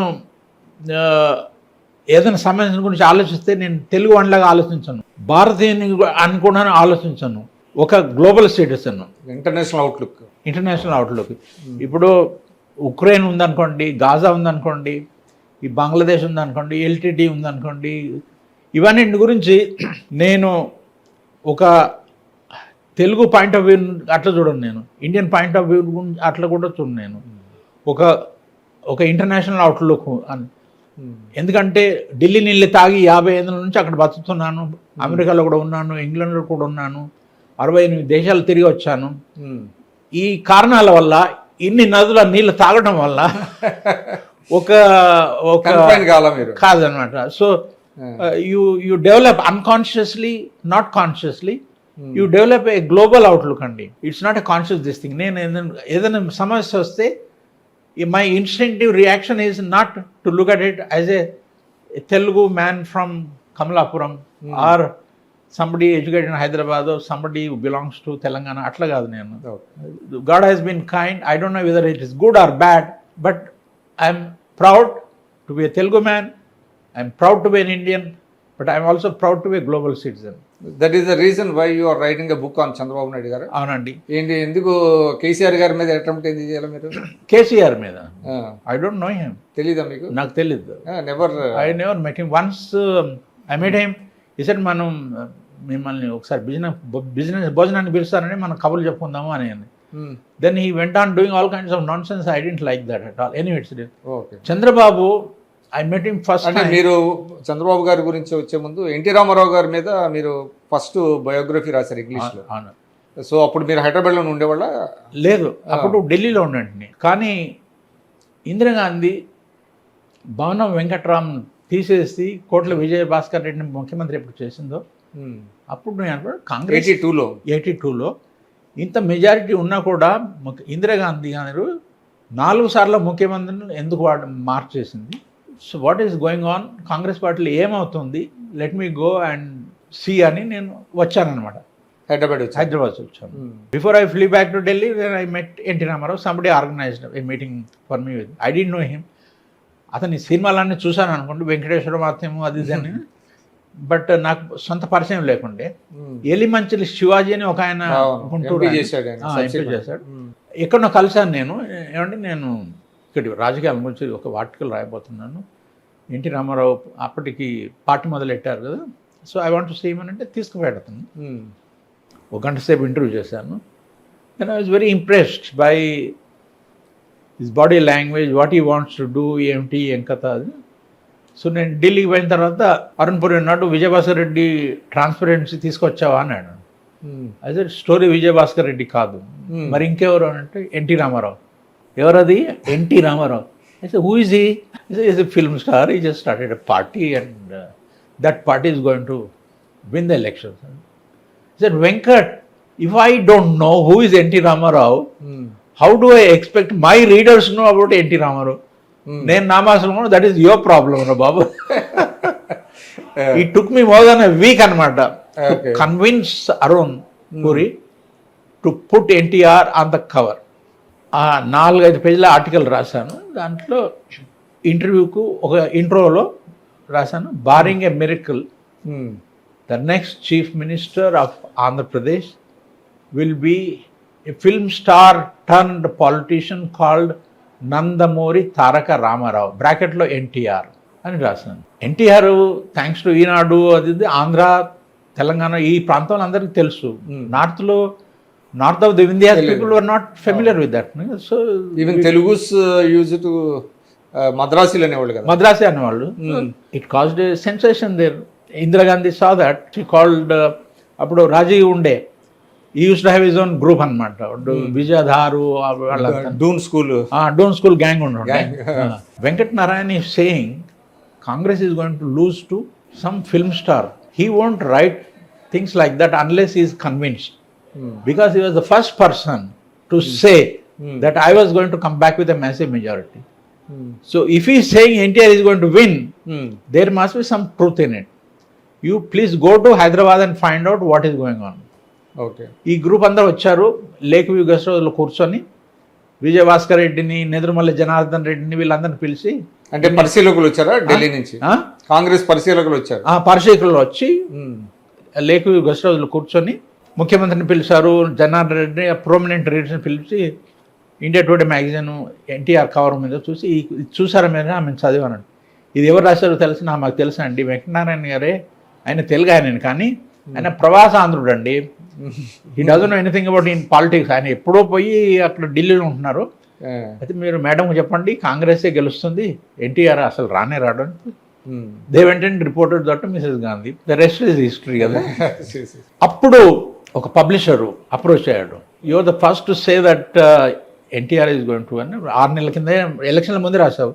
ఏదైనా సమస్య గురించి ఆలోచిస్తే నేను తెలుగు వాళ్ళలాగా ఆలోచించను, భారతీయుని అనుకున్నాను ఆలోచించను, ఒక గ్లోబల్ సిటిజన్. International outlook. ఇప్పుడు ఉక్రెయిన్ ఉందనుకోండి, గాజా ఉందనుకోండి, ఈ బంగ్లాదేశ్ ఉందనుకోండి, ఎల్టీటీ ఉందనుకోండి, ఇవన్నింటి గురించి నేను ఒక తెలుగు పాయింట్ ఆఫ్ వ్యూ అట్లా చూడను, నేను ఇండియన్ పాయింట్ ఆఫ్ వ్యూ అట్లా కూడా చూడను, నేను ఒక ఇంటర్నేషనల్ అవుట్లుక్ అని. ఎందుకంటే ఢిల్లీ నీళ్ళు తాగి 50 ఏళ్ళ నుంచి అక్కడ బతుకుతున్నాను, అమెరికాలో కూడా ఉన్నాను, ఇంగ్లాండ్లో కూడా ఉన్నాను, 68 దేశాలు తిరిగి వచ్చాను. ఈ కారణాల వల్ల, ఇన్ని నదుల నీళ్ళు తాగడం వల్ల ఒక కాదనమాట. So you develop unconsciously, not consciously, you develop a global outlook అండి. It's not a conscious this thing. నేను ఏదైనా సమస్య వస్తే my instinctive reaction is not to look at it as a Telugu man from Kamalapuram or somebody educated in Hyderabad or somebody who belongs to Telangana. Atla kaadu nenu. God has been kind. I don't know whether it is good or bad, but I am proud to be a Telugu man. I am proud to be an Indian, but I am also proud to be a global citizen. That is the reason why you are writing a book on Chandrababu Naidu garu. అవునండి. ఏంటి, ఎందుకు కేసీఆర్ గారి మీద attempt ఏంది చేయాలి మీరు? కేసీఆర్ మీద I don't know him. తెలీదా మీకు? నాకు తెలీదు. I never met him. Once I met him. ఈ సెడ్ మనం మిమ్మల్ని ఒకసారి బిజినెస్ భోజనాన్ని పిలుస్తారని మనం కబుర్లు చెప్పుకుందాము అని. Then he went on doing all kinds of nonsense. I didn't like that at all. Anyway it's Chandrababu, I met him first. అంటే మీరు చంద్రబాబు గారి గురించి వచ్చే ముందు ఎన్టీ రామారావు గారి మీద మీరు ఫస్ట్ బయోగ్రఫీ రాశారు ఇంగ్లీష్లో. అవును. సో అప్పుడు మీరు హైదరాబాద్లో ఉండేవాళ్ళ? లేదు, అప్పుడు ఢిల్లీలో ఉండండి. కానీ ఇందిరాగాంధీ భవనం వెంకట్రామ్ తీసేసి కోట్ల విజయభాస్కర్ రెడ్డిని ముఖ్యమంత్రి ఎప్పుడు చేసిందో అప్పుడు నేను కాంగ్రెస్ 82లో ఇంత మెజారిటీ ఉన్నా కూడా ఇందిరాగాంధీ గారు 4 సార్లు ముఖ్యమంత్రిని ఎందుకు మార్చేసింది? So what is going on, Congress పార్టీలో ఏమవుతుంది, let me go and see అని నేను వచ్చానమాట. హైదరాబాద్ వచ్చాను. Before I flew back to Delhi, then I met NT Rama Rao. Somebody organized a meeting for me with. I don't know him. అతని సినిమాలన్నీ చూశాను అనుకోండి, వెంకటేశ్వర మాత్యము అది ఇది అని. బట్ నాకు సొంత పరిచయం లేకుండే. ఎలిమంచిలి శివాజీ అని ఒక ఆయన గుంటూరు చేశాడు. ఎక్కడో కలిశాను నేను. ఏమంటే నేను ఇక్కడ రాజకీయాల గురించి ఒక ఆర్టికల్ రాయబోతున్నాను, ఎన్టీ రామారావు అప్పటికి పార్టీ మొదలెట్టారు కదా, so I want to see him అంటే తీసుకుపెడతాను. 1 గంట సేపు ఇంటర్వ్యూ చేశాను. Then I was very impressed by his body language, what he wants to do, ఏమిటి ఏం కథ అది. సో నేను ఢిల్లీకి పోయిన తర్వాత అరుణ్పురి అన్నాడు, విజయభాస్కర్ రెడ్డి ట్రాన్స్పరెన్సీ తీసుకొచ్చావా అన్నాడు. అదే స్టోరీ విజయభాస్కర్ రెడ్డి కాదు, మరి ఇంకెవరు అంటే ఎన్టీ రామారావు. ఎవరది? ఎన్టీ రామారావు. అయితే who is he? Is a film star. He just started a party and that party is going to win the elections. Said Venkat, if I don't know who is NT Rama Rao, how do I expect my readers know about NT Rama Rao? నేను నామాసనం, that is your problem రా బాబు. It took me more than a week అనమాట convince Arun Puri to put NTR on the cover. 4-5 పేజీల article రాశాను. దాంట్లో ఇంటర్వ్యూకు ఒక ఇంట్రోలో రాశాను, barring a miracle the next chief minister of Andhra Pradesh will be a film star turned politician called Nandamuri Taraka Rama Rao, బ్రాకెట్లో ఎన్టీఆర్ అని రాశాను. ఎన్టీఆర్ థ్యాంక్స్ టు ఈనాడు అది ఆంధ్ర తెలంగాణ ఈ ప్రాంతంలో అందరికీ తెలుసు. North of the India people were not familiar with that. So even Telugus use to మద్రాసీలు అనేవాళ్ళు కదా, మద్రాసీ అనేవాళ్ళు. It caused a sensation there. Indira Gandhi saw that, she called, అప్పుడు రాజీవ్ ఉండే, ఈ use to have his own group అనమాట. విజయధారు డూన్ స్కూల్ గ్యాంగ్ ఉండే. Venkat Narayana is saying Congress is going to lose to some film star. He won't write things like that unless he is convinced. Because he was the first person to say that I was going to come back with a massive majority. So if he is saying NTR is going to win, there must be some truth in it. You please go to Hyderabad and find out what is going on. Okay. ఈ group అందరూ వచ్చారు, lake view guest హౌస్లో కూర్చొని విజయభాస్కర్ రెడ్డిని, నెదురుమల్లి జనార్దన్ రెడ్డిని వీళ్ళందరినీ పిలిచి, అంటే పరిశీలకులు వచ్చారా ఢిల్లీ నుంచి? కాంగ్రెస్ పరిశీలకులు వచ్చారు. పరిశీలకులు వచ్చి లేక్ వ్యూ గెస్ట్ హౌస్లో కూర్చొని ముఖ్యమంత్రిని పిలిచారు, జనార్దన్ రెడ్డి ప్రోమినెంట్ రీడర్స్ని పిలిచి India today magazine NTR cover మీద చూసి, చూసారా మీద ఆమె చదివానండి, ఇది ఎవరు రాశారో తెలుసు మాకు తెలుసా అండి, వెంకటనారాయణ గారే. ఆయన తెలుగు ఆయన, కానీ ఆయన ప్రవాస ఆంధ్రుడు అండి. He doesn't know anything about in politics. ఆయన ఎప్పుడో పోయి అక్కడ ఢిల్లీలో ఉంటున్నారు. అయితే మీరు మేడంకి చెప్పండి కాంగ్రెసే గెలుస్తుంది, ఎన్టీఆర్ అసలు రానే రాడు. They went and reported that Mrs Gandhi. The rest is history కదా. అప్పుడు ఒక పబ్లిషరు అప్రోచ్ అయ్యాడు, you are the first to say that NTR is going to అని. 6 నెలల కింద ఎలక్షన్ల ముందే రాశావు,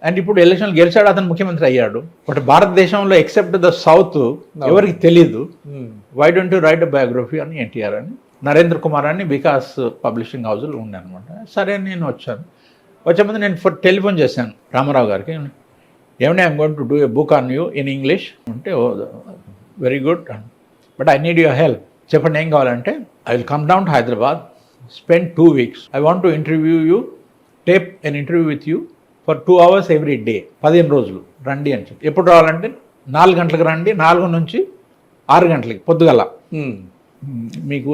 అండ్ ఇప్పుడు ఎలక్షన్లు గెలిచాడు, అతను ముఖ్యమంత్రి అయ్యాడు. బట్ భారతదేశంలో ఎక్సెప్ట్ ద సౌత్ ఎవరికి తెలీదు. Why don't you write a biography అని ఎన్టీఆర్ అని. నరేంద్ర కుమార్ అని వికాస్ పబ్లిషింగ్ హౌస్లో ఉండే అనమాట. సరే నేను వచ్చాను. వచ్చే ముందు నేను టెలిఫోన్ చేశాను రామారావు గారికి, ఏమంటే I'm going to do a book on you in English అంటే, oh very good, but I need your help. చెప్పండి ఏం కావాలంటే, I will come down to Hyderabad, spend 2 weeks. I want to interview you, tape an interview with you for 2 hours every day. 15 రోజులు రండి అని చెప్పి. ఎప్పుడు రావాలంటే 4 గంటలకు రండి, 4 నుంచి 6 గంటలకి పొద్దుగల. మీకు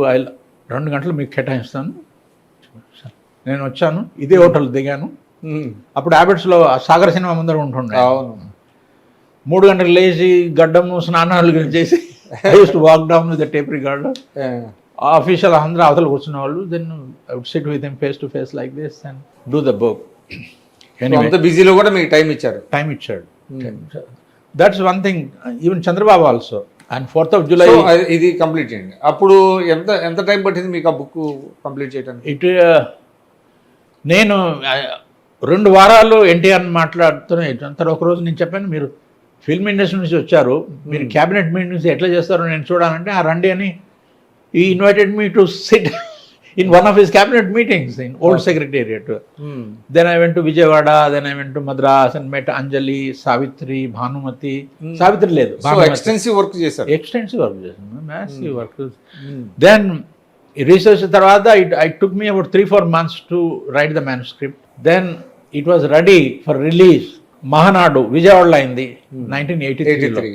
2 గంటలు మీకు కేటాయిస్తాను. నేను వచ్చాను, ఇదే హోటల్ దిగాను. అప్పుడు హ్యాబిట్స్లో సాగర్ సినిమా ముందర ఉంటుండే. 3 గంటలకు లేచి గడ్డము స్నానాలు చేసి I use to walk down with the tape recorder. Official అందరూ అవతల కూర్చున్న వాళ్ళు. Then I would sit with him face to face like this and do the book. అంత బిజీలో కూడా మీకు టైం ఇచ్చాడు. That's one thing. Even Chandrababu also. And 4th of July ఇది కంప్లీట్ చేయండి. అప్పుడు ఎంత టైం పట్టింది మీకు ఆ బుక్ కంప్లీట్ చేయడానికి? నేను 2 వారాలు ఎన్టీఆర్ మాట్లాడుతున్నాను. తర్వాత ఒకరోజు నేను చెప్పాను, మీరు ఫిల్మ్ ఇండస్ట్రీ నుంచి వచ్చారు, మీరు క్యాబినెట్ మీటింగ్స్ ఎట్లా చేస్తారో నేను చూడాలంటే ఆ రండి అని. ఈ invited me to SIT in one of his cabinet meetings in old secretariat. Then I went to Vijayawada, then I went to Madras and met Anjali, Savitri, Bhanumati. Savitri లేదు. So extensive work చేశారు. Extensive work చేశాను, massive work. Then research తర్వాత it took me about 3-4 months to write the manuscript. Then it was ready for release. Mahanadu విజయవాడలో అయింది 1983.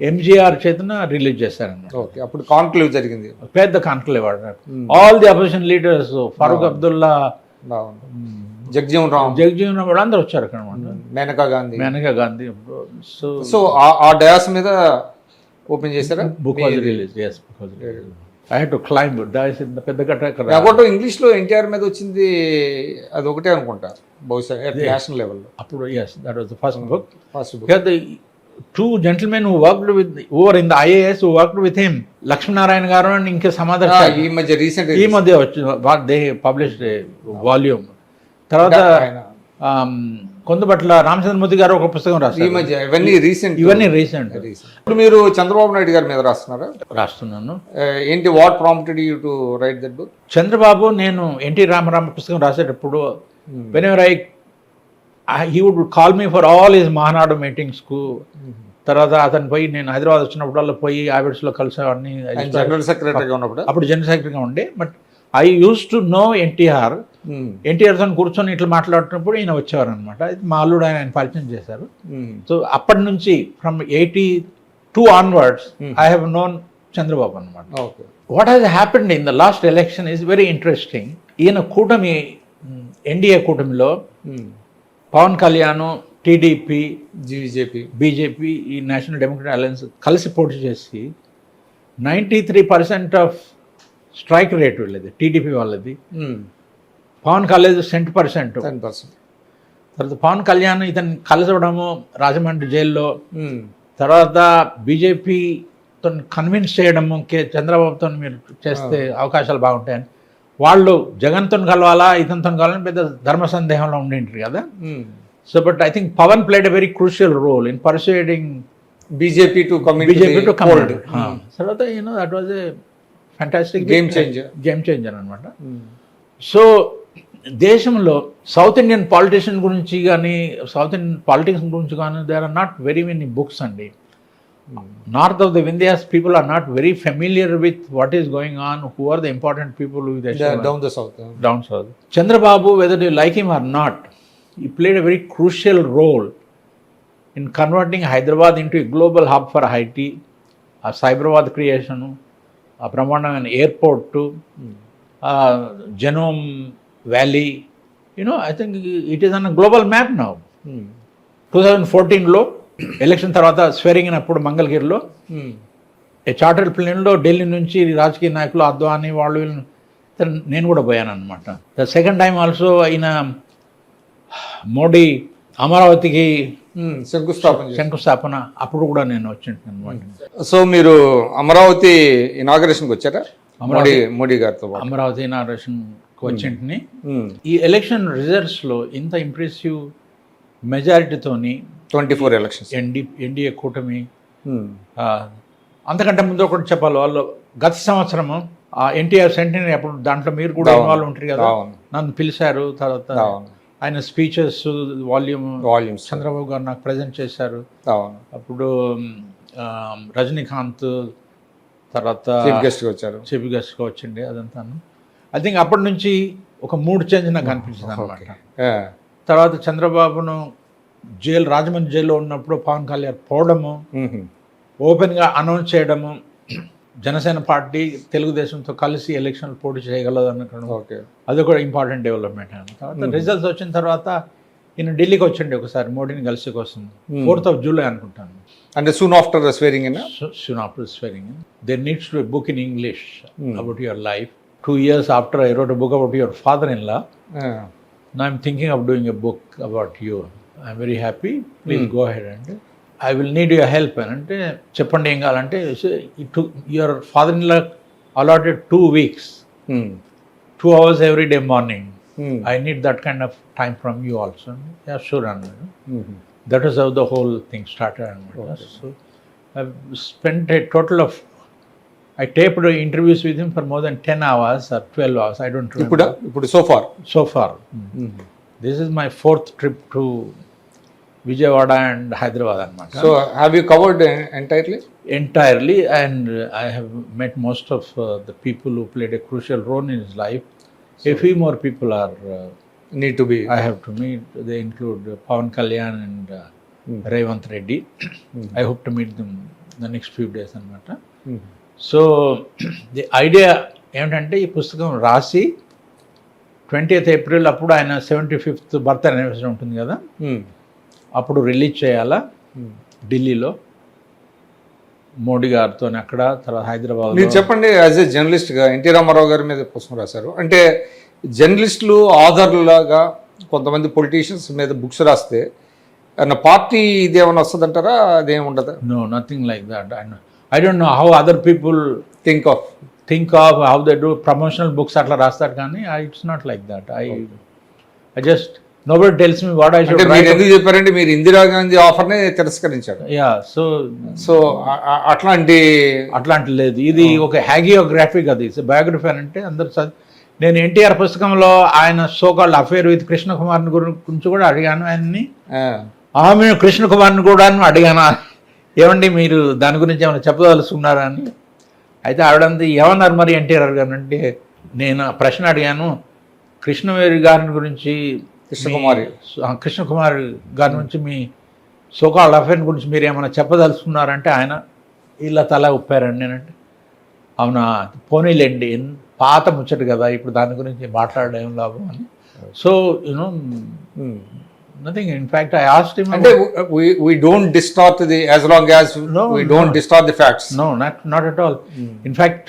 ఎంజీఆర్ చేతన release చేశారన్నమాట. అప్పుడు conclave జరిగింది, పెద్ద conclave. All the opposition leaders, Farooq Abdullah, Jagjivan Ram అందరూ వచ్చారు అక్కడ. మేనకా గాంధీ. సో ఆ డయాస్ మీద ఓపెన్ చేశారా? Book was release. yes, book was released. I had to climb dais. పెద్ద కట్ట. అప్పుడు ఇంగ్లీష్లో ఎన్టీఆర్ మీద వచ్చింది అది ఒకటే అనుకుంటా బహుశా నేషనల్ లెవెల్లో. అప్పుడు yes, that was the first book. The 2 gentlemen who worked with over in the IAS who worked with him, Lakshminarayana గారు అండ్ ఇంకా సమాధార్ ఈ మధ్య దే పబ్లిష్డ్ వాల్యూమ్. తర్వాత కొందబట్ల రామచంద్రమూర్తి గారు ఒక పుస్తకం రాశారు. ఇవన్నీ రీసెంట్. ఇప్పుడు మీరు చంద్రబాబు నాయుడు గారి మీద రాస్తున్నాను. ఏంటి, what prompted you to right that book? Chandrababu, నేను ఎన్టీ రామారావు పుస్తకం రాసేటప్పుడు whenever he would call me for all his Mahanadu మీటింగ్స్కు. తర్వాత అతను పోయి, నేను హైదరాబాద్ వచ్చినప్పుడల్లా పోయి హ్యాబిట్స్లో కలిసేవాడిని. జనరల్ సెక్రటరీగా ఉన్నప్పుడు, అప్పుడు జనరల్ సెక్రటరీగా ఉండే. But I use to know NTR. ఎన్టీఆర్తో కూర్చొని ఇట్లా మాట్లాడుతున్నప్పుడు ఈయన వచ్చేవారు అనమాట. మా అల్లుడు ఆయన పరిచయం చేశారు. సో అప్పటి నుంచి from 82 onwards I have known Chandrababu అనమాట. What has happened in the last election is very interesting. ఈయన కూటమి, ఎన్డీఏ కూటమిలో పవన్ కళ్యాణ్, టీడీపీ, బీజేపీ, ఈ నేషనల్ డెమోక్రటిక్ అలయన్స్ కలిసి పోటీ చేసి 93% ఆఫ్ స్ట్రైక్ రేట్ వెళ్ళేది టీడీపీ వాళ్ళది. పవన్ కళ్యాణ్ 10%. తర్వాత పవన్ కళ్యాణ్ ఇతను కలసడము రాజమండ్రి జైల్లో. తర్వాత బీజేపీతో కన్విన్స్ చేయడము, చంద్రబాబుతో మీరు చేస్తే అవకాశాలు బాగుంటాయని. వాళ్ళు జగన్తో కలవాలా ఇతనితో కలవాలని పెద్ద ధర్మ సందేహంలో ఉండేంటారు కదా. So but I think Pawan played a very crucial role in persuading BJP to come. తర్వాత that was a fantastic game changer అనమాట. సో దేశంలో సౌత్ ఇండియన్ పాలిటిషియన్ గురించి కానీ, సౌత్ ఇండియన్ పాలిటిక్స్ గురించి కానీ there are not very many books అండి. North of the Vindhyas, people are not very familiar with what is going on, who are the important people down the south. Down south. Chandrababu, whether you like him or not, he played a very crucial role in converting Hyderabad into a global hub for IT, a Cyberabad creation, a Brahmanand airport to Genome Valley. I think it is on a global map now. 2014లో election తర్వాత swearing అయినప్పుడు మంగళగిరిలో charter ప్లేన్లో ఢిల్లీ నుంచి రాజకీయ నాయకులు అద్వానీ వాళ్ళు నేను కూడా పోయాను అనమాట. ద సెకండ్ టైం ఆల్సో అయిన మోడీ అమరావతికి శంకుస్థాపన అప్పుడు కూడా నేను వచ్చింటాను అనమాట. సో మీరు అమరావతి ఇనాగరేషన్కి వచ్చారా? మోడీ గారితో అమరావతి ఇనాగరేషన్కి వచ్చింటిని. ఈ ఎలక్షన్ రిజల్ట్స్లో ఇంత ఇంప్రెసివ్ మెజారిటీతోని 24 ఎలక్షన్స్ ఎన్డీఏ కూటమి, అంతకంటే ముందు ఒకటి చెప్పాలి, వాళ్ళు గత సంవత్సరము ఎన్టీఆర్ సెంటనరీ అప్పుడు దాంట్లో మీరు కూడా ఇన్వాల్వ్ ఉంటారు కదా, నన్ను పిలిచారు. తర్వాత ఆయన స్పీచెస్ వాల్యూమ్స్ చంద్రబాబు గారు నాకు ప్రజెంట్ చేశారు. అప్పుడు రజనీకాంత్ తర్వాత చీఫ్ గెస్ట్గా వచ్చిండే అదంతా. ఐ థింక్ అప్పటి నుంచి ఒక మూడ్ చేంజ్ నాకు అనిపించింది అనమాట. తర్వాత చంద్రబాబును రాజమండ్రి జైల్లో ఉన్నప్పుడు పవన్ కళ్యాణ్ పోవడము, ఓపెన్గా అనౌన్స్ చేయడము, జనసేన పార్టీ తెలుగుదేశంతో కలిసి ఎలక్షన్లు పోటీ చేయగలదు అనుకోవడం, అది కూడా ఇంపార్టెంట్ డెవలప్మెంట్. తర్వాత రిజల్ట్స్ వచ్చిన తర్వాత ఈయన ఢిల్లీకి వచ్చండి ఒకసారి మోడీని కలిసి కోసం. 4th of July అనుకుంటాను. అంటే soon after the swearing in? Soon after the swearing in. There needs to be a book in English about your life. 2 years after I wrote a book about your father-in-law. Now I'm thinking of doing a book about you. I'm very happy. Please go ahead and I will need your help. అంటే చెప్పండి ఏం కావాలంటే, your father-in-law allotted 2 weeks, 2 hours every day morning. I need that kind of time from you also. Yeah, sure. That is how the whole thing started. So I've spent a total of, I taped interviews with him for more than 10 hours or 12 hours. I don't remember. So far. This is my 4th trip to Vijayawada and Hyderabad anamata. So have you covered entirely? And I have met most of the people who played a crucial role in his life. A few more people are need to be. I have to meet. They include Pawan Kalyan and Revant Reddy. I hope to meet them the next few days anamata. So the idea ఏంటంటే ఈ పుస్తకం రాసి 20th April అప్పుడు ఆయన 75th birth anniversary ఉంటుంది కదా, అప్పుడు release చేయాలా ఢిల్లీలో మోడీ గారితో అక్కడ. తర్వాత హైదరాబాద్. మీరు చెప్పండి, యాజ్ ఏ జర్నలిస్ట్గా ఎన్టీ రామారావు గారి మీద పుస్తకం రాశారు అంటే, జర్నలిస్టులు ఆధార్లాగా కొంతమంది పొలిటీషియన్స్ మీద బుక్స్ రాస్తే అన్న పార్టీ ఇదేమైనా వస్తుందంటారా? అదేం ఉండదు. No, nothing like that. I don't know how other people think of how they do promotional books అట్లా రాస్తారు, కానీ it's not like that. I just nobody tells me what I should write. మీరు ఎందుకు చెప్పారంటే, మీరు ఇందిరాగాంధీ ఆఫర్నే తిరస్కరించారు. సో అట్లాంటి లేదు. ఇది ఒక హ్యాగియోగ్రఫీ కదా, ఇది బయోగ్రఫీ అని అంటే అందరు నేను ఎన్టీఆర్ పుస్తకంలో ఆయన సోకాల్డ్ అఫేర్ విత్ కృష్ణ కుమార్ని గురించి కూడా అడిగాను ఆయన్ని. ఆమె కృష్ణ కుమార్ని కూడా అడిగాను, ఏమండి మీరు దాని గురించి ఏమైనా చెప్పదలుచుకున్నారా అని. అయితే ఆవిడంతా ఏమన్నారు మరి ఎన్టీఆర్ గారు అంటే, నేను ప్రశ్న అడిగాను, కృష్ణవేరి గారి గురించి, కృష్ణ కుమార్ గారి నుంచి మీ సోకాల్డ్ అఫేర్ గురించి మీరు ఏమైనా చెప్పదలుచుకున్నారంటే ఆయన ఇలా తల ఉప్పారండి. నేనంటే అవునా, పోనీలేండి, పాత ముచ్చట కదా, ఇప్పుడు దాని గురించి మాట్లాడడం లాభం అని. So you know nothing. In fact I asked him, అంటే we don't distort the, as long as we don't distort the facts. No, not at all. In fact,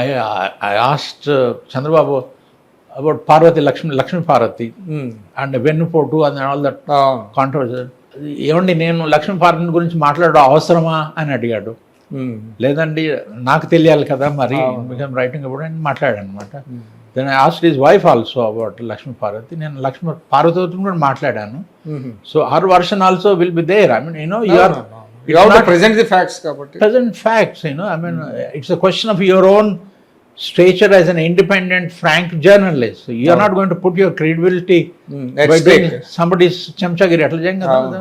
I asked Chandrababu about Parvati, Lakshmi Parvati and Vennupotu and all that controversy. ఏమండి నేను లక్ష్మీ పార్వతి గురించి మాట్లాడడం అవసరమా అని అడిగాడు. లేదండి నాకు తెలియాలి కదా మరి, రైటింగ్ అబౌట్ అని మాట్లాడాను అనమాట. Then I asked his wife also about Lakshmi Parvati. నేను లక్ష్మీ పార్వతితో కూడా మాట్లాడాను. So her version also will be there. I mean you have to present the facts kabatti. Present facts, I mean it's a question of your own stature as an independent, frank journalist. So you are not going to put your credibility by doing somebody's chamchagiri atla jayam kada.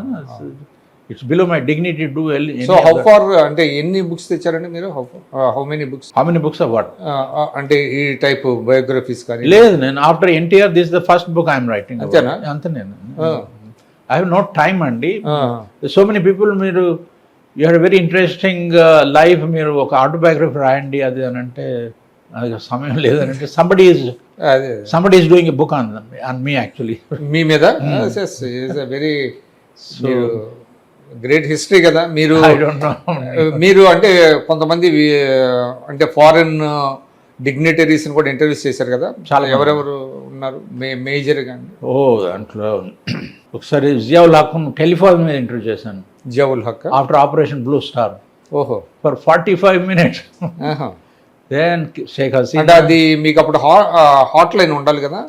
It's below my dignity to do any. So how far ante enni books తెచ్చారండి మీరు? How many books of what? అంటే ఈ type biographies కానీ లేదు. నేను after NTR this is the first book I am writing. అంతే నేను I have no time అండి. So many people మీరు you had a very interesting life, మీరు ఒక ఆటోబయోగ్రఫీ రాయండి అది అని అంటే అది సమయం లేదని అంటే somebody is doing a book on me actually. మీ మీద? Yes, he is a very మీరు గ్రేట్ హిస్టరీ కదా మీరు. I don't no. మీరు అంటే కొంతమంది అంటే ఫారెన్ డిగ్నిటరీస్ని కూడా ఇంటర్వ్యూస్ చేశారు కదా, చాలా ఎవరెవరు ఉన్నారు మేజర్ కానీ? దాంట్లో ఒకసారి జియావుల్ హక్ టెలిఫోన్ మీద ఇంటర్వ్యూ చేశాను. Ziaul Haq after operation blue star ఓహో ఫర్ 45 minutes. దెన్ షేక్ అంటే హసీనా. అది మీకు అప్పుడు హాట్ లైన్ ఉండాలి కదా?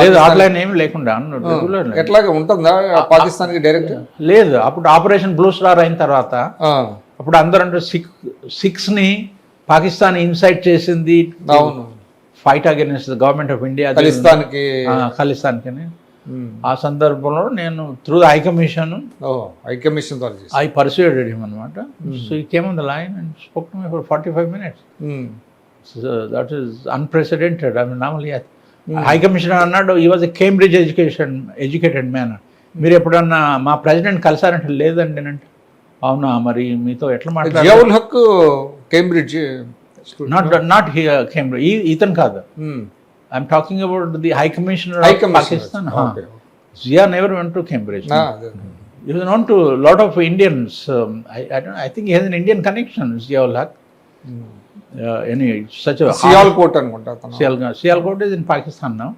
లేదు, ఆన్లైన్ ఏమి లేకుండా రెగ్యులర్. ఎట్లాగా ఉంటుందా పాకిస్తాన్కి డైరెక్ట్? లేదు, అప్పుడు ఆపరేషన్ బ్లూ స్టార్ అయిన తర్వాత అప్పుడు అందరూ అంటే సిక్స్ని పాకిస్తాన్ ఇన్సైట్ చేసింది అవును, fight against the government of India ఖలిస్తాన్కి. ఖలిస్తాన్కి. ఆ సందర్భంలో నేను through high commission high commission ద్వారా ఐ పర్సుయేటెడ్ హిమ్ అనమాట. So he came on the line and spoke to me for 45 minutes. So that is unprecedented. I mean, normally high commissioner అన్నాడు he was a Cambridge educated man. మీరు ఎప్పుడన్నా మా president కలిసారంటే లేదండి అంటే అవునా మరి మీతో ఎట్లా మాట్లాడారు? Ziaul Haq Cambridge not Cambridge, ఇతను కాదు. I'm talking about the high commissioner of Pakistan. Zia never went to Cambridge. He was known to a lot of Indians. I think he has an Indian connection, Ziaul Haq. Anyway, such a Sialkot అనుకుంటా. Sialkot is in Pakistan now.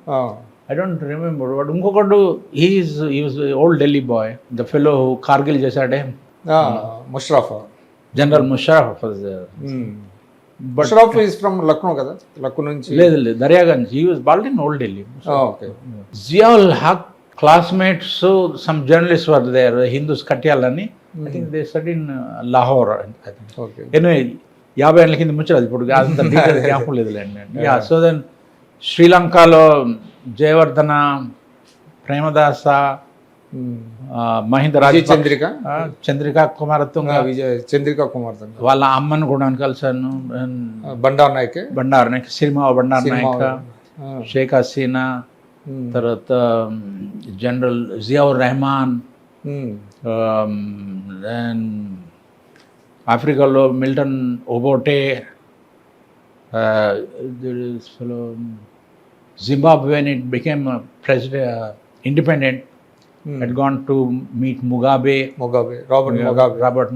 I don't remember. But ఇంకొకడు he was an old Delhi boy, the fellow who Kargil చేశాడే, Musharraf. General Musharraf was there. Musharraf is from Lucknow కదా? లక్నో నుంచి. లేదు Daryaganj. He was bald in old Delhi. Okay. Ziaul Haq classmates, so some journalists were there, Hindus Katyal అని. I think they studied in Lahore, I think. Okay. Anyway, 50 ఏళ్ళ కింద ముచ్చలేదు, ఇప్పుడు అంత detail జ్ఞాపకం లేదులేండి. సో దెన్ శ్రీలంకలో జయవర్ధన, ప్రేమదాస, మహింద రాజ, చంద్రికా కుమారతుంగ, చంద్రికా కుమారతుంగ వాళ్ళ అమ్మను కూడా కలిసాను. బండార్ నాయక్, సిరిమావ బండార్ నాయక్, షేక్ హసీనా, తర్వాత జనరల్ జియావుర్ రెహమాన్, దెన్ ఆఫ్రికాలో Milton Obote, Zimbabwe when it became independent, had gone to meet Robert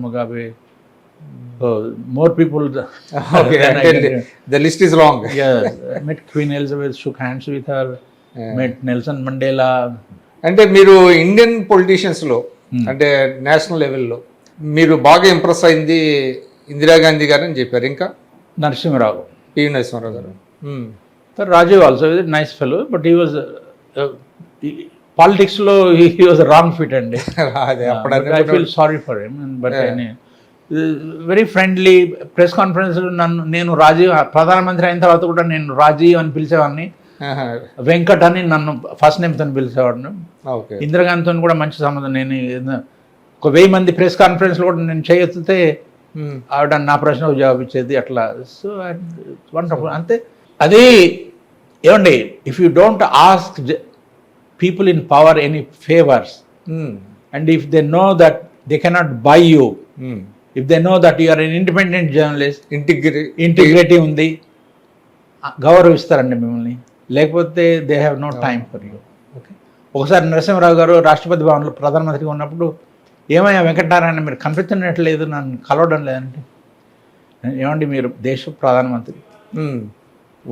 Mugabe. More people. The list is long. Yeah, met Queen Elizabeth, shook hands with her, met Nelson Mandela. అంటే మీరు Indian పొలిటీషియన్స్లో అంటే national లెవెల్లో మీరు బాగా impress అయింది ఇందిరాగాంధీ గారు అని చెప్పారు. ఇంకా Narasimharao, PV Narasimha Rao garu. Rajiv also is nice fellow, but he was పాలిటిక్స్లో హీ వాజ్ రాంగ్ ఫిట్ అండి. I feel sorry for him. But very friendly. Press కాన్ఫరెన్స్లో నేను రాజీవ్ ప్రధానమంత్రి అయిన తర్వాత కూడా నేను రాజీవ్ అని పిలిచేవాడిని, వెంకట్ అని నన్ను ఫస్ట్ నేమ్తో పిలిచేవాడిని. ఇందిరాగాంధీతో కూడా మంచి సంబంధం. నేను 1000 మంది ప్రెస్ కాన్ఫరెన్స్లో కూడా నేను చేయొత్తితే ఆవిడ నా ప్రశ్నకు జవాబు ఇచ్చేది అట్లా. So wonderful. అంతే. అది ఏమండి, if you don't ask people in power any favours, and if they know that they cannot buy you, if they know that you are an independent journalist, integrity ఉంది, గౌరవిస్తారండి మిమ్మల్ని. లేకపోతే they have no time for you. Okay. ఒకసారి నరసింహరావు గారు రాష్ట్రపతి భవన్లో ప్రధానమంత్రిగా ఉన్నప్పుడు, ఏమయ్యా వెంకటనారాయణ మీరు కనిపించట్లేదు, నన్ను కలవడం లేదంటే, ఏమండి మీరు దేశ ప్రధానమంత్రి,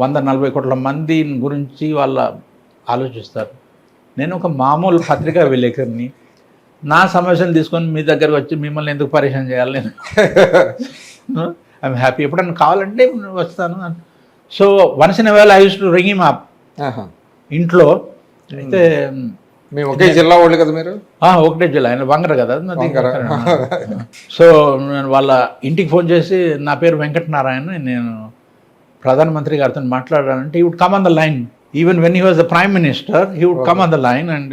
140 కోట్ల మంది గురించి వాళ్ళ ఆలోచిస్తారు. నేను ఒక మామూలు పత్రికా విలేకరిని, నా సమస్యలు తీసుకొని మీ దగ్గరకు వచ్చి మిమ్మల్ని ఎందుకు పరిచయం చేయాలి? నేను ఐఎమ్ హ్యాపీ, ఎప్పుడన్నా కావాలంటే వస్తాను. So once in a while I use to ring him up ఇంట్లో. అయితే మేము ఒకే జిల్లా వాళ్ళు కదా మీరు? ఒకటే జిల్లా, ఆయన వంగర కదా. సో నేను వాళ్ళ ఇంటికి ఫోన్ చేసి, నా పేరు వెంకటనారాయణ, నేను ప్రధానమంత్రి గారితో మాట్లాడాలంటే, he would come on the line. Even when he was the prime minister, he would come on the line. And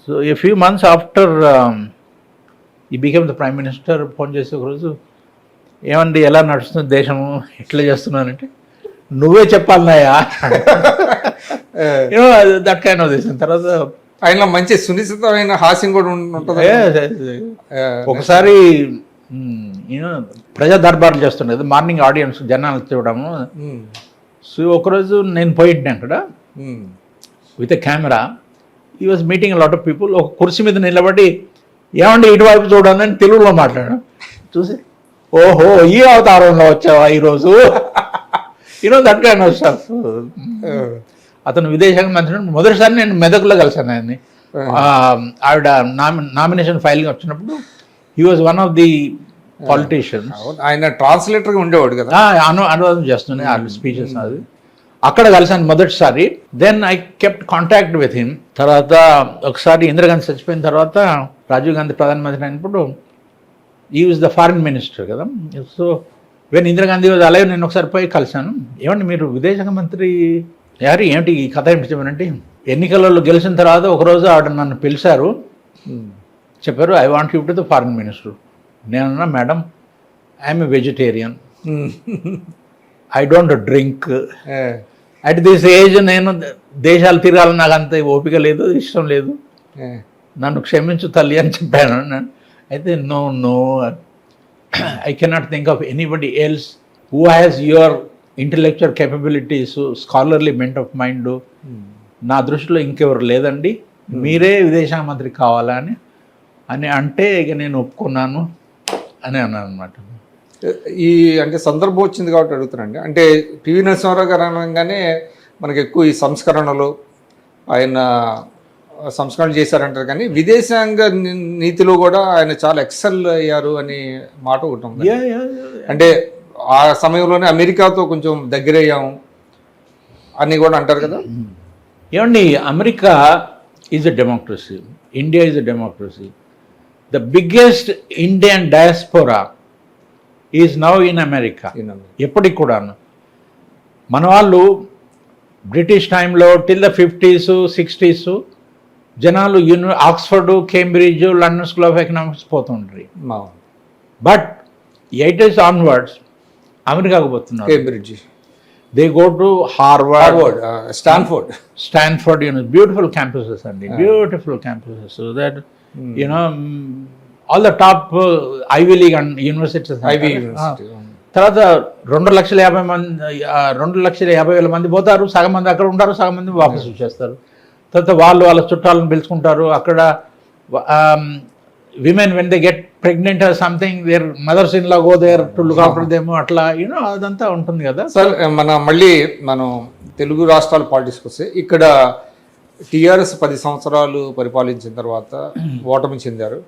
so a few months after he became the prime minister, phone చేసి ఒకరోజు, ఏమండి ఎలా నడుస్తుంది దేశము, ఎట్లా చేస్తున్నానంటే, నువ్వే చెప్పాలన్నాయా, that kind of this. తర్వాత ఆయన మంచి సునిశ్చితమైన హాస్యం కూడా ఉంటుంది. ఒకసారి ప్రజా దర్బార్లు చేస్తుండేది, మార్నింగ్ ఆడియన్స్ జనాలు చూడము. సో ఒకరోజు నేను పోయింటే అక్కడ విత్ ఎ కెమెరా, ఈ was meeting lot of people. ఒక కుర్చీ మీద నిలబడి ఏమండి ఇటువైపు చూడండి అని తెలుగులో మాట్లాడాను. చూసి ఓహో ఈ అవతారంలో వచ్చావా ఈరోజు, ఈరోజు దట్ కైండ్ ఆఫ్ స్టఫ్. అతను విదేశాంగ మంత్రి మొదటిసారి నేను మెదక్లో కలిసాను ఆయన్ని. ఆవిడ నామినేషన్ ఫైలింగ్ వచ్చినప్పుడు he was one of the politicians. ఆయన ట్రాన్స్లేటర్గా ఉండేవాడు కదా, అనువాదం చేస్తున్నాయి ఆ స్పీచెస్. అది అక్కడ కలిసాను మొదటిసారి. Then I kept contact with him. తర్వాత ఒకసారి ఇందిరాగాంధీ చచ్చిపోయిన తర్వాత రాజీవ్ గాంధీ ప్రధానమంత్రి అయినప్పుడు ఈ వాజ్ ద ఫారిన్ మినిస్టర్ కదా. సో వెన్ ఇందిరాగాంధీ వాజ్ అలాగే నేను ఒకసారి పోయి కలిశాను. ఏమండి మీరు విదేశాంగ మంత్రి యారు ఏమిటి ఈ కథ ఏమిటి చెప్పానంటే, ఎన్నికలలో గెలిచిన తర్వాత ఒకరోజు ఆవిడ నన్ను పిలిచారు, చెప్పారు I want you to the foreign minister. నేనన్నా madam I'm a vegetarian, I don't drink, at this age నేను దేశాలు తిరగాలని నాకు అంత ఓపిక లేదు, ఇష్టం లేదు, నన్ను క్షమించు తల్లి అని చెప్పాను. అయితే no I cannot think of anybody else who has your intellectual capabilities, scholarly bent of mind. నా దృష్టిలో ఇంకెవరు లేదండి, మీరే విదేశాంగ మంత్రి కావాలా అని అంటే ఇక నేను ఒప్పుకున్నాను అని అన్నాను అనమాట. ఈ అంటే సందర్భం వచ్చింది కాబట్టి అడుగుతున్నాండి. అంటే పివి నరసింహారావు గారు అనగానే మనకి ఎక్కువ ఈ సంస్కరణలు ఆయన సంస్కరణ చేశారంటారు, కానీ విదేశాంగ నీతిలో కూడా ఆయన చాలా ఎక్సెల్ అయ్యారు అని మాట ఒకటి ఉంది. అంటే ఆ సమయంలోనే అమెరికాతో కొంచెం దగ్గరయ్యాము అని కూడా అంటారు కదా. ఏమండి America is a democracy, India is a democracy. The biggest Indian diaspora is now in America. ఎప్పటికి కూడాను మన వాళ్ళు బ్రిటిష్ టైంలో టిల్ ద 50s 60s జనాలు Oxford, Cambridge, London school of economics పోతుండ్రి. బట్ 80s ఆన్వర్డ్స్ అమెరికాకు పోతున్నారు. Cambridge, they go to Harvard, Stanford, beautiful campuses అండి, beautiful campuses. That all the top Ivy League and universities. తర్వాత 2,50,000 మంది పోతారు, సగం మంది అక్కడ ఉంటారు, సగం మంది వాపసు వచ్చేస్తారు. తర్వాత వాళ్ళ చుట్టాలను పిలుచుకుంటారు. అక్కడ women when they get pregnant or something their mothers in law go there to look after them, అట్లా అదంతా ఉంటుంది కదా. సార్ మనం తెలుగు రాష్ట్రాల పాలిటిక్స్కి వస్తే ఇక్కడ టీఆర్ఎస్ 10 సంవత్సరాలు పరిపాలించిన తర్వాత ఓటమి చెందారు.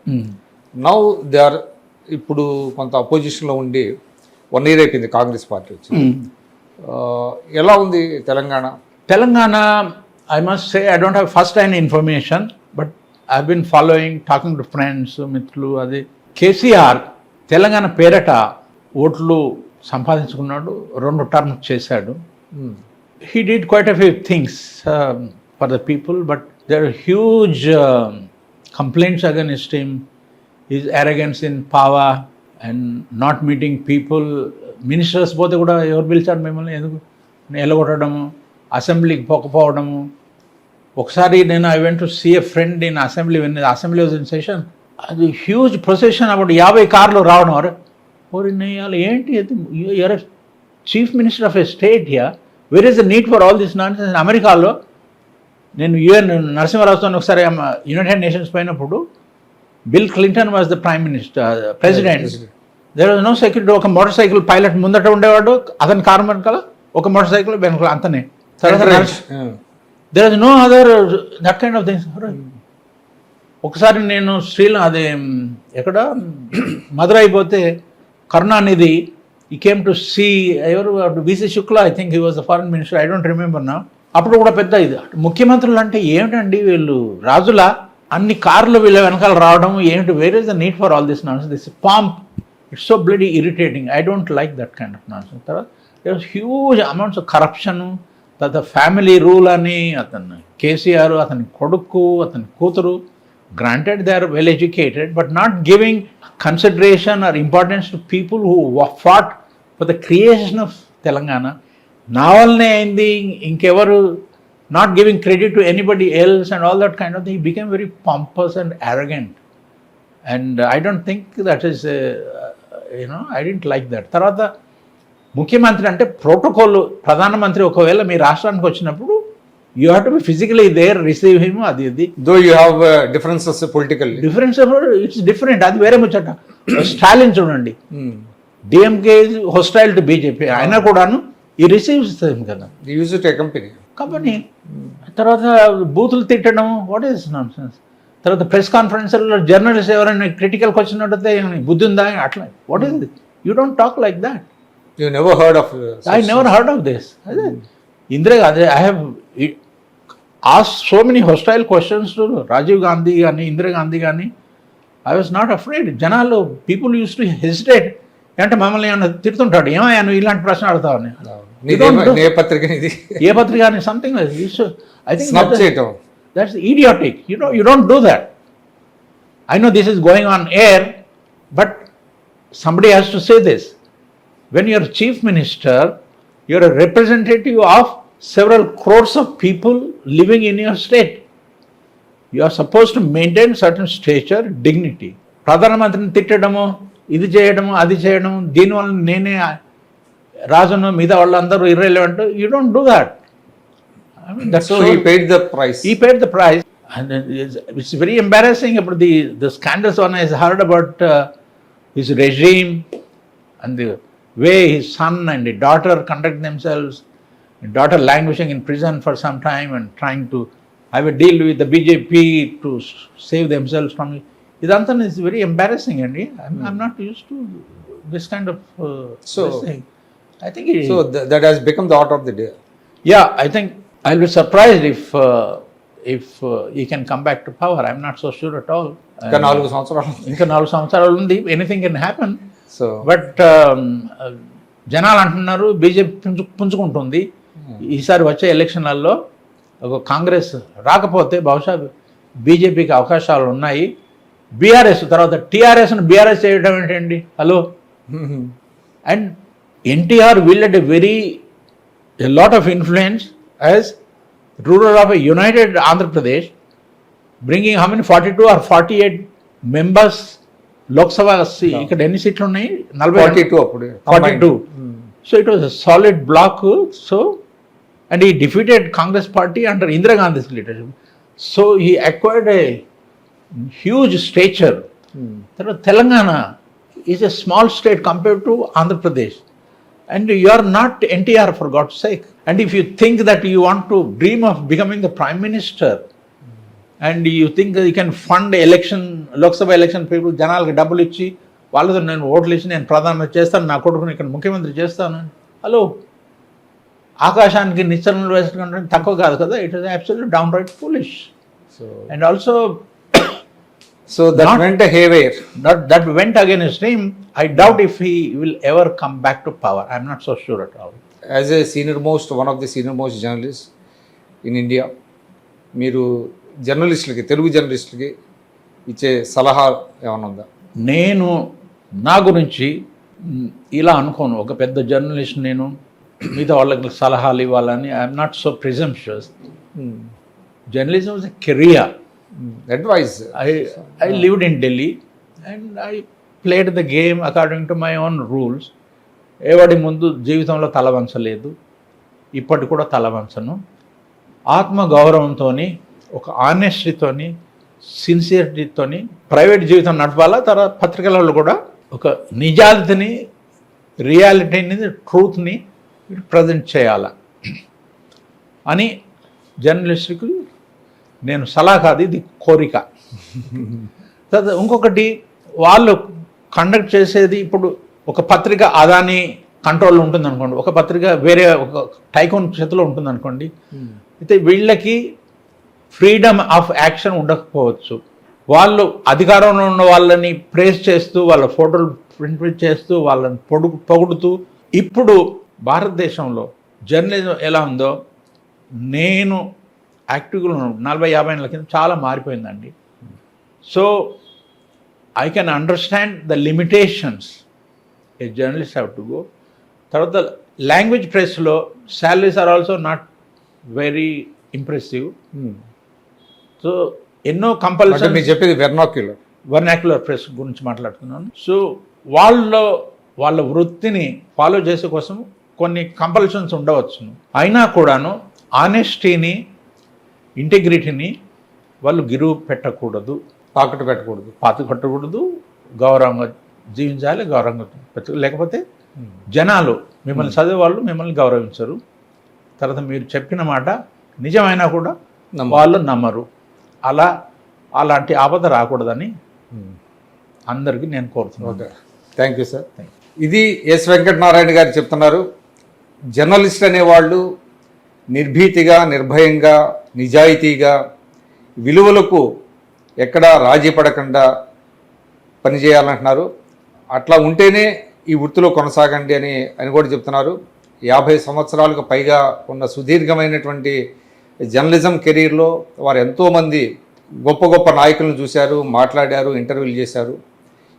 నౌ దే ఆర్ ఇప్పుడు కొంత అపోజిషన్లో ఉండి 1 year అయిపోయింది కాంగ్రెస్ పార్టీ వచ్చి. ఎలా ఉంది Telangana? I must say I don't have first-hand information, but I've been following, talking to friends, మిత్రులు. అది కేసీఆర్ తెలంగాణ పేరట ఓట్లు సంపాదించుకున్నాడు, 2 terms చేశాడు. He did quite a few things for the people, but there are huge complaints against him. His arrogance in power and not meeting people. Ministers పోతే కూడా ఎవరు పిలిచారు మిమ్మల్ని ఎందుకు ఎలగొట్టడము, అసెంబ్లీకి పోకపోవడము. ఒకసారి నేను I went to see a friend in assembly, assembly was in session. అది హ్యూజ్ ప్రొసెషన్, అప్పుడు 50 కార్లు రావడం. నెయ్యాలి ఏంటి, you're chief minister of a state here, where is the need for all this nonsense. అమెరికాలో నేను నరసింహారావుతో ఒకసారి యునైటెడ్ నేషన్స్ పోయినప్పుడు Bill Clinton was the president. There was no security. ఒక మోటార్ సైకిల్ పైలట్ ముందట ఉండేవాడు, అతని కారు వెనకాల ఒక మోటార్ సైకిల్ వెనకాల అంతనే. There was no other that kind of things. ఒకసారి నేను అదే ఎక్కడ మదురై పోతే కరుణానిధి ఈ కేమ్ టు సీ ఎవరు VC Shukla, I think he was the foreign minister, I don't remember నా. అప్పుడు కూడా పెద్ద ఇది ముఖ్యమంత్రులు అంటే ఏమిటండి వీళ్ళు రాజుల అన్ని కార్లు వీళ్ళ వెనకాల రావడం ఏమిటి, where is the need for all this nonsense, this pomp, it's so bloody irritating. I don't like that kind of nonsense. తర్వాత there was huge amounts of corruption. తర్వాత ఫ్యామిలీ రూల్ అని, అతను కేసీఆర్, అతని కొడుకు, అతని కూతురు, granted they are well educated but not giving consideration or importance to people who fought for the creation of Telangana. Navalne aindi inkevaru not giving credit to anybody else and all that kind of thing. He became very pompous and arrogant, and I don't think that is I didn't like that. Tarvata ముఖ్యమంత్రి అంటే protocol. ప్రధానమంత్రి ఒకవేళ మీ రాష్ట్రానికి వచ్చినప్పుడు you have to be physically there, receive him. అది though you have differences political difference, it's different, అది వేరే ముచ్చట. స్టాలిన్ చూడండి, డిఎంకే హోస్టైల్ టు బీజేపీ, అయినా కూడాను ఈ రిసీవ్స్ కదా యూజ్ టు కంపెనీ. కంపెనీ తర్వాత బూతులు తిట్టడం, వాట్ ఈస్ నాన్ సెన్స్. తర్వాత ప్రెస్ కాన్ఫరెన్స్లో జర్నలిస్ట్ ఎవరైనా క్రిటికల్ క్వశ్చన్ అడిగితే బుద్ధి ఉందా అట్లా, what is this, you don't talk like that. You never heard of I never heard of this. అదే Indira Gandhi, I have asked so many hostile questions to Rajiv Gandhi కానీ ఇందిరా గాంధీ కానీ. I was not afraid. జనాలు, people used to hesitate. అంటే మమ్మల్ని ఏమన్నా తిడుతుంటాడు, ఏమయ్యా నువ్వు ఇలాంటి ప్రశ్న అడుగుతావని. ఏ పత్రిక ఇది, ఏ పత్రిక అని సంథింగ్. ఐ థింక్ స్నాప్ చేయటం, that's idiotic. You don't do that. I know this is going on air, but somebody has to say this. When you're chief minister, you're a representative of several crores of people living in your state. You are supposed to maintain certain stature, dignity. ప్రధానమంత్రిని తిట్టడము, ఇది చేయడము, అది చేయడం, దీనివల్ల నేనే రాజును, మిగతా వాళ్ళందరూ irrelevant. You don't do that. I mean, that's so he paid the price. He paid the price, and it's very embarrassing about the scandals one has heard about his regime and the way his son and the daughter conduct themselves. The daughter languishing in prison for some time and trying to have a deal with the BJP to save themselves from it. Idantha is very embarrassing, and I'm not used to this kind of this thing. I think that has become the order of the day. Yeah, I think I'll be surprised if he can come back to power. I'm not so sure at all. ఇంకా 4 సంవత్సరాలు, ఇంకా 4 సంవత్సరాలు ఉంది. Anything can happen. So but జనాలు అంటున్నారు BJP పుంజుకుంటుంది. ఈసారి వచ్చే ఎలక్షన్లలో ఒక కాంగ్రెస్ రాకపోతే బహుశా బీజేపీకి అవకాశాలు ఉన్నాయి. బీఆర్ఎస్ తర్వాత టీఆర్ఎస్ను బీఆర్ఎస్ చేయడం ఏంటండి, hello. And NTR wielded a lot of influence as ruler of a united Andhra Pradesh, bringing how many 42 or 48 members Lok Sabha. ఇక్కడ ఎన్ని సీట్లు ఉన్నాయి, 42 అప్పుడు 42. So it was a solid block. So and he defeated Congress party under Indira Gandhi's leadership. So he acquired a huge stature. తర్వాత Telangana is a small state compared to Andhra Pradesh. And you are not NTR, for God's sake. And if you think that you want to dream of becoming the Prime Minister, and you think that you can fund election, Lok Sabha election people, జనాలకి డబ్బులు ఇచ్చి వాళ్ళతో నేను ఓట్లు ఇచ్చి నేను ప్రధానమంత్రి చేస్తాను, నా కొడుకుని ఇక్కడ ముఖ్యమంత్రి చేస్తాను, హలో, ఆకాశానికి నిచ్చెనలు వేసుకుంటే తక్కువ కాదు కదా. It is absolutely down right foolish. And also so that went a haywire. That went against him. I doubt if he will ever come back to power. I'm not so sure at all. As a one of the senior most journalists in India, మీరు జర్నలిస్టులకి, తెలుగు జర్నలిస్టులకి ఇచ్చే సలహా ఏమైనా ఉందా? నేను నా గురించి ఇలా అనుకోను, ఒక పెద్ద జర్నలిస్ట్ నేను మిగతా వాళ్ళకి సలహాలు ఇవ్వాలని. I'm not so presumptuous. Journalism is a career. Advice. I lived in Delhi and I played the game according to my own rules. ఎవడి ముందు జీవితంలో తలవంచలేదు, ఇప్పటి కూడా తలవంచను. ఆత్మగౌరవంతో, ఒక ఆనెస్టీతోని, సిన్సియరిటీతోని ప్రైవేట్ జీవితం నడపాలా. తర్వాత పత్రికలలో కూడా ఒక నిజాయితీని, రియాలిటీని, ట్రూత్ని ప్రజెంట్ చేయాలా అని జర్నలిస్టుకు నేను సలహా కాదు, ఇది కోరిక. తర్వాత ఇంకొకటి, వాళ్ళు కండక్ట్ చేసేది, ఇప్పుడు ఒక పత్రిక అదాని కంట్రోల్లో ఉంటుంది అనుకోండి, ఒక పత్రిక వేరే ఒక టైకోన్ చేతిలో ఉంటుంది అనుకోండి. అయితే వీళ్ళకి ఫ్రీడమ్ ఆఫ్ యాక్షన్ ఉండకపోవచ్చు. వాళ్ళు అధికారంలో ఉన్న వాళ్ళని ప్రేస్ చేస్తూ, వాళ్ళ ఫోటోలు ప్రింట్ చేస్తూ, వాళ్ళని పొగుడుతూ. ఇప్పుడు భారతదేశంలో జర్నలిజం ఎలా ఉందో, నేను యాక్టివ్గా 40-50 ఏళ్ళ కింద చాలా మారిపోయిందండి. So I can understand the limitations a journalist have to go. తర్వాత లాంగ్వేజ్ ప్రెస్లో salaries are also not very impressive. So ఎన్నో కంపల్సరీ, మీరు చెప్పేది వెర్నాక్యులర్ ప్రెస్ గురించి మాట్లాడుతున్నాను. సో వాళ్ళ వృత్తిని ఫాలో చేసే కోసం కొన్ని కంపల్షన్స్ ఉండవచ్చును. అయినా కూడాను ఆనెస్టీని, ఇంటిగ్రిటీని వాళ్ళు గిరువు పెట్టకూడదు, తాకట్టు పెట్టకూడదు. పాత కట్టకూడదు, గౌరవంగా జీవించాలి, గౌరవంగా లేకపోతే జనాలు మిమ్మల్ని చదివే వాళ్ళు మిమ్మల్ని గౌరవించరు. తర్వాత మీరు చెప్పిన మాట నిజమైనా కూడా వాళ్ళు నమ్మరు. అలాంటి ఆపద రాకూడదని అందరికీ నేను కోరుతున్నాను. Okay, thank you sir. ఇది ఎస్ వెంకటనారాయణ గారు చెప్తున్నారు. జర్నలిస్ట్ అనేవాళ్ళు నిర్భీతిగా, నిర్భయంగా, నిజాయితీగా, విలువలకు ఎక్కడా రాజీ పడకుండా పనిచేయాలంటున్నారు. అట్లా ఉంటేనే ఈ వృత్తిలో కొనసాగండి అని కూడా చెప్తున్నారు. 50 సంవత్సరాలకు పైగా ఉన్న సుదీర్ఘమైనటువంటి జర్నలిజం కెరీర్లో వారు ఎంతోమంది గొప్ప గొప్ప నాయకులను చూశారు, మాట్లాడారు, ఇంటర్వ్యూలు చేశారు.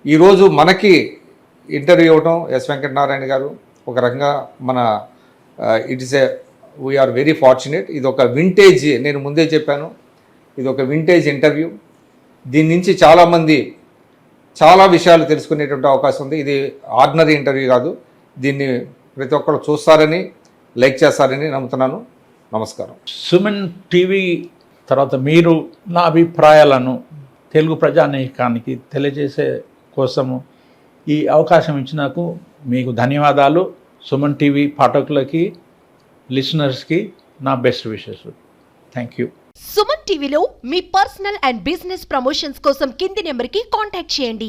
ఈరోజు మనకి ఇంటర్వ్యూ ఇవ్వటం ఎస్ వెంకటనారాయణ గారు ఒక రకంగా మన it is we are very fortunate. ఇది ఒక వింటేజ్, నేను ముందే చెప్పాను, ఇది ఒక వింటేజ్ ఇంటర్వ్యూ. దీని నుంచి చాలామంది చాలా విషయాలు తెలుసుకునేటువంటి అవకాశం ఉంది. ఇది ఆర్డినరీ ఇంటర్వ్యూ కాదు. దీన్ని ప్రతి ఒక్కరు చూస్తారని, లైక్ చేస్తారని నమ్ముతున్నాను. నమస్కారం. సుమన్ టీవీ తర్వాత మీరు నా అభిప్రాయాలను తెలుగు ప్రజానీకానికి తెలియజేసే కోసము ఈ అవకాశం ఇచ్చినందుకు మీకు ధన్యవాదాలు. సుమన్ టీవీ పాఠకులకి, లిసనర్స్కి నా best wishes. Thank you. Suman టీవీలో మీ పర్సనల్ అండ్ బిజినెస్ ప్రమోషన్స్ కోసం కింది నెంబర్కి కాంటాక్ట్ చేయండి.